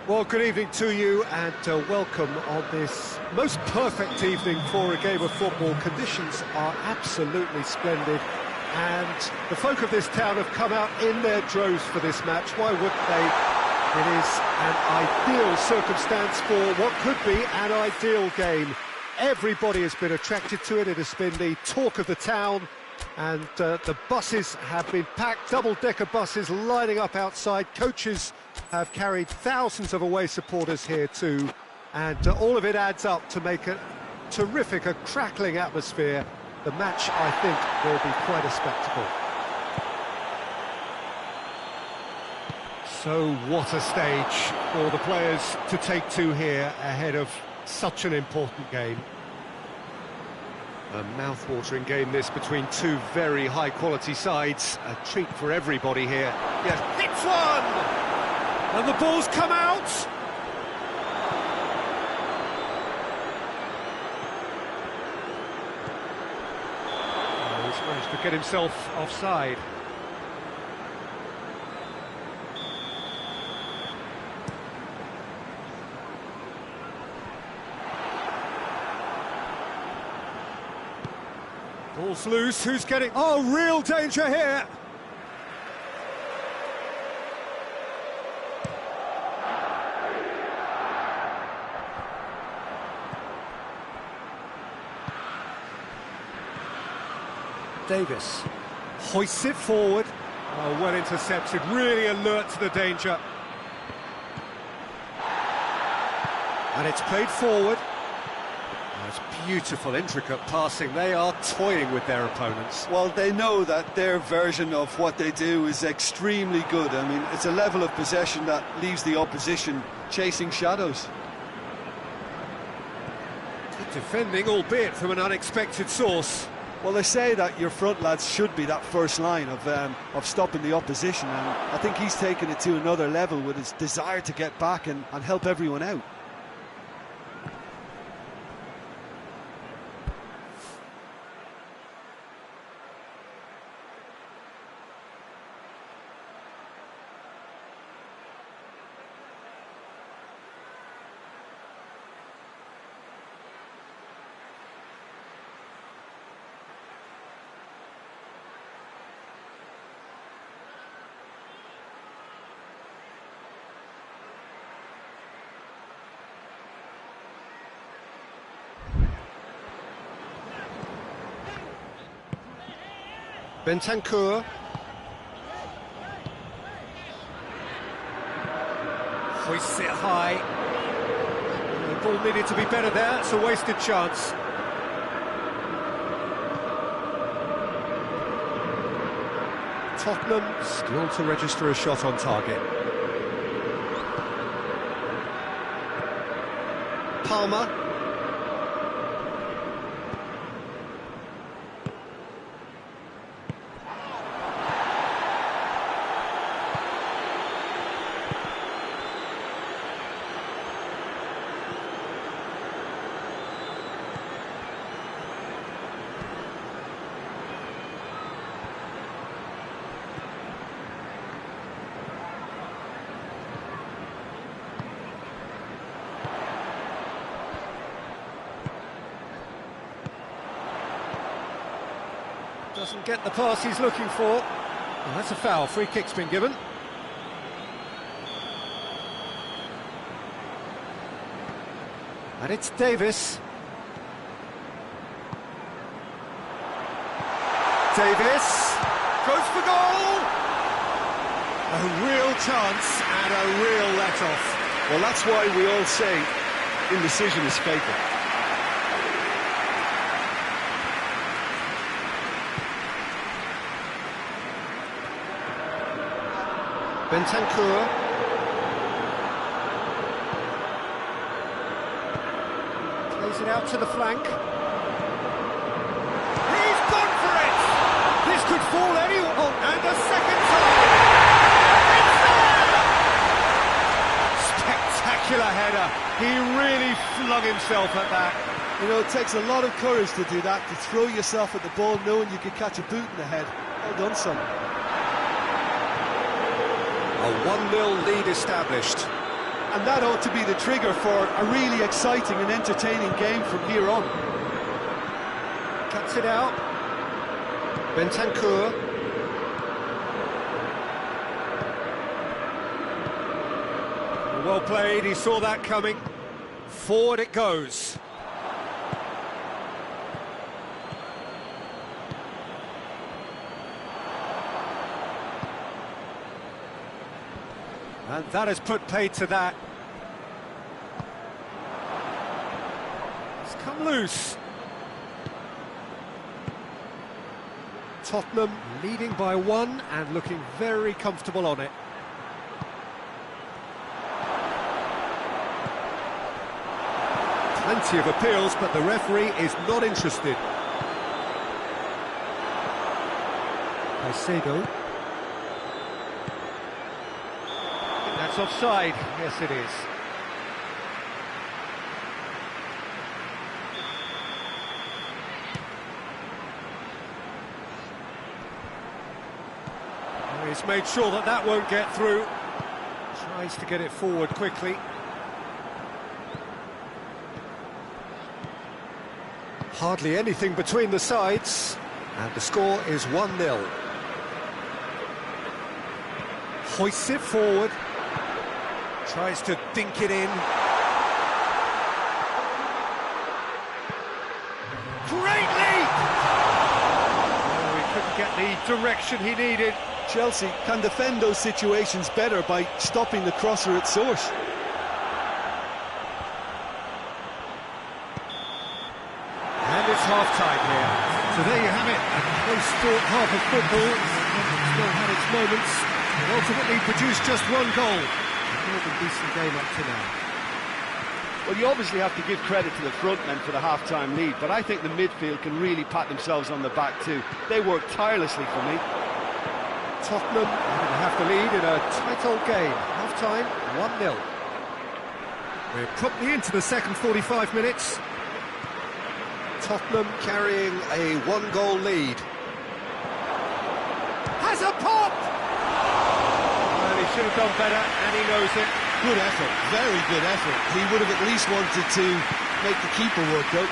Well, good evening to you and welcome on this most perfect evening for a game of football. Conditions are absolutely splendid and the folk of this town have come out in their droves for this match. Why wouldn't they? It is an ideal circumstance for what could be an ideal game. Everybody has been attracted to it. It has been the talk of the town. And the buses have been packed, double-decker buses lining up outside. Coaches have carried thousands of away supporters here too. And all of it adds up to make a terrific, a crackling atmosphere. The match, I think, will be quite a spectacle. So what a stage for the players to take to here ahead of such an important game. A mouth-watering game this between two very high-quality sides. A treat for everybody here. Yes, hits one! And the ball's come out! Oh, he's managed to get himself offside. Ball's loose, who's getting... Oh, real danger here! Davis hoists it forward. Oh, well intercepted, really alert to the danger. And it's played forward. It's beautiful, intricate passing. They are toying with their opponents. Well, they know that their version of what they do is extremely good. I mean, it's a level of possession that leaves the opposition chasing shadows. Good defending, albeit from an unexpected source. Well, they say that your front lads should be that first line of stopping the opposition, and I think he's taken it to another level with his desire to get back and help everyone out. Bentancur. Hoists it high. The ball needed to be better there, it's a wasted chance. Tottenham still to register a shot on target. Palmer. Doesn't get the pass he's looking for. Well, that's a foul. Free kick's been given. And it's Davis. Davis goes for goal. A real chance and a real let-off. Well, that's why we all say indecision is fatal. Bentancur. Plays it out to the flank. He's gone for it! This could fool anyone. Oh, and a second time! It's there! Spectacular header. He really flung himself at that. You know, it takes a lot of courage to do that, to throw yourself at the ball knowing you could catch a boot in the head. Well done, son. A 1-0 lead established. And that ought to be the trigger for a really exciting and entertaining game from here on. Cuts it out. Bentancur. Well played, he saw that coming. Forward it goes. And that has put paid to that. It's come loose. Tottenham leading by 1 and looking very comfortable on it. Plenty of appeals, but the referee is not interested. Caicedo. That's offside. Yes, it is. He's made sure that that won't get through. Tries to get it forward quickly. Hardly anything between the sides, and the score is 1-0. Hoists it forward. Tries to dink it in. Great lead! Oh, he couldn't get the direction he needed. Chelsea can defend those situations better by stopping the crosser at source. And it's half-time here. So there you have it, a close-fought half of football. Still had its moments. It ultimately produced just 1 goal. A more than decent game up to now. Well, you obviously have to give credit to the front men for the half-time lead, but I think the midfield can really pat themselves on the back too. They worked tirelessly for me. Tottenham are going to have the lead in a tight old game. Half-time, 1-0. We're promptly into the second 45 minutes. Tottenham carrying a 1-goal lead. Has a pop! Well, he should have done better, and he knows it. Good effort, very good effort. He would have at least wanted to make the keeper work out.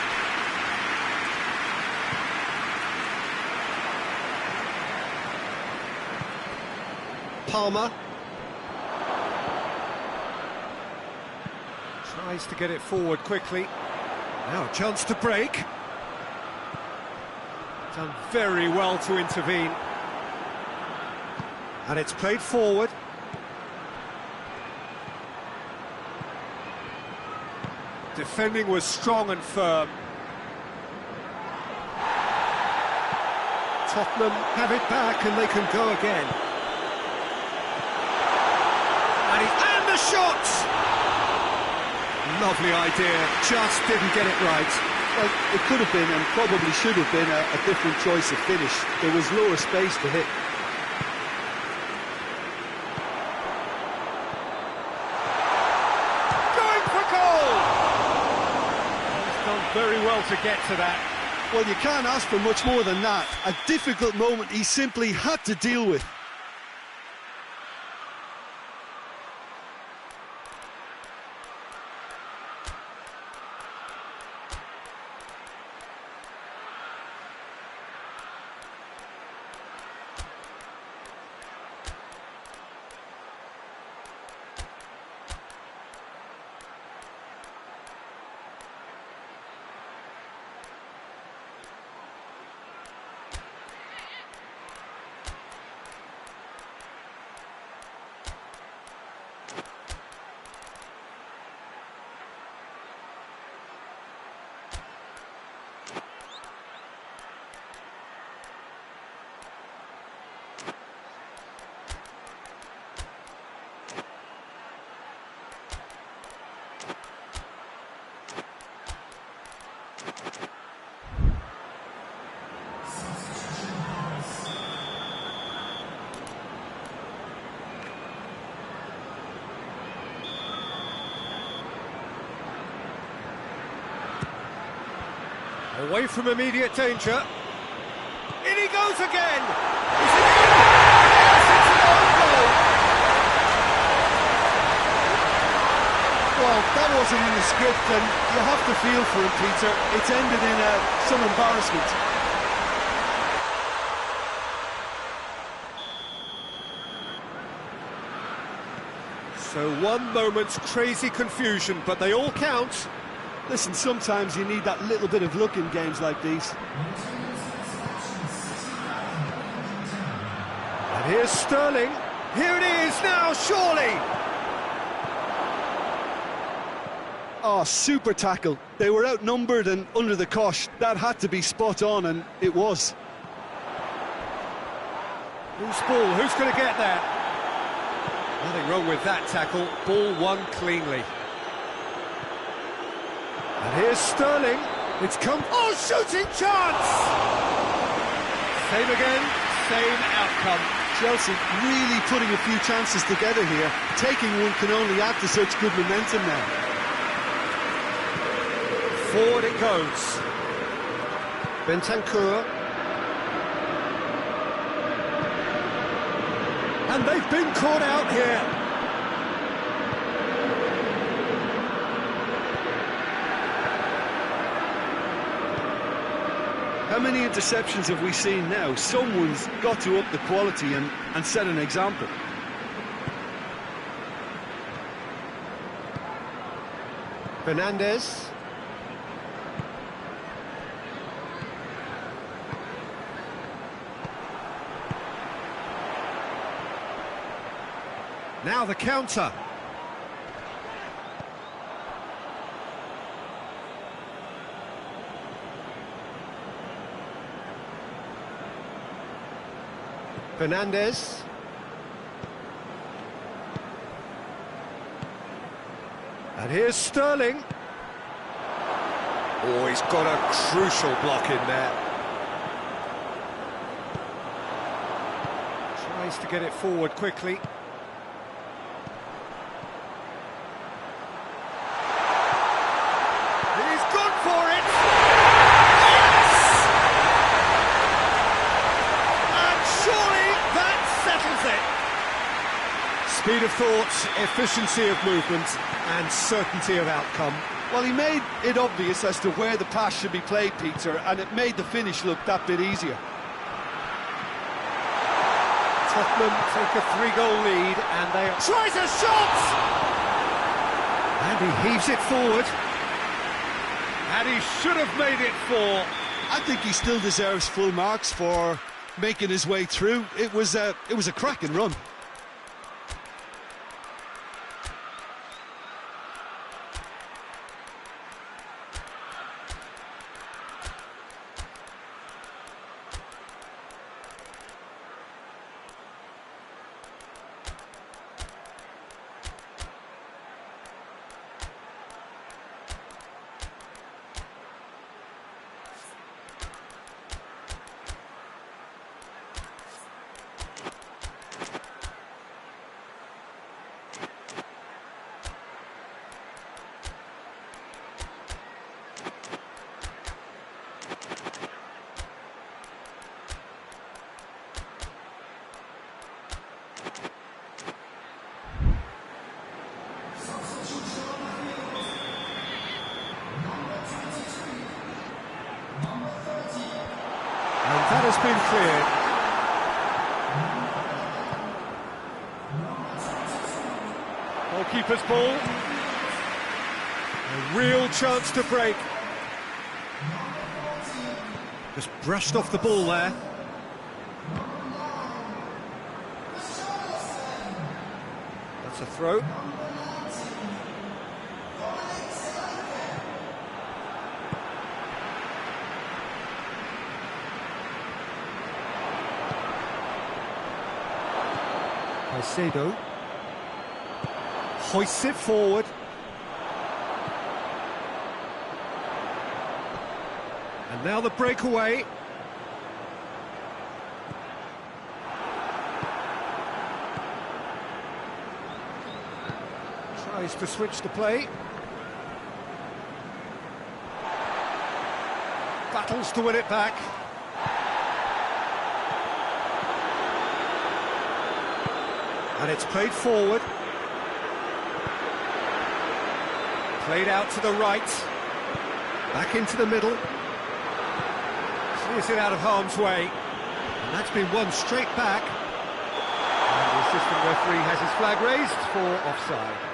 Palmer. Tries to get it forward quickly. Now a chance to break. Done very well to intervene. And it's played forward. Defending was strong and firm. Tottenham have it back and they can go again. And the shot! Lovely idea, just didn't get it right. Well, it could have been and probably should have been a different choice of finish. There was lower space to hit. Going for goal! He's done very well to get to that. Well, you can't ask for much more than that. A difficult moment he simply had to deal with. Away from immediate danger. In he goes again! Is it in? Yes, it's an own goal! that wasn't in the script, and you have to feel for him, Peter. It's ended in some embarrassment. So one moment's crazy confusion, but they all count. Listen, sometimes you need that little bit of luck in games like these. And here's Sterling. Here it is now, surely. Oh, super tackle. They were outnumbered and under the cosh. That had to be spot on, and it was. Loose ball, who's going to get there? Nothing wrong with that tackle. Ball won cleanly. And here's Sterling. It's come... Oh, shooting chance! Same again, same outcome. Chelsea really putting a few chances together here. Taking one can only add to such good momentum now. Forward it goes. Bentancur. And they've been caught out here. How many interceptions have we seen now? Someone's got to up the quality and set an example. Fernandez. Now the counter. Fernandez. And here's Sterling. Oh, he's got a crucial block in there. Tries to get it forward quickly. He's gone for it! Yes! And surely that settles it. Speed of thought, efficiency of movement, and certainty of outcome. Well, he made it obvious as to where the pass should be played, Peter, and it made the finish look that bit easier. Tottenham take a 3-goal lead, and they tries a shot! And he heaves it forward. And he should have made it 4. I think he still deserves full marks for making his way through. It was a cracking run. And that has been cleared. Goalkeeper's ball. A real chance to break. Just brushed off the ball there. That's a throw. Caicedo hoists it forward. And now the breakaway. Tries to switch the play. Battles to win it back. And it's played forward. Played out to the right. Back into the middle. Clears it out of harm's way. And that's been won straight back. And the assistant referee has his flag raised for offside.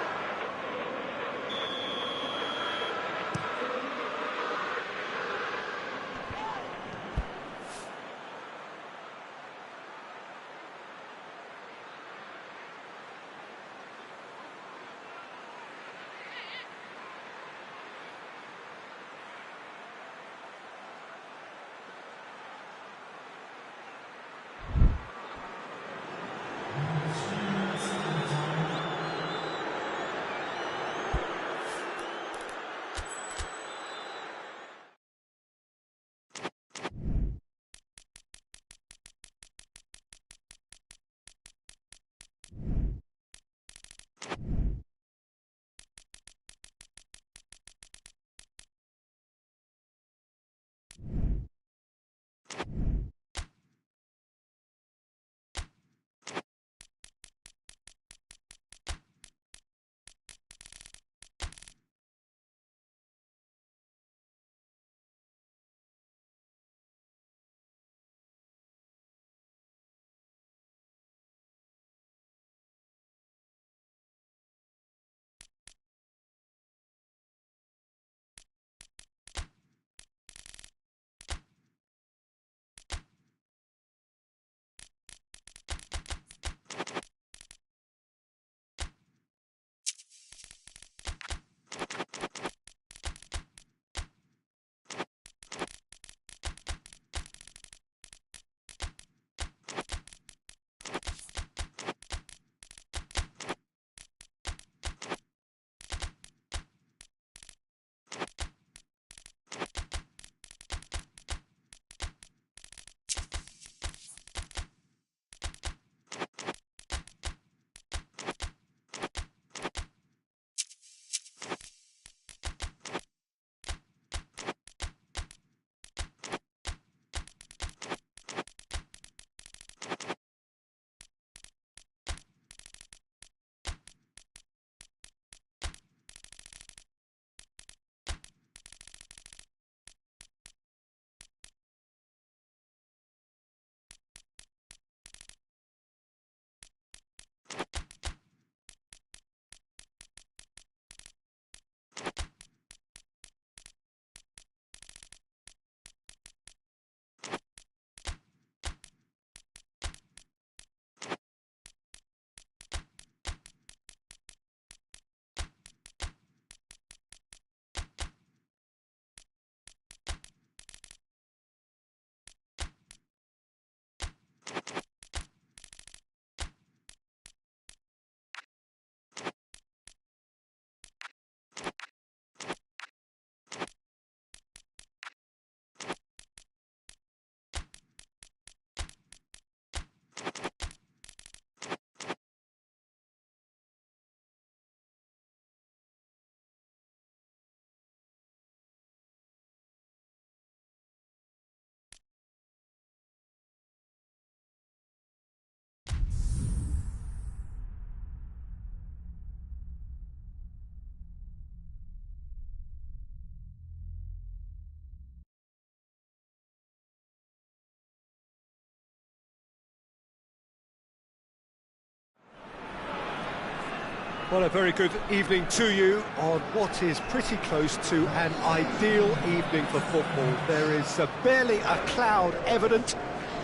Well, a very good evening to you on what is pretty close to an ideal evening for football. There is barely a cloud evident.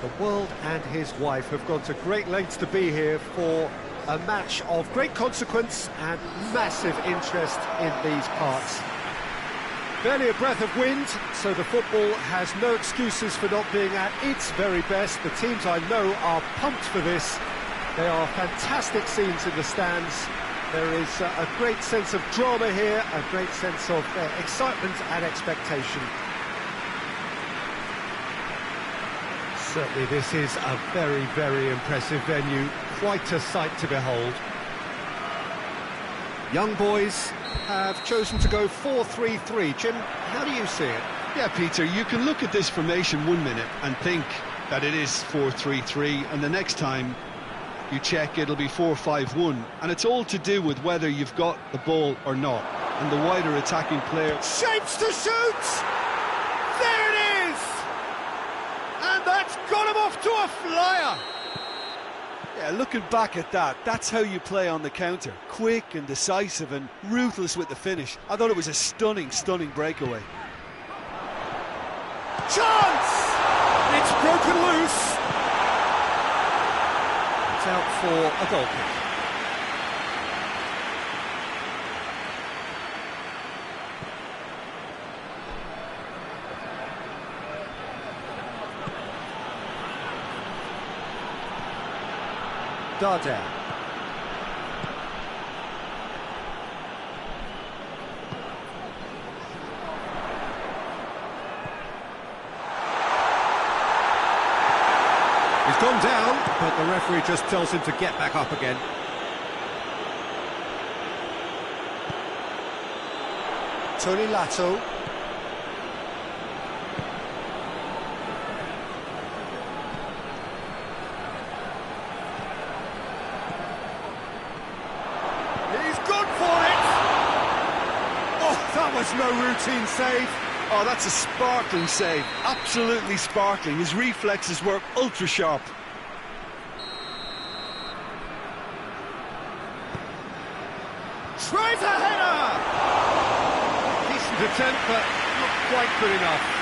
The world and his wife have gone to great lengths to be here for a match of great consequence and massive interest in these parts. Barely a breath of wind, so the football has no excuses for not being at its very best. The teams I know are pumped for this. They are fantastic scenes in the stands. There is a great sense of drama here, a great sense of excitement and expectation. Certainly this is a very, very impressive venue, quite a sight to behold. Young boys have chosen to go 4-3-3. Jim, how do you see it? Yeah, Peter, you can look at this formation 1 minute and think that it is 4-3-3, and the next time you check, it'll be 4-5-1, and it's all to do with whether you've got the ball or not. and the wider attacking player. Shapes to shoot! There it is! And that's got him off to a flyer! Yeah, looking back at that, that's how you play on the counter. Quick and decisive and ruthless with the finish. I thought it was a stunning, stunning breakaway. Chance! It's broken loose. It's out for a goal kick. Darder. He's gone down, but the referee just tells him to get back up again. Tony Lato. That was no routine save. Oh, that's a sparkling save. Absolutely sparkling. His reflexes were ultra sharp. Tries a header! Decent attempt, but not quite good enough.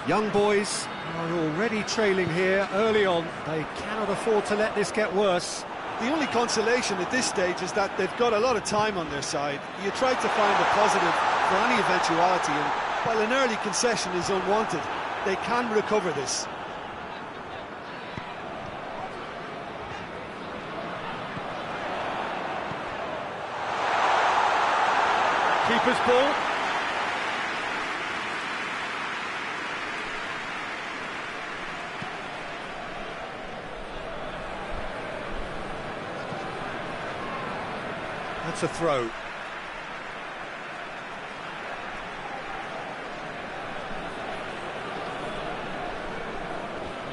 Young boys are already trailing here early on. They cannot afford to let this get worse. The only consolation at this stage is that they've got a lot of time on their side. You try to find a positive for any eventuality, and while an early concession is unwanted, they can recover this. Keeper's ball. That's a throw.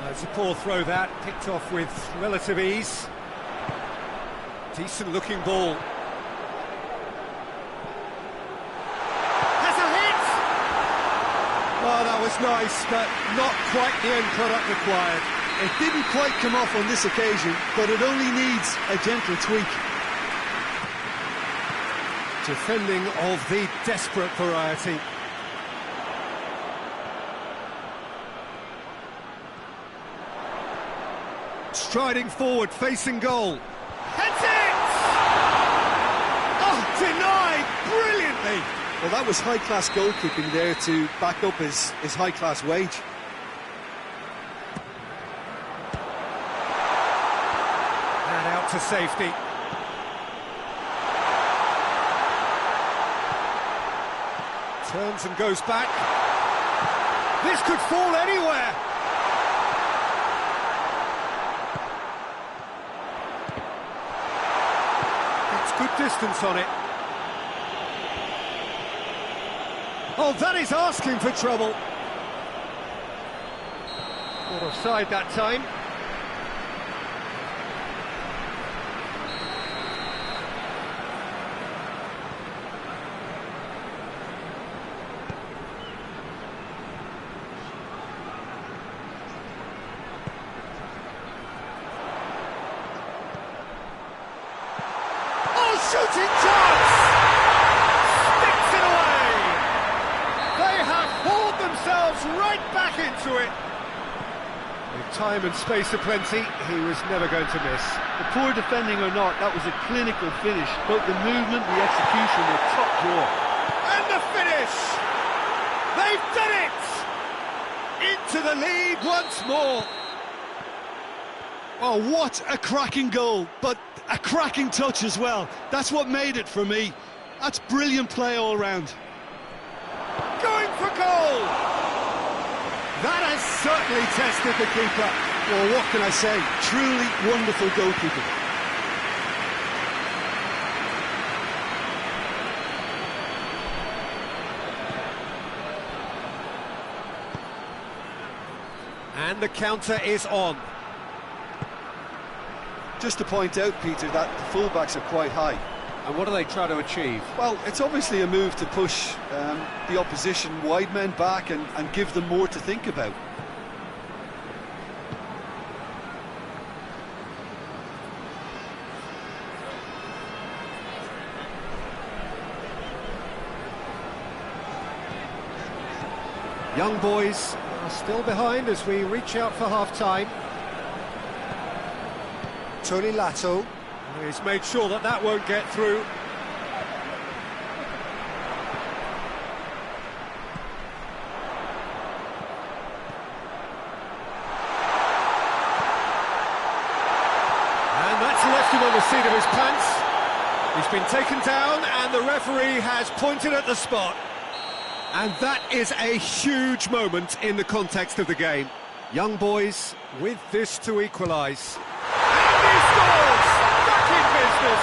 It's a poor throw that, picked off with relative ease. Decent looking ball. Has a hit! Oh, that was nice, but not quite the end product required. It didn't quite come off on this occasion, but it only needs a gentle tweak. Defending of the desperate variety. Striding forward, facing goal. Heads it! Oh, denied brilliantly. Well, that was high-class goalkeeping there to back up his high-class wage. And out to safety. Turns and goes back. This could fall anywhere. It's good distance on it. Oh, that is asking for trouble. Not offside that time. Shooting chance! Sticks it away! They have hauled themselves right back into it. With time and space aplenty, he was never going to miss. The poor defending or not, that was a clinical finish. Both the movement and the execution were top draw. And the finish! They've done it! Into the lead once more. Oh, what a cracking goal, but a cracking touch as well. That's what made it for me. That's brilliant play all round. Going for goal! That has certainly tested the keeper. Well, what can I say? Truly wonderful goalkeeping. And the counter is on. Just to point out, Peter, that the fullbacks are quite high. And what are they trying to achieve? Well, it's obviously a move to push the opposition wide men back and give them more to think about. Young boys are still behind as we reach out for half-time. Tony Lato. He's made sure that that won't get through. And that's left him on the seat of his pants. He's been taken down and the referee has pointed at the spot. And that is a huge moment in the context of the game. Young boys with this to equalise. And he scores! Back in business!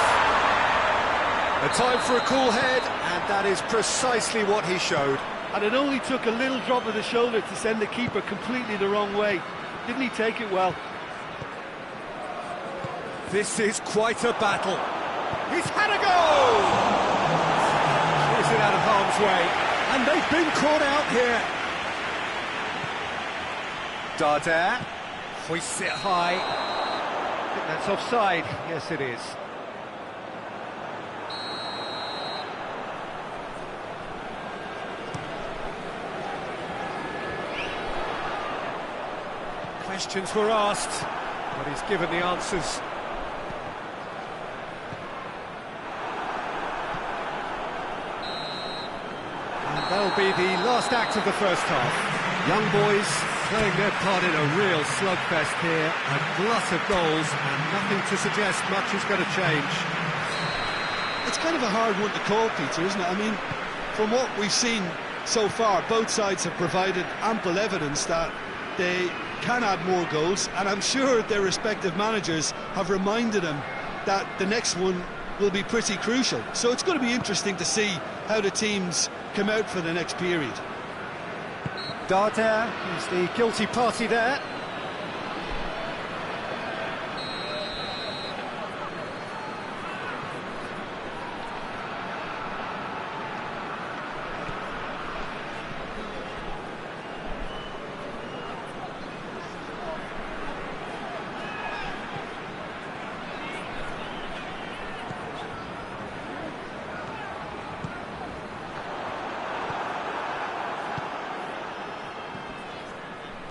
A time for a cool head, and that is precisely what he showed. And it only took a little drop of the shoulder to send the keeper completely the wrong way. Didn't he take it well? This is quite a battle. He's had a go! Is it out of harm's way? And they've been caught out here. Dardare hoists it high. I think that's offside. Yes, it is. Questions were asked, but he's given the answers. And that'll be the last act of the first half. Young boys playing their part in a real slugfest here, a glut of goals, and nothing to suggest much is going to change. It's kind of a hard one to call, Peter, isn't it? I mean, from what we've seen so far, both sides have provided ample evidence that they can add more goals, and I'm sure their respective managers have reminded them that the next one will be pretty crucial. So it's going to be interesting to see how the teams come out for the next period. Dardare is the guilty party there.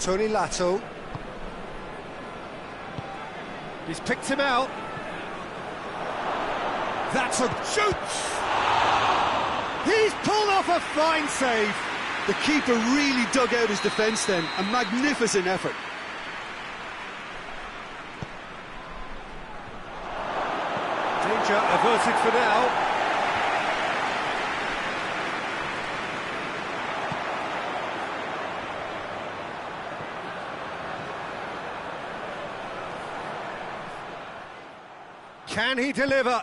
Tony Lato. He's picked him out. That's a shoot! He's pulled off a fine save. The keeper really dug out his defence then. A magnificent effort. Danger averted for now. Can he deliver?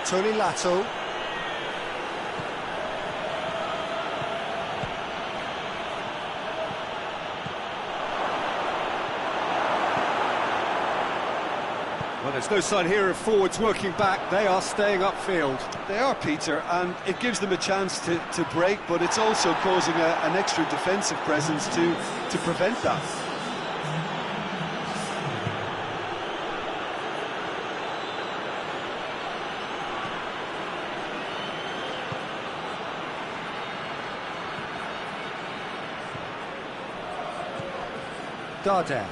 Tony Lato. Well, there's no sign here of forwards working back. They are staying upfield. They are, Peter, and it gives them a chance to break, but it's also causing an extra defensive presence to prevent that. Dardare.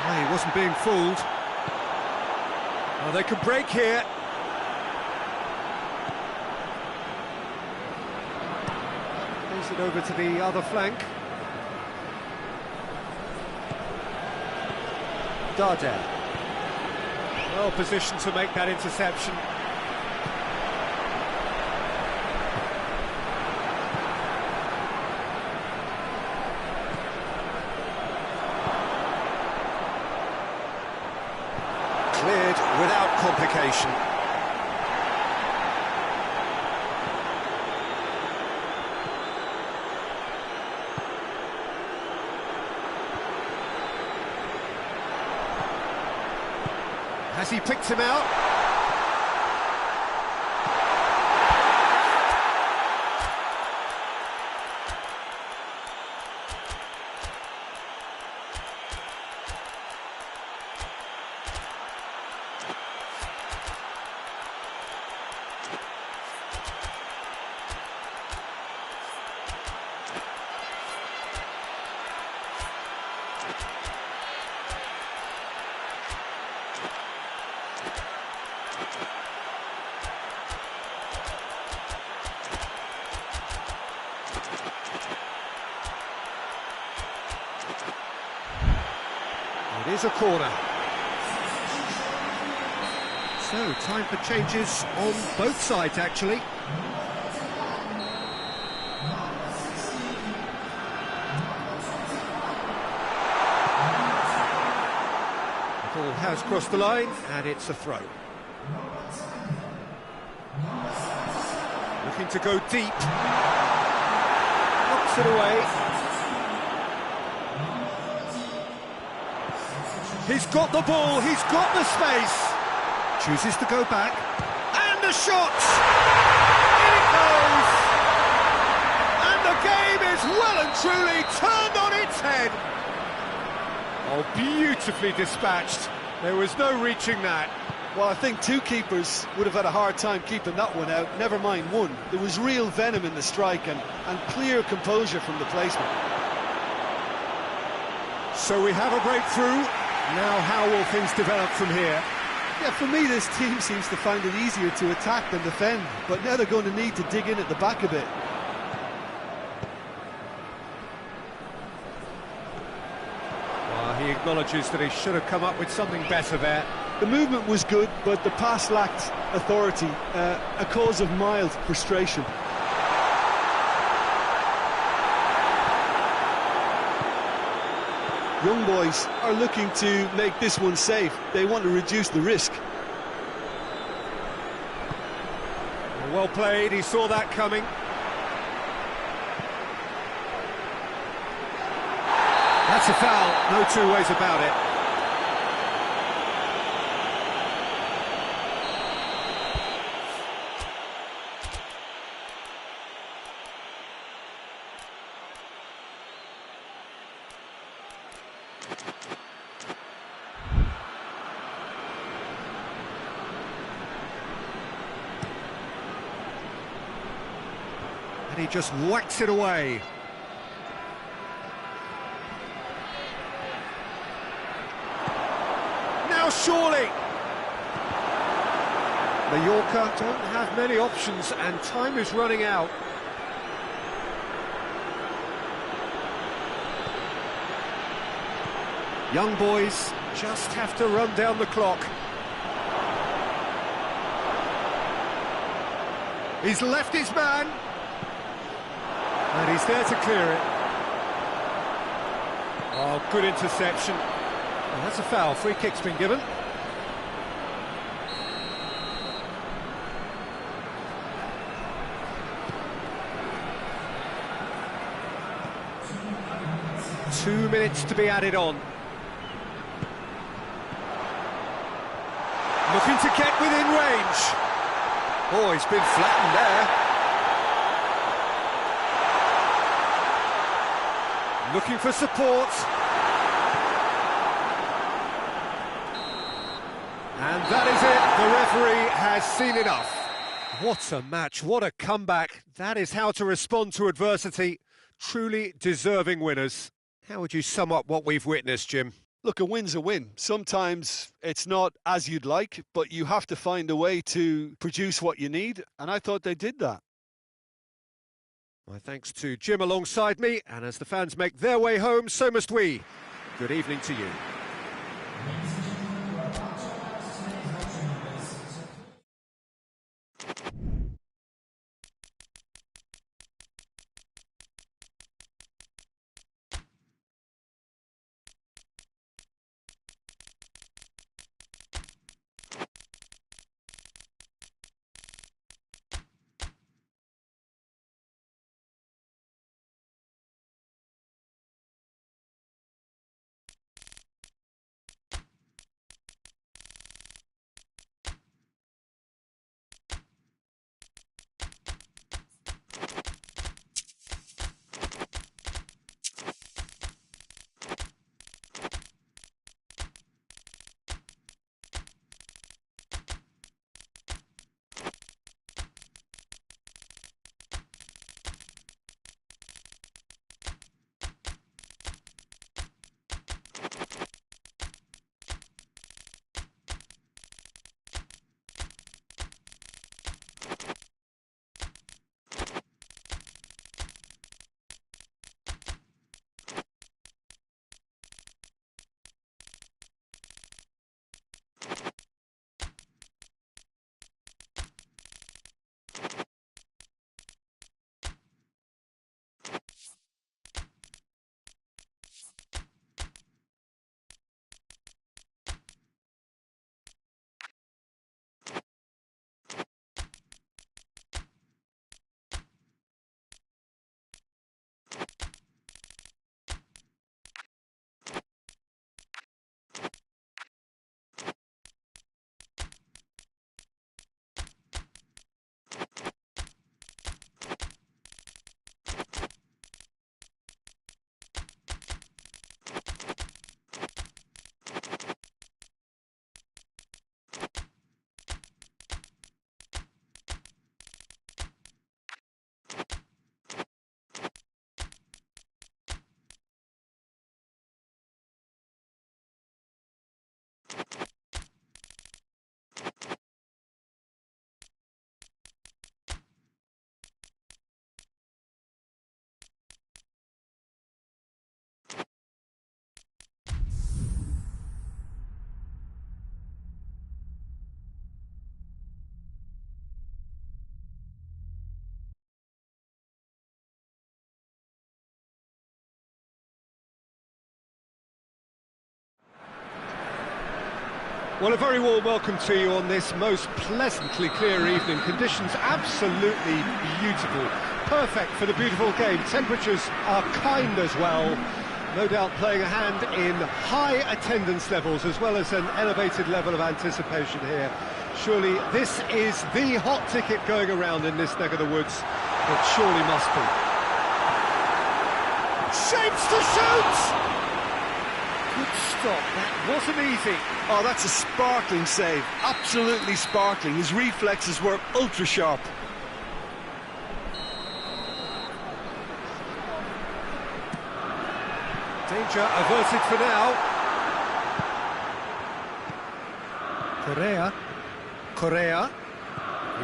He wasn't being fooled. Well, they could break here. Plays it over to the other flank. Dardare. Well positioned to make that interception. complication. Has he picked him out? It is a corner. So, time for changes on both sides, actually. The ball has crossed the line, and it's a throw. Looking to go deep. Knocks it away. He's got the ball, he's got the space. Chooses to go back. And the shot! In it goes! And the game is well and truly turned on its head. Oh, beautifully dispatched. There was no reaching that. Well, I think two keepers would have had a hard time keeping that one out, never mind one. There was real venom in the strike and clear composure from the placement. So we have a breakthrough. Now how will things develop from here? Yeah, for me this team seems to find it easier to attack than defend, but now they're going to need to dig in at the back a bit. Well, he acknowledges that he should have come up with something better there. The movement was good, but the pass lacked authority, a cause of mild frustration. Young boys are looking to make this one safe. They want to reduce the risk. Well played, he saw that coming. That's a foul, no two ways about it. And he just whacks it away. Now surely! Mallorca don't have many options and time is running out. Young boys just have to run down the clock. He's left his man. And he's there to clear it. Oh, good interception. Well, that's a foul. Free kick's been given. Two minutes to be added on. Looking to get within range. Oh, he's been flattened there. Looking for support. And that is it. The referee has seen enough. What a match, what a comeback. That is how to respond to adversity. Truly deserving winners. How would you sum up what we've witnessed, Jim? Look, a win's a win. Sometimes it's not as you'd like, but you have to find a way to produce what you need, and I thought they did that. My thanks to Jim alongside me, and as the fans make their way home, so must we. Good evening to you. Well, a very warm welcome to you on this most pleasantly clear evening. Conditions absolutely beautiful, perfect for the beautiful game. Temperatures are kind as well, no doubt playing a hand in high attendance levels as well as an elevated level of anticipation here. Surely this is the hot ticket going around in this neck of the woods. It surely must be. Shapes to shoot! Good stop, that wasn't easy. Oh, that's a sparkling save, absolutely sparkling. His reflexes were ultra sharp. Danger averted for now. Correa.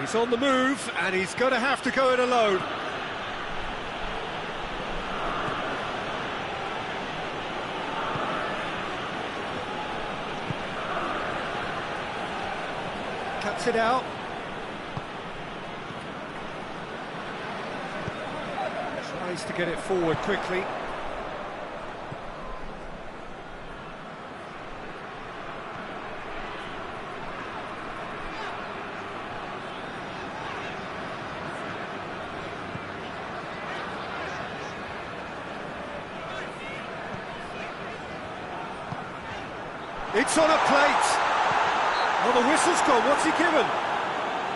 He's on the move, and he's going to have to go it alone. Cuts it out. Tries to get it forward quickly. It's on a plate. Well, the whistle's gone. What's he given?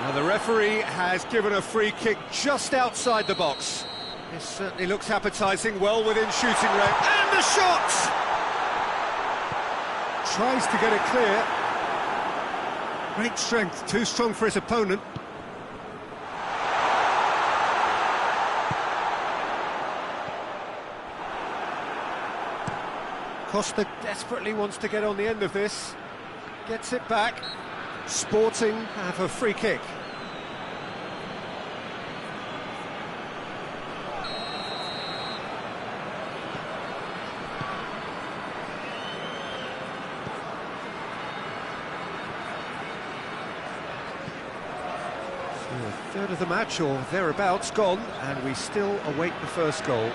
Now, the referee has given a free kick just outside the box. This certainly looks appetising, well within shooting range. And the shot! Tries to get it clear. Great strength, too strong for his opponent. Costa desperately wants to get on the end of this. Gets it back. Sporting have a free kick. So a third of the match or thereabouts gone, and we still await the first goal.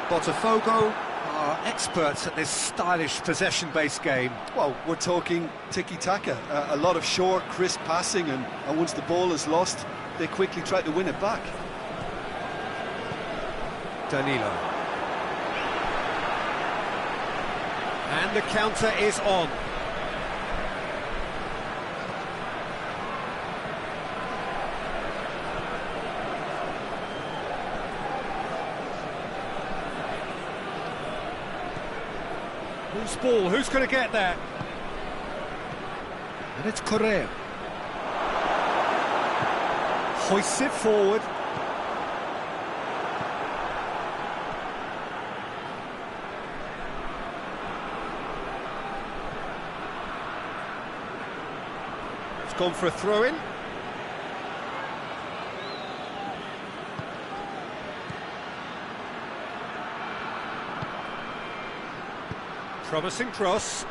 Botafogo are experts at this stylish possession-based game. Well, we're talking tiki-taka, a lot of short, crisp passing, and once the ball is lost, they quickly try to win it back. Danilo. And the counter is on. Loose ball, who's going to get there? And it's Correa. Hoists it forward. It's gone for a throw-in. Promising cross.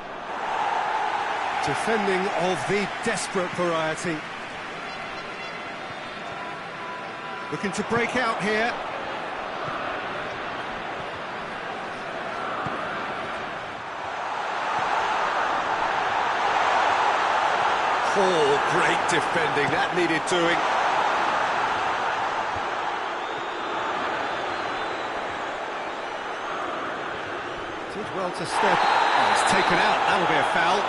Defending of the desperate variety. Looking to break out here. Oh, great defending. That needed doing. Did well to step. Oh, it's taken out. That'll be a foul.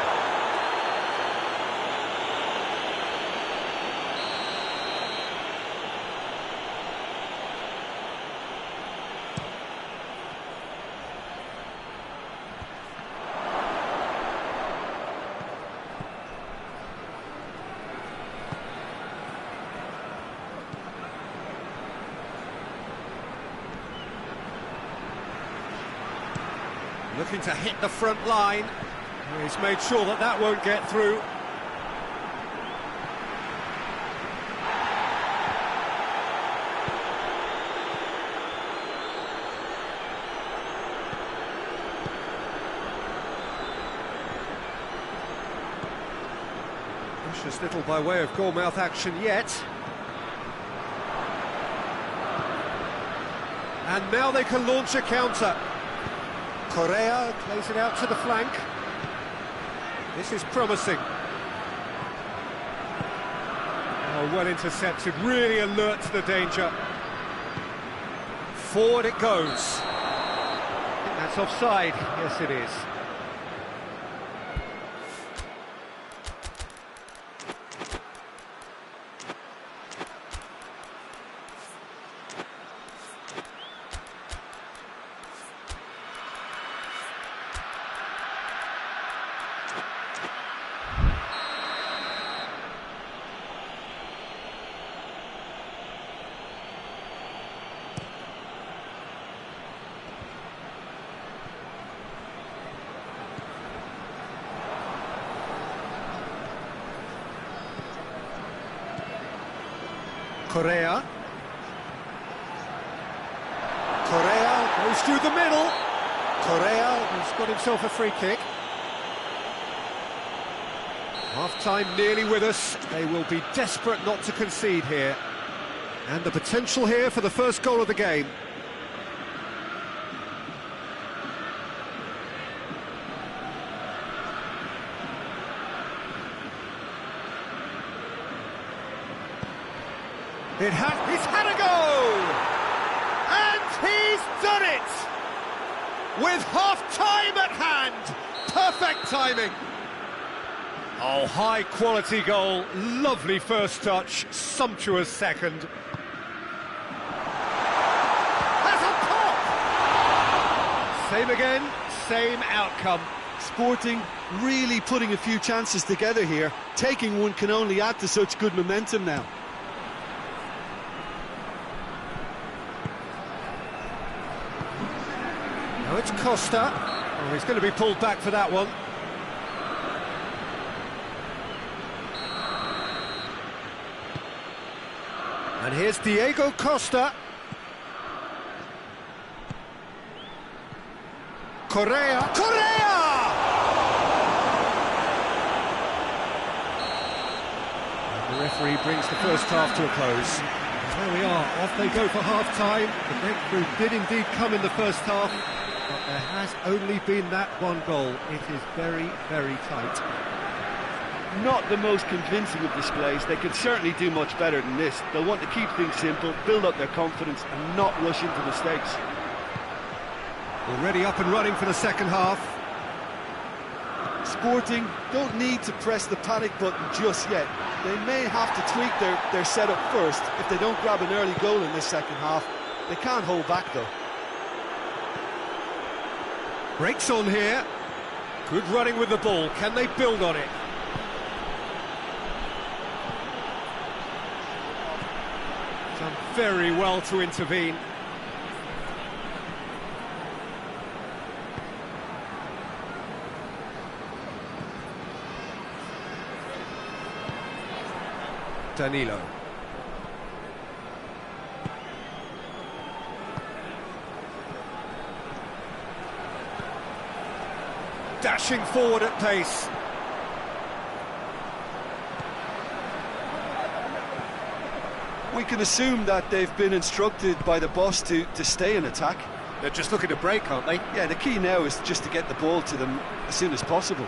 Looking to hit the front line. He's made sure that that won't get through. Precious little by way of goalmouth action yet. And now they can launch a counter. Correa plays it out to the flank. This is promising. Oh, well intercepted, really alert to the danger. Forward it goes. I think that's offside. Yes, it is. Correa goes through the middle. Correa has got himself a free kick. Half-time nearly with us. They will be desperate not to concede here. And the potential here for the first goal of the game. He's had a go! And he's done it! With half-time at hand! Perfect timing! Oh, high-quality goal, lovely first touch, sumptuous second. That's a pop! Same again, same outcome. Sporting really putting a few chances together here. Taking one can only add to such good momentum now. Now it's Costa. Oh, he's going to be pulled back for that one. And here's Diego Costa. Correa! And the referee brings the first half to a close. There we are, off they go for half-time. The breakthrough did indeed come in the first half, but there has only been that one goal. It is very, very tight. Not the most convincing of displays. They could certainly do much better than this. They'll want to keep things simple, build up their confidence and not rush into mistakes. Already up and running for the second half. Sporting don't need to press the panic button just yet. They may have to tweak their setup first if they don't grab an early goal in this second half. They can't hold back though. Breaks on here. Good running with the ball. Can they build on it? Done very well to intervene. Danilo. Dashing forward at pace. We can assume that they've been instructed by the boss to stay in attack. They're just looking to break, aren't they? Yeah, the key now is just to get the ball to them as soon as possible.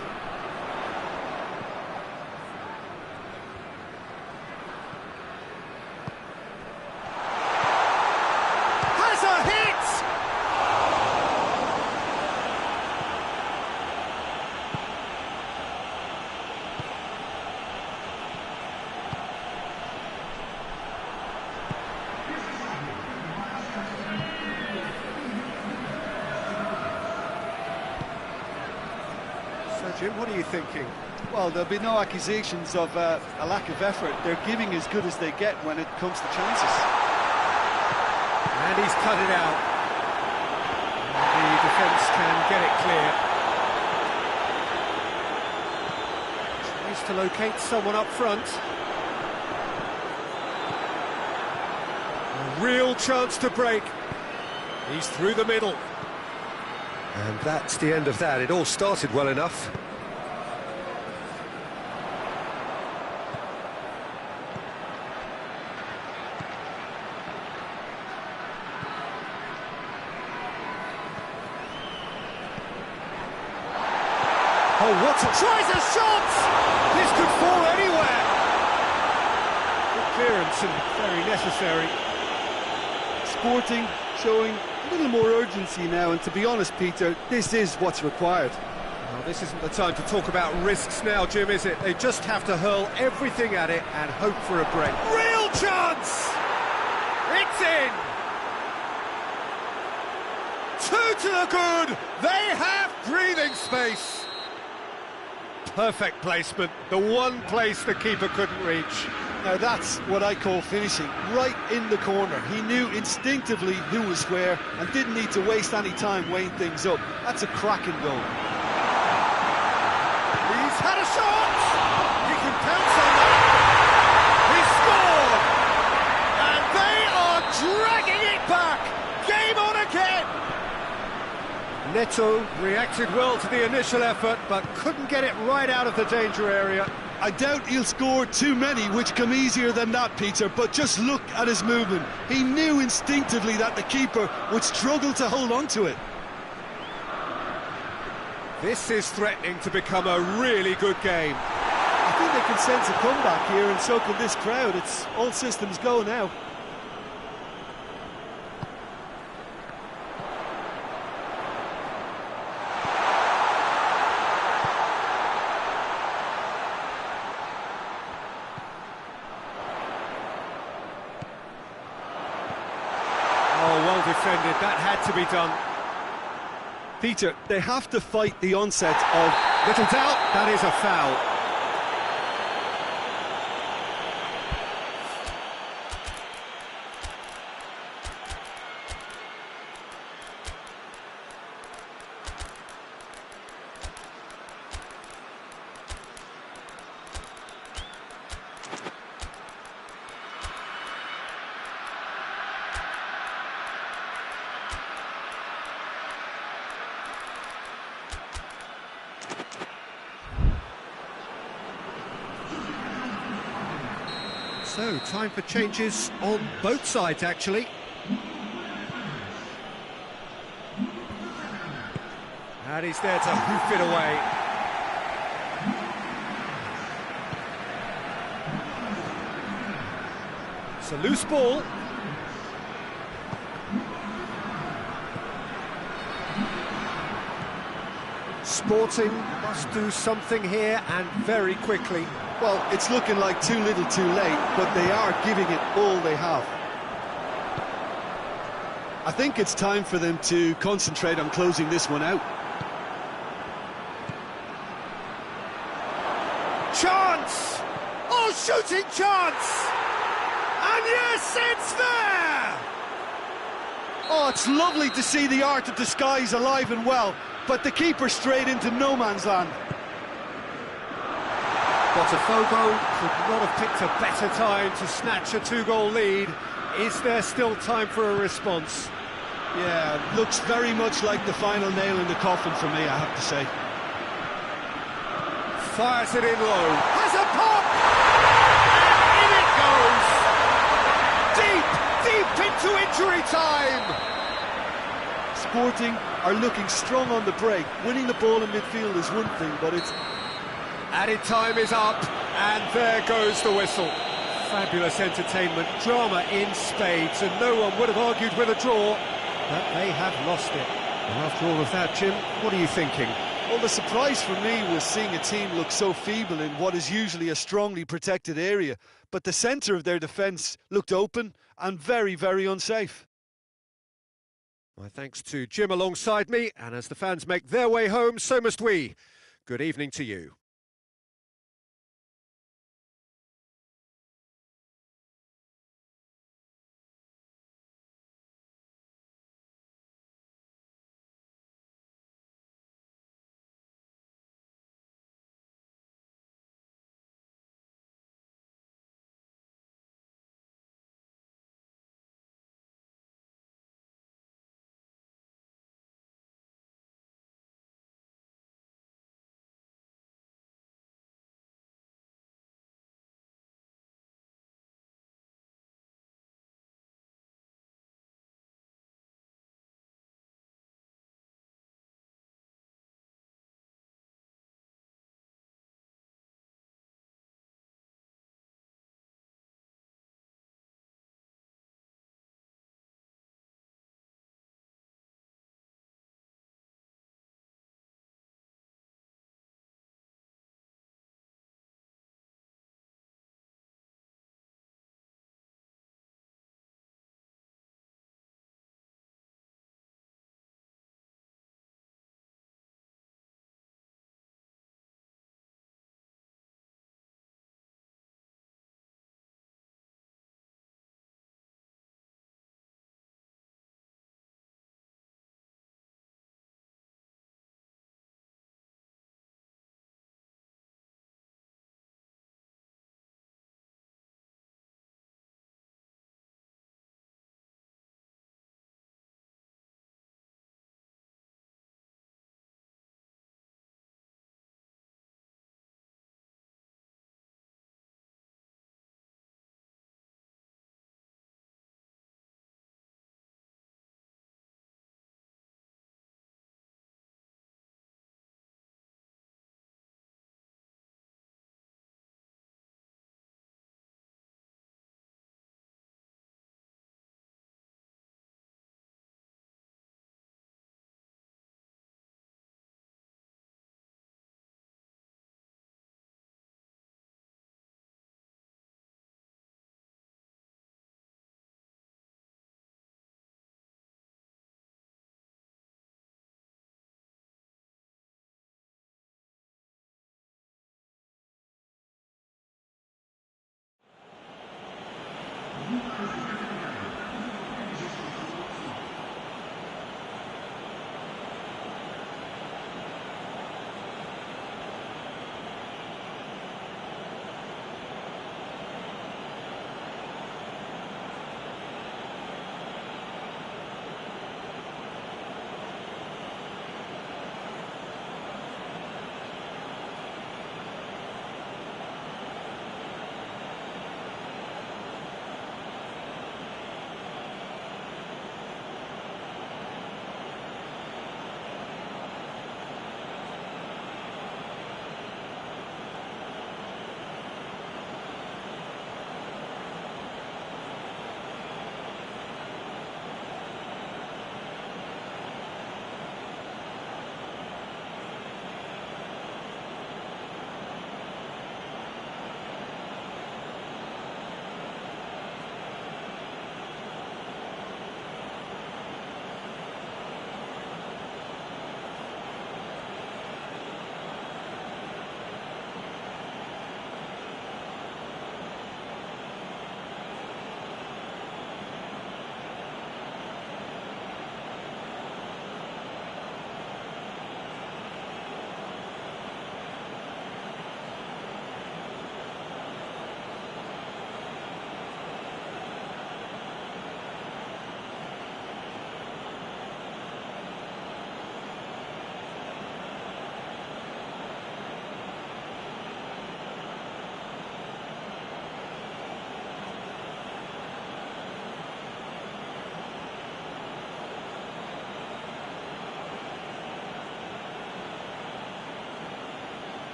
Jim, what are you thinking? Well, there'll be no accusations of a lack of effort. They're giving as good as they get when it comes to chances. And he's cut it out. The defence can get it clear. Tries to locate someone up front. A real chance to break. He's through the middle. And that's the end of that. It all started well enough. Oh, what a... Tries a shot! This could fall anywhere! Good clearance and very necessary. Sporting showing a little more urgency now, and to be honest, Peter, this is what's required. Well, this isn't the time to talk about risks now, Jim, is it? They just have to hurl everything at it and hope for a break. Real chance! It's in! Two to the good! They have breathing space! Perfect placement, the one place the keeper couldn't reach. Now that's what I call finishing, right in the corner. He knew instinctively who was where and didn't need to waste any time weighing things up. That's a cracking goal. He's had a shot! He can pounce on that! He scored! And they are dragging it back! Game on again! Neto reacted well to the initial effort, but couldn't get it right out of the danger area. I doubt he'll score too many, which come easier than that, Peter, but just look at his movement. He knew instinctively that the keeper would struggle to hold on to it. This is threatening to become a really good game. I think they can sense a comeback here, and so can this crowd. It's all systems go now. Oh, well defended, that had to be done. Peter, they have to fight the onset of... Little doubt, that is a foul. So, time for changes on both sides, actually. And he's there to hoof it away. It's a loose ball. Sporting must do something here, and very quickly. Well, it's looking like too little too late, but they are giving it all they have. I think it's time for them to concentrate on closing this one out. Chance! Oh, shooting chance! And yes, it's there! Oh, it's lovely to see the art of disguise alive and well, but the keeper straight into no man's land. Botafogo could not have picked a better time to snatch a two-goal lead. Is there still time for a response? Yeah, looks very much like the final nail in the coffin for me, I have to say. Fires it in low. Has a pop! And in it goes! Deep into injury time! Sporting are looking strong on the break. Winning the ball in midfield is one thing, but it's... Added time is up, and there goes the whistle. Fabulous entertainment, drama in spades, and no one would have argued with a draw, but they have lost it. And after all of that, Jim, what are you thinking? Well, the surprise for me was seeing a team look so feeble in what is usually a strongly protected area, but the centre of their defence looked open and very, very unsafe. My thanks to Jim alongside me, and as the fans make their way home, so must we. Good evening to you.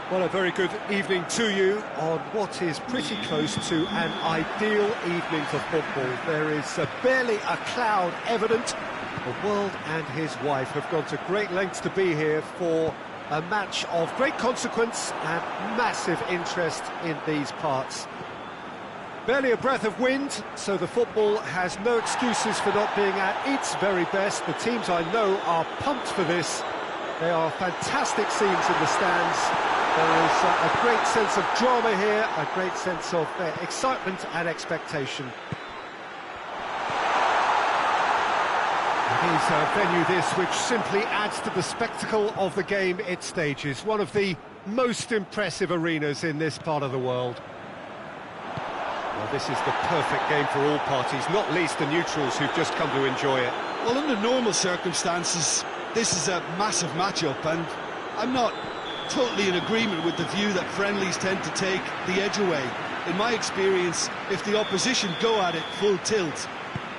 Well, a very good evening to you on what is pretty close to an ideal evening for football. There is barely a cloud evident. The world and his wife have gone to great lengths to be here for a match of great consequence and massive interest in these parts. Barely a breath of wind, so the football has no excuses for not being at its very best. The teams I know are pumped for this. There are fantastic scenes in the stands. There is a great sense of drama here, a great sense of excitement and expectation. It is a venue this which simply adds to the spectacle of the game it stages. One of the most impressive arenas in this part of the world. Well, this is the perfect game for all parties, not least the neutrals who've just come to enjoy it. Well, under normal circumstances, this is a massive matchup, and I'm not totally in agreement with the view that friendlies tend to take the edge away. In my experience, if the opposition go at it full tilt,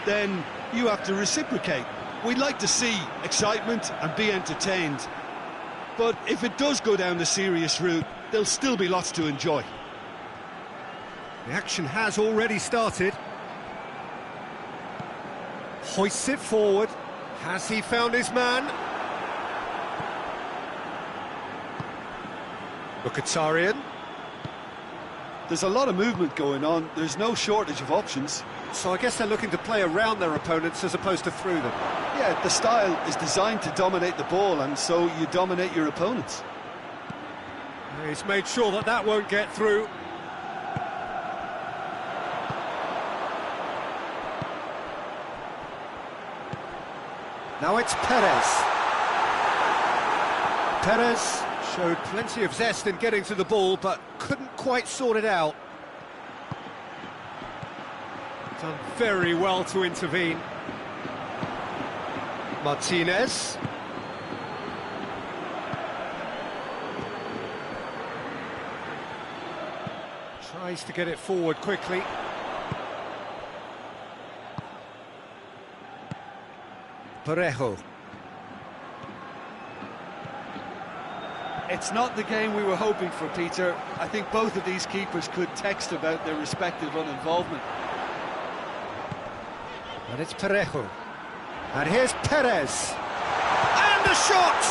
then you have to reciprocate. We'd like to see excitement and be entertained, but if it does go down the serious route, there'll still be lots to enjoy. The action has already started. Hoists it forward. Has he found his man? Mkhitaryan. There's a lot of movement going on. There's no shortage of options. So I guess they're looking to play around their opponents as opposed to through them. Yeah, the style is designed to dominate the ball, and so you dominate your opponents. He's made sure that that won't get through. Now it's Perez. Perez showed plenty of zest in getting to the ball, but couldn't quite sort it out. Done very well to intervene. Martinez. Tries to get it forward quickly. Parejo. It's not the game we were hoping for, Peter. I think both of these keepers could text about their respective uninvolvement. And it's Parejo. And here's Perez. And the shot!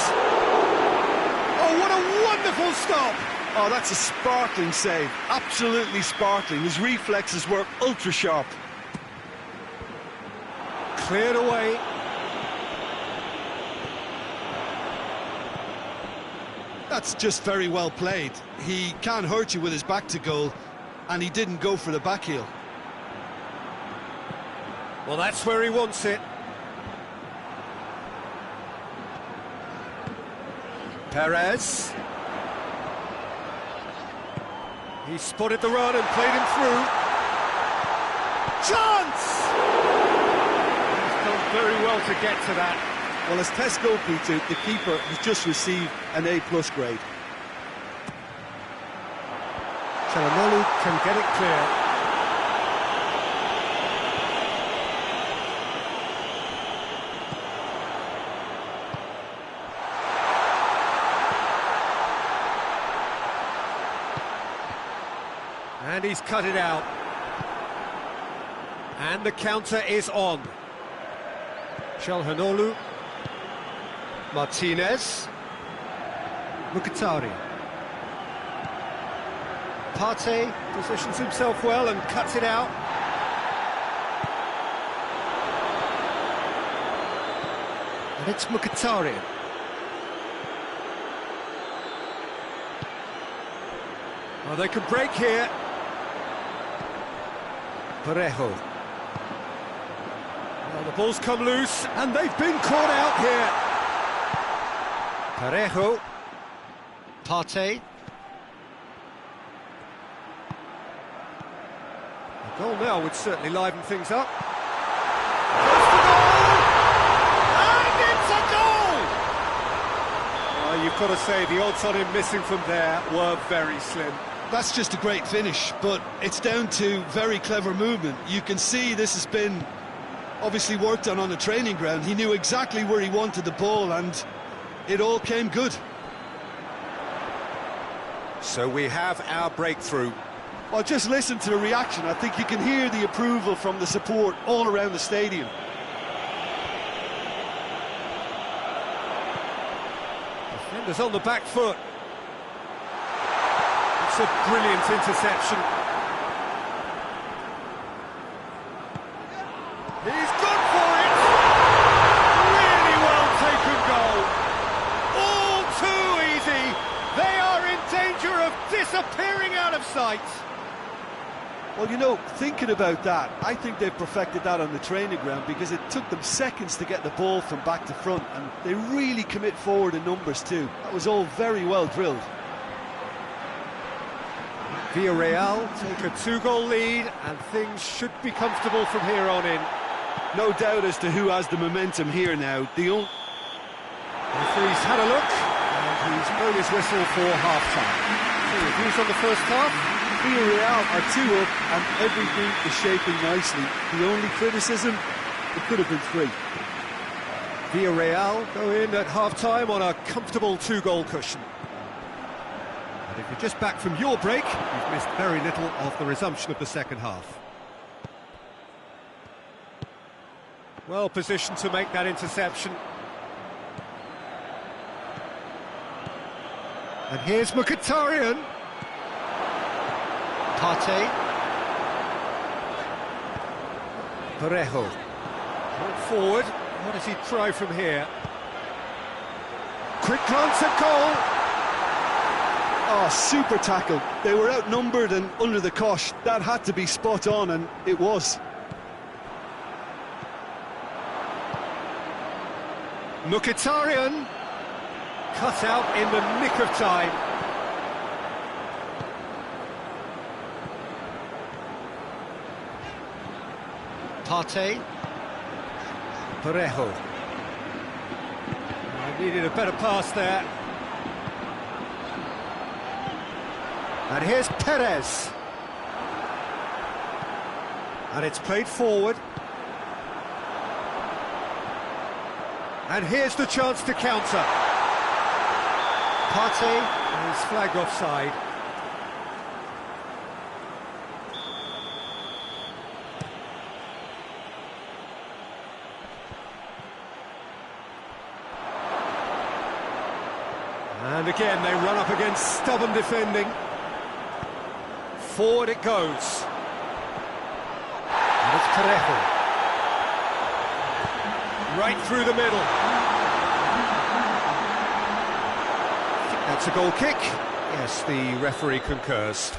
Oh, what a wonderful stop! Oh, that's a sparkling save. Absolutely sparkling. His reflexes were ultra sharp. Cleared away. That's just very well played. He can't hurt you with his back to goal, and he didn't go for the back heel. Well, that's where he wants it. Perez. He spotted the run and played him through. Chance! He's done very well to get to that. Well, as test goal, Peter, the keeper has just received an A+ grade. Çalhanoğlu can get it clear. And he's cut it out. And the counter is on. Çalhanoğlu. Martinez. Mkhitaryan. Partey positions himself well and cuts it out. And it's Mkhitaryan. Well, they could break here. Parejo. Well, the ball's come loose, and they've been caught out here. Parejo. Partey. A goal now would certainly liven things up. Goes for goal! And it's a goal! Well, you've got to say, the odds on him missing from there were very slim. That's just a great finish, but it's down to very clever movement. You can see this has been obviously worked on the training ground. He knew exactly where he wanted the ball, and it all came good. So we have our breakthrough. Well, just listen to the reaction. I think you can hear the approval from the support all around the stadium. Defenders on the back foot. It's a brilliant interception. He's gone for it! Really well taken goal. All too easy. They are in danger of disappearing out of sight. Well, you know, thinking about that, I think they've perfected that on the training ground because it took them seconds to get the ball from back to front, and they really commit forward in numbers too. That was all very well drilled. Villarreal take a 2-goal lead, and things should be comfortable from here on in. No doubt as to who has the momentum here now. The referee's had a look, and he's blown his whistle for half-time. So, reviews on the first half? Villarreal are 2 up and everything is shaping nicely. The only criticism, it could have been 3. Villarreal go in at half-time on a comfortable 2-goal cushion. And if you're just back from your break, you've missed very little of the resumption of the second half. Well positioned to make that interception. And here's Mkhitaryan. Partey. Parejo. Brought forward. What does he try from here? Quick glance at goal. Oh, super tackle. They were outnumbered and under the cosh. That had to be spot on, and it was. Mkhitaryan. Cut out in the nick of time. Partey. Parejo. Needed a better pass there. And here's Perez. And it's played forward. And here's the chance to counter. Partey is flagged offside. And again, they run up against stubborn defending. Forward it goes. And it's Parejo. Right through the middle. I think that's a goal kick. Yes, the referee concurs.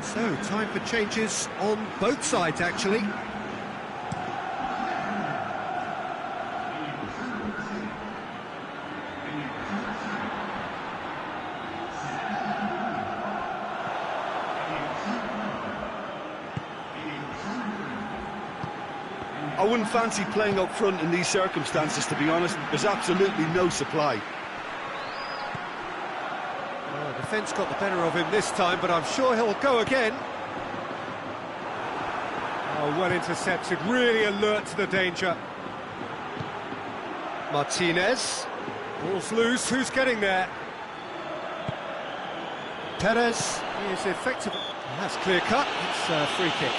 So, time for changes on both sides, actually. I wouldn't fancy playing up front in these circumstances, to be honest. There's absolutely no supply. Well, defence got the better of him this time, but I'm sure he'll go again. Oh, well intercepted, really alert to the danger. Martinez. Ball's loose, who's getting there? Perez is effective. That's clear cut, it's a free kick.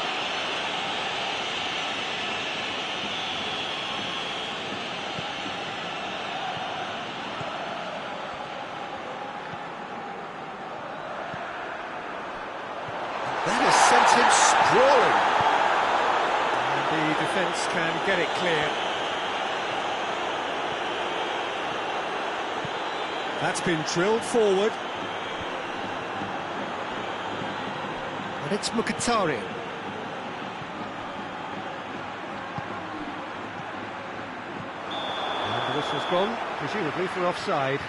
That has sent him sprawling. And the defence can get it clear. That's been drilled forward. And it's Mkhitaryan. And the whistle's gone, presumably for offside.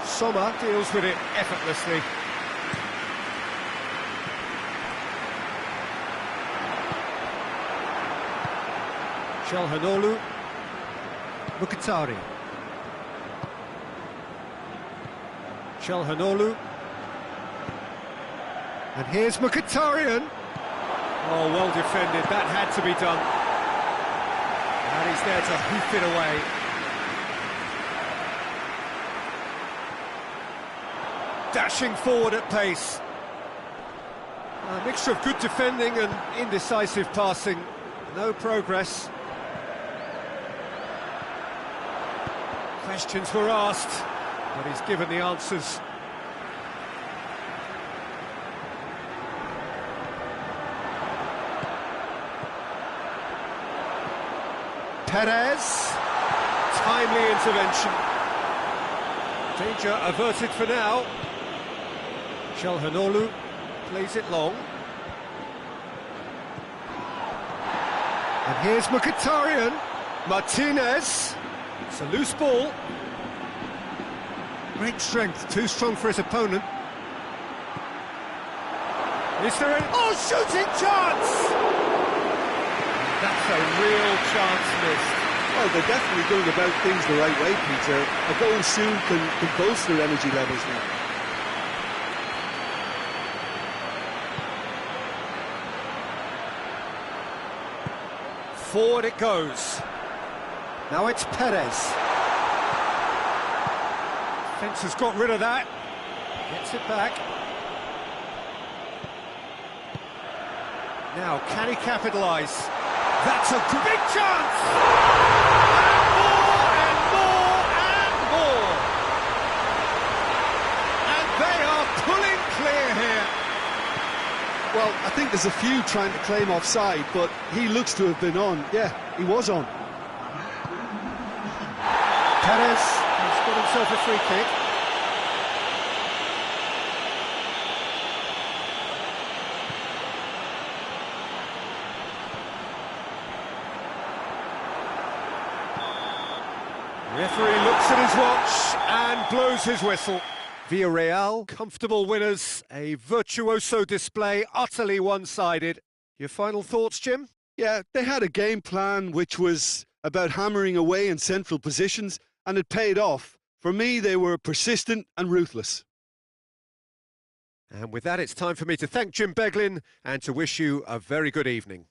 Sommer deals with it effortlessly. Çalhanoğlu, Mkhitaryan. Çalhanoğlu. And here's Mkhitaryan. Oh, well defended, that had to be done. And he's there to hoof it away. Dashing forward at pace. A mixture of good defending and indecisive passing. No progress. Questions were asked, but he's given the answers. Perez. Timely intervention. Danger averted for now. Çalhanoğlu plays it long. And here's Mkhitaryan. Martinez. It's a loose ball. Great strength, too strong for his opponent. Is there an... Oh, shooting chance! That's a real chance missed. Well, they're definitely going about things the right way, Peter. A goal soon can boost their energy levels now. Forward it goes. Now it's Perez. Fence has got rid of that. Gets it back. Now, can he capitalise? That's a big chance! And more, and more, and more! And they are pulling clear here. Well, I think there's a few trying to claim offside, but he looks to have been on. Yeah, he was on. Perez has got himself a free kick. Referee looks at his watch and blows his whistle. Villarreal, comfortable winners, a virtuoso display, utterly one-sided. Your final thoughts, Jim? Yeah, they had a game plan which was about hammering away in central positions, and it paid off. For me, they were persistent and ruthless. And with that, it's time for me to thank Jim Beglin and to wish you a very good evening.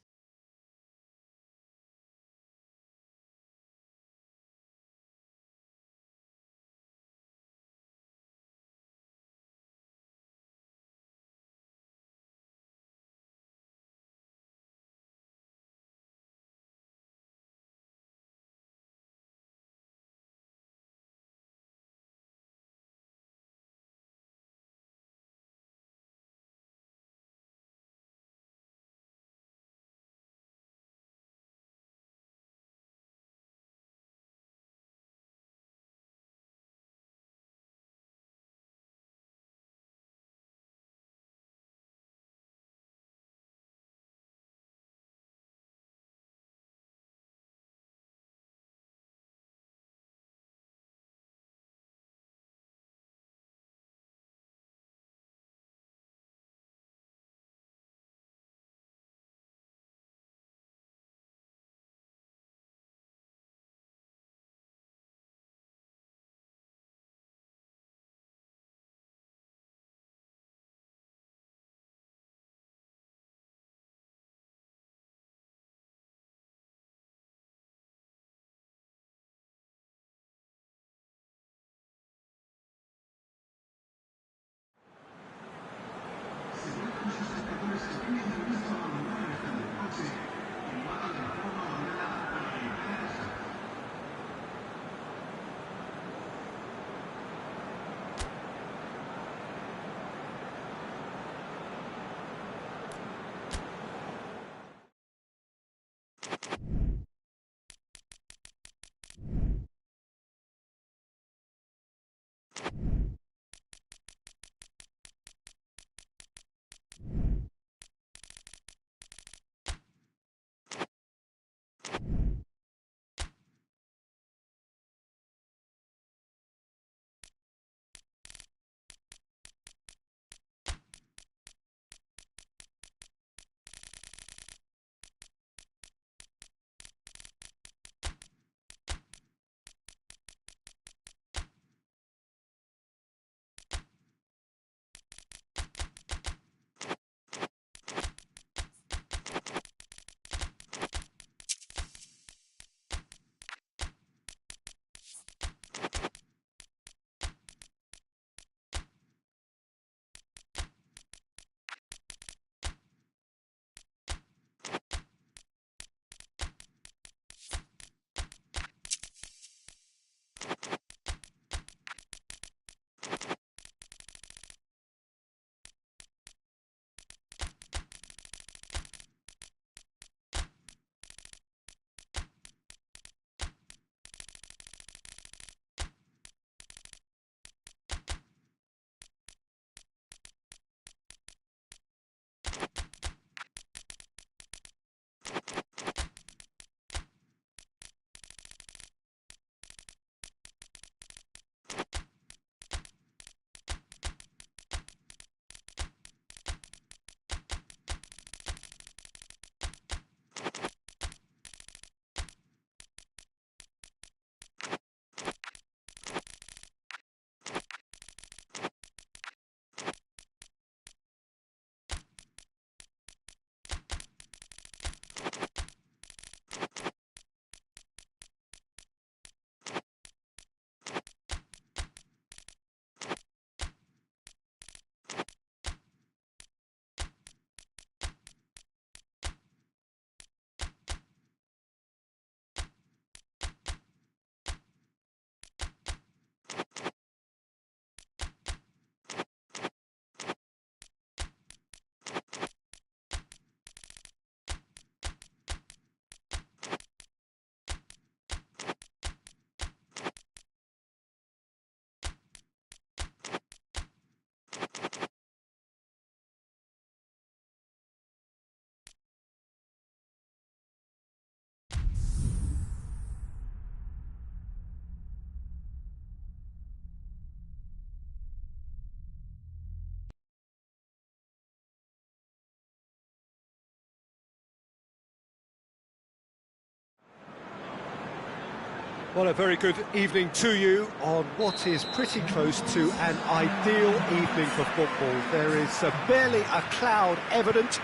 Well, a very good evening to you on what is pretty close to an ideal evening for football. There is barely a cloud evident.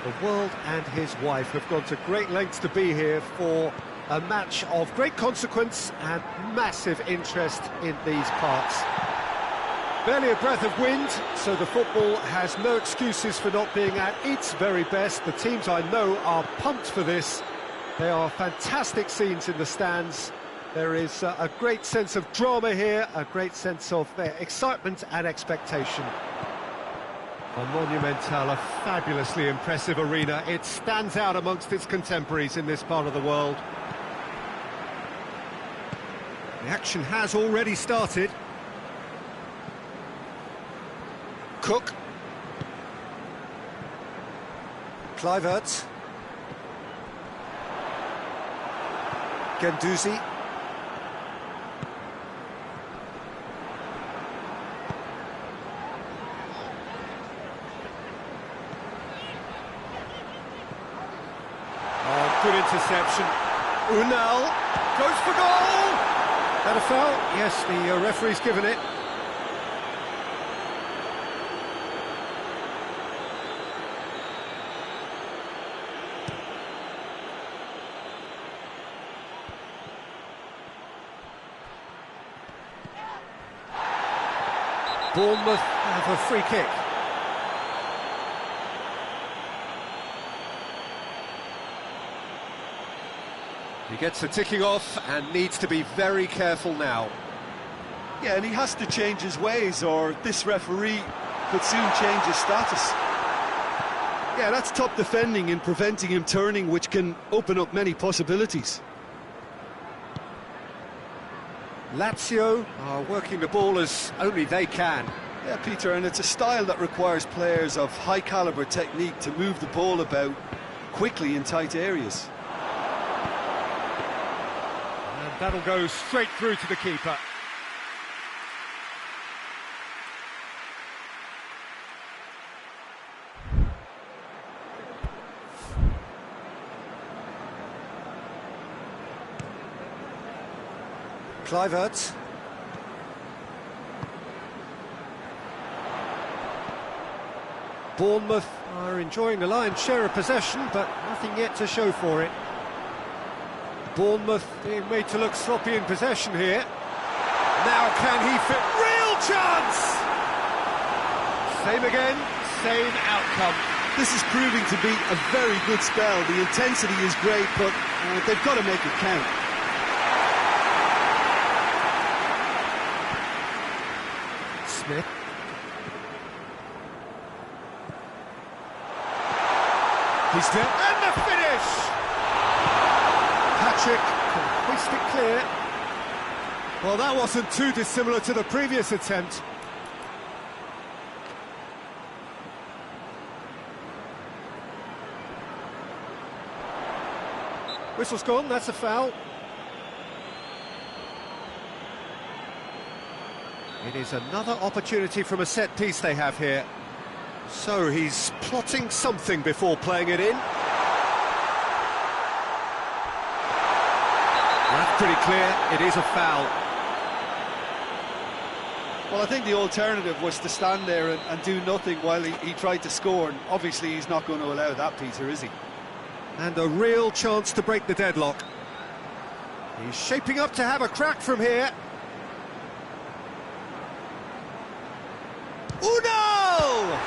The world and his wife have gone to great lengths to be here for a match of great consequence and massive interest in these parts. Barely a breath of wind, so the football has no excuses for not being at its very best. The teams I know are pumped for this. There are fantastic scenes in the stands. There is a great sense of drama here, a great sense of excitement and expectation. A Monumental, a fabulously impressive arena. It stands out amongst its contemporaries in this part of the world. The action has already started. Cook. Kluivert. Guendouzi. Good interception. Unal goes for goal! That a foul? Yes, the referee's given it. Bournemouth have a free kick. He gets the ticking off and needs to be very careful now. Yeah, and he has to change his ways, or this referee could soon change his status. Yeah, that's top defending and preventing him turning, which can open up many possibilities. Lazio are working the ball as only they can. Yeah, Peter, and it's a style that requires players of high-caliber technique to move the ball about quickly in tight areas. That'll go straight through to the keeper. Kluivert. Bournemouth are enjoying the lion's share of possession, but nothing yet to show for it. Bournemouth being made to look sloppy in possession here. Now can he fit? Real chance! Same again, same outcome. This is proving to be a very good spell. The intensity is great, but they've got to make it count. Smith. He's there. And the finish! Patrick can hoist it clear. Well, that wasn't too dissimilar to the previous attempt. Whistle's gone, that's a foul. It is another opportunity from a set piece they have here. So he's plotting something before playing it in. That's pretty clear, it is a foul. Well, I think the alternative was to stand there and do nothing while he tried to score, and obviously he's not going to allow that, Peter, is he? And a real chance to break the deadlock. He's shaping up to have a crack from here. Unal!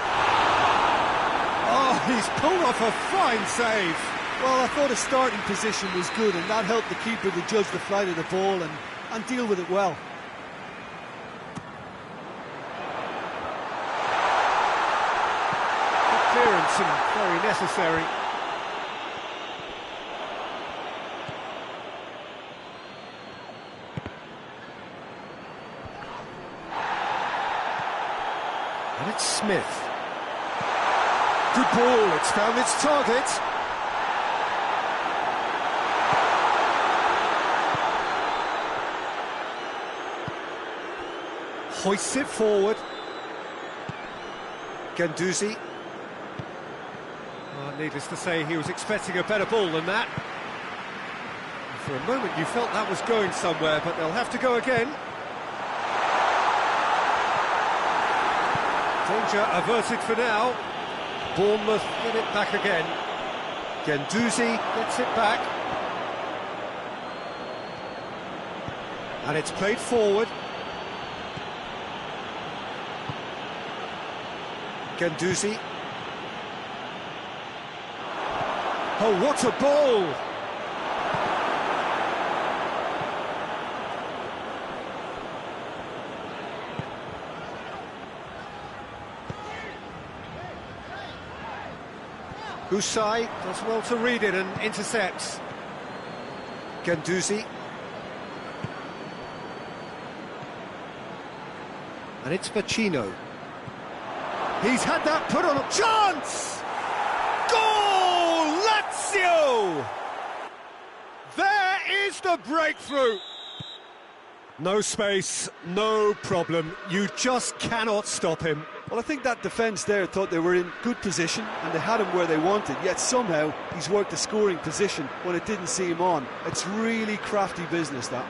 Oh, he's pulled off a fine save. Well, I thought his starting position was good, and that helped the keeper to judge the flight of the ball and deal with it well. Good clearance and very necessary. And it's Smith. Good ball, it's found its target. Hoists it forward. Guendouzi. Needless to say, he was expecting a better ball than that. For a moment you felt that was going somewhere, but they'll have to go again. Danger averted for now. Bournemouth get it back again. Guendouzi gets it back. And it's played forward. Guendouzi. Oh, what a ball! Husai does well to read it and intercepts. Guendouzi. And it's Vecino. He's had that put on a chance! Goal! Lazio! There is the breakthrough! No space, no problem. You just cannot stop him. Well, I think that defence there thought they were in good position and they had him where they wanted, yet somehow he's worked a scoring position when it didn't see him on. It's really crafty business, that.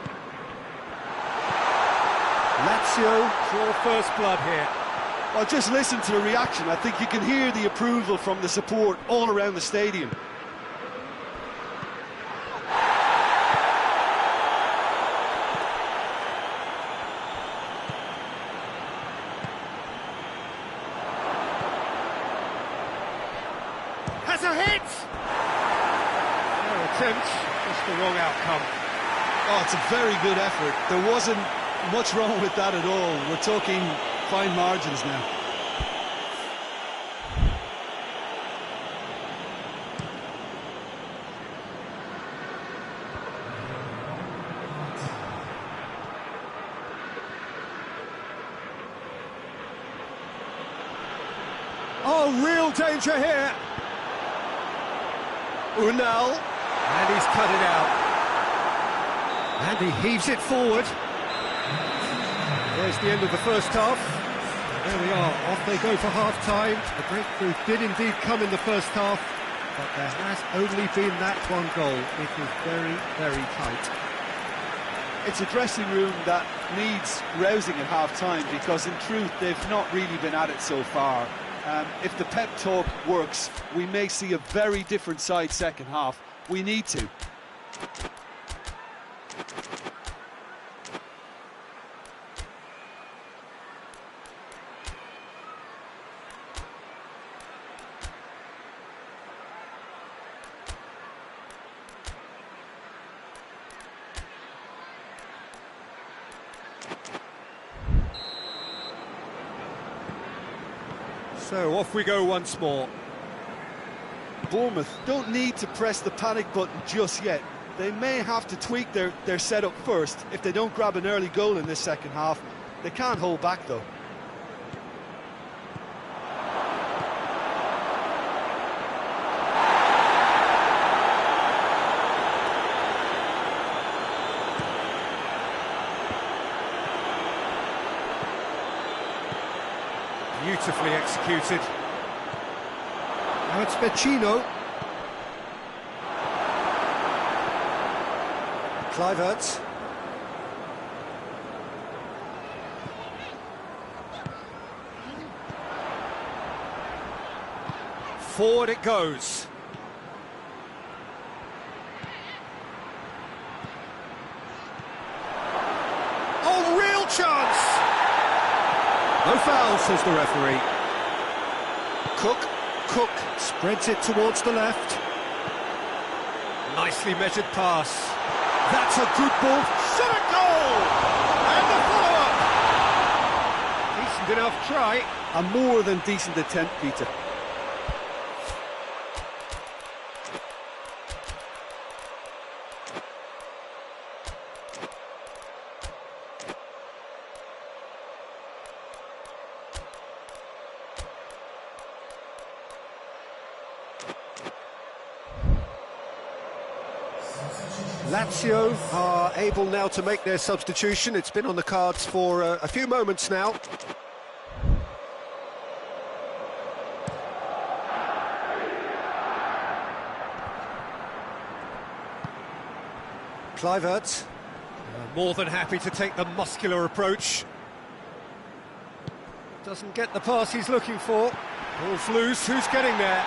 Lazio draw first blood here. Well, just listen to the reaction. I think you can hear the approval from the support all around the stadium. Has a hit! No attempt, just the wrong outcome. Oh, it's a very good effort. There wasn't much wrong with that at all. We're talking fine margins now. Oh, real danger here. Unal, and he's cut it out. And he heaves it forward. There's the end of the first half. There we are, off they go for half-time. The breakthrough did indeed come in the first half, but there has only been that one goal. It is very, very tight. It's a dressing room that needs rousing at half-time, because in truth they've not really been at it so far. If the pep talk works, we may see a very different side second half. We need to. So off we go once more. Bournemouth don't need to press the panic button just yet. They may have to tweak their setup first if they don't grab an early goal in this second half. They can't hold back though. Beautifully executed. Now it's Vecino. Kluivert. Forward it goes. Oh, real chance! No foul, says the referee. Cook spreads it towards the left. Nicely measured pass. That's a good ball. Shot a goal! And the follow-up! Decent enough try. A more than decent attempt, Peter. Lazio are able now to make their substitution. It's been on the cards for a few moments now. Kluivert, more than happy to take the muscular approach. Doesn't get the pass he's looking for. Ball's loose, who's getting there?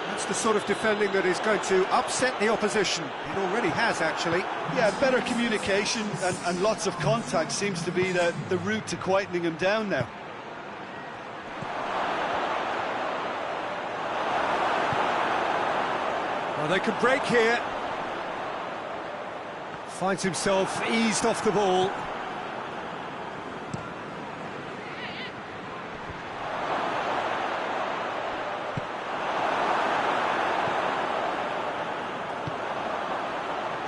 That's the sort of defending that is going to upset the opposition. It already has, actually. Yeah, better communication and lots of contact seems to be the route to quietening him down now. Well, they could break here. Finds himself eased off the ball.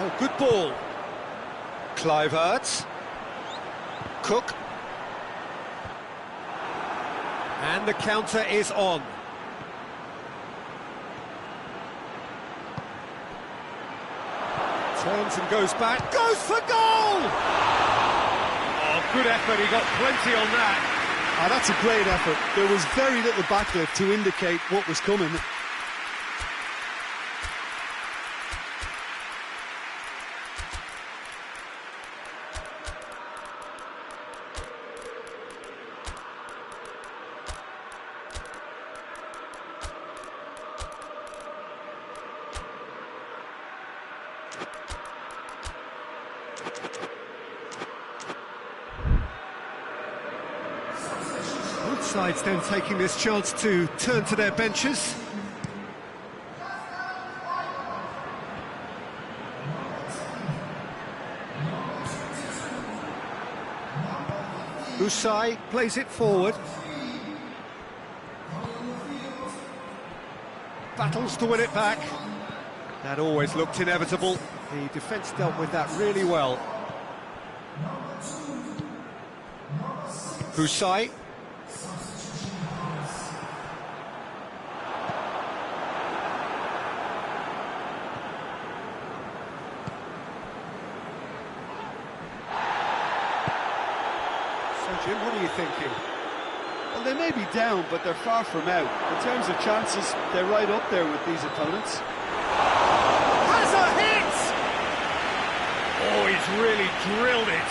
Oh, good ball. Kluivert. Cook. And the counter is on. Turns and goes back, goes for goal! Oh, good effort, he got plenty on that. Oh, that's a great effort. There was very little backlift to indicate what was coming. Both sides then taking this chance to turn to their benches. Usai plays it forward. Battles to win it back. That always looked inevitable. The defence dealt with that really well. Usai. Jim, what are you thinking? Well, they may be down, but they're far from out. In terms of chances, they're right up there with these opponents. Has a hit! Oh, he's really drilled it.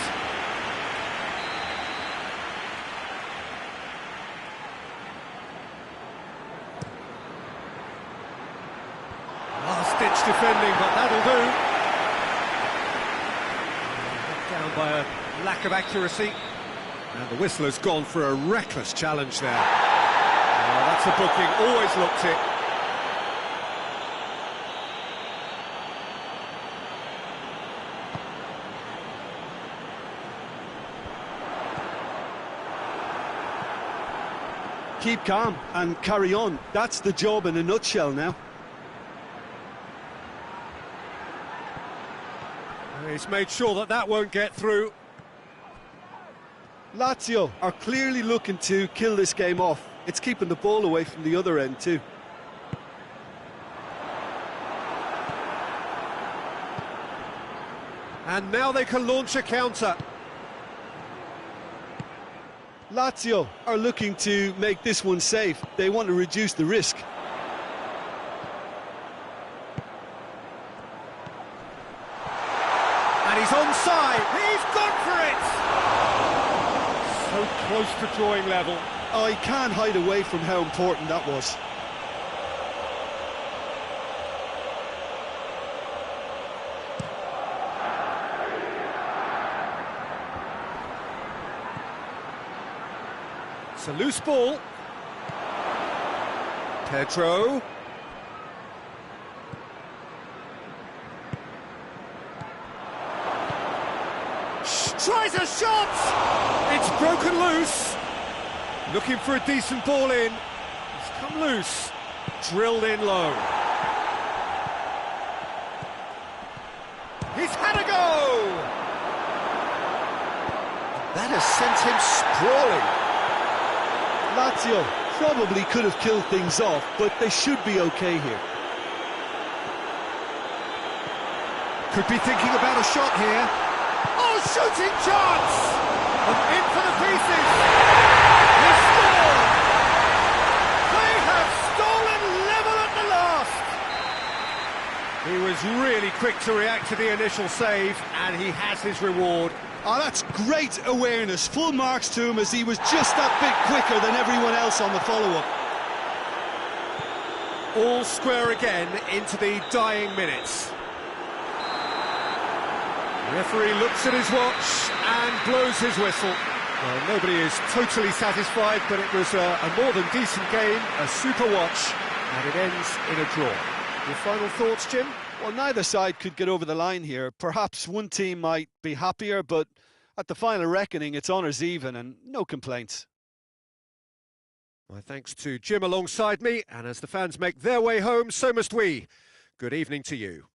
Last-ditch defending, but that'll do. Knocked down by a lack of accuracy. And the whistler's gone for a reckless challenge there. Oh, that's a booking, always looked it. Keep calm and carry on. That's the job in a nutshell now. He's made sure that that won't get through. Lazio are clearly looking to kill this game off. It's keeping the ball away from the other end too. And now they can launch a counter. Lazio are looking to make this one safe. They want to reduce the risk. And he's onside. He's gone for it. So close to drawing level. Oh, he can't hide away from how important that was. It's a loose ball. Pedro. Tries a shot! It's broken loose. Looking for a decent ball in. It's come loose. Drilled in low. He's had a go! That has sent him sprawling. Lazio probably could have killed things off, but they should be okay here. Could be thinking about a shot here. Oh, shooting chance! And in for the pieces! He scored! They He was really quick to react to the initial save, and he has his reward. Oh, that's great awareness. Full marks to him, as he was just that bit quicker than everyone else on the follow-up. All square again into the dying minutes. The referee looks at his watch and blows his whistle. Well, nobody is totally satisfied, but it was a more than decent game, a super watch, and it ends in a draw. Your final thoughts, Jim? Well, neither side could get over the line here. Perhaps one team might be happier, but at the final reckoning, it's honours even and no complaints. My thanks to Jim alongside me, and as the fans make their way home, so must we. Good evening to you.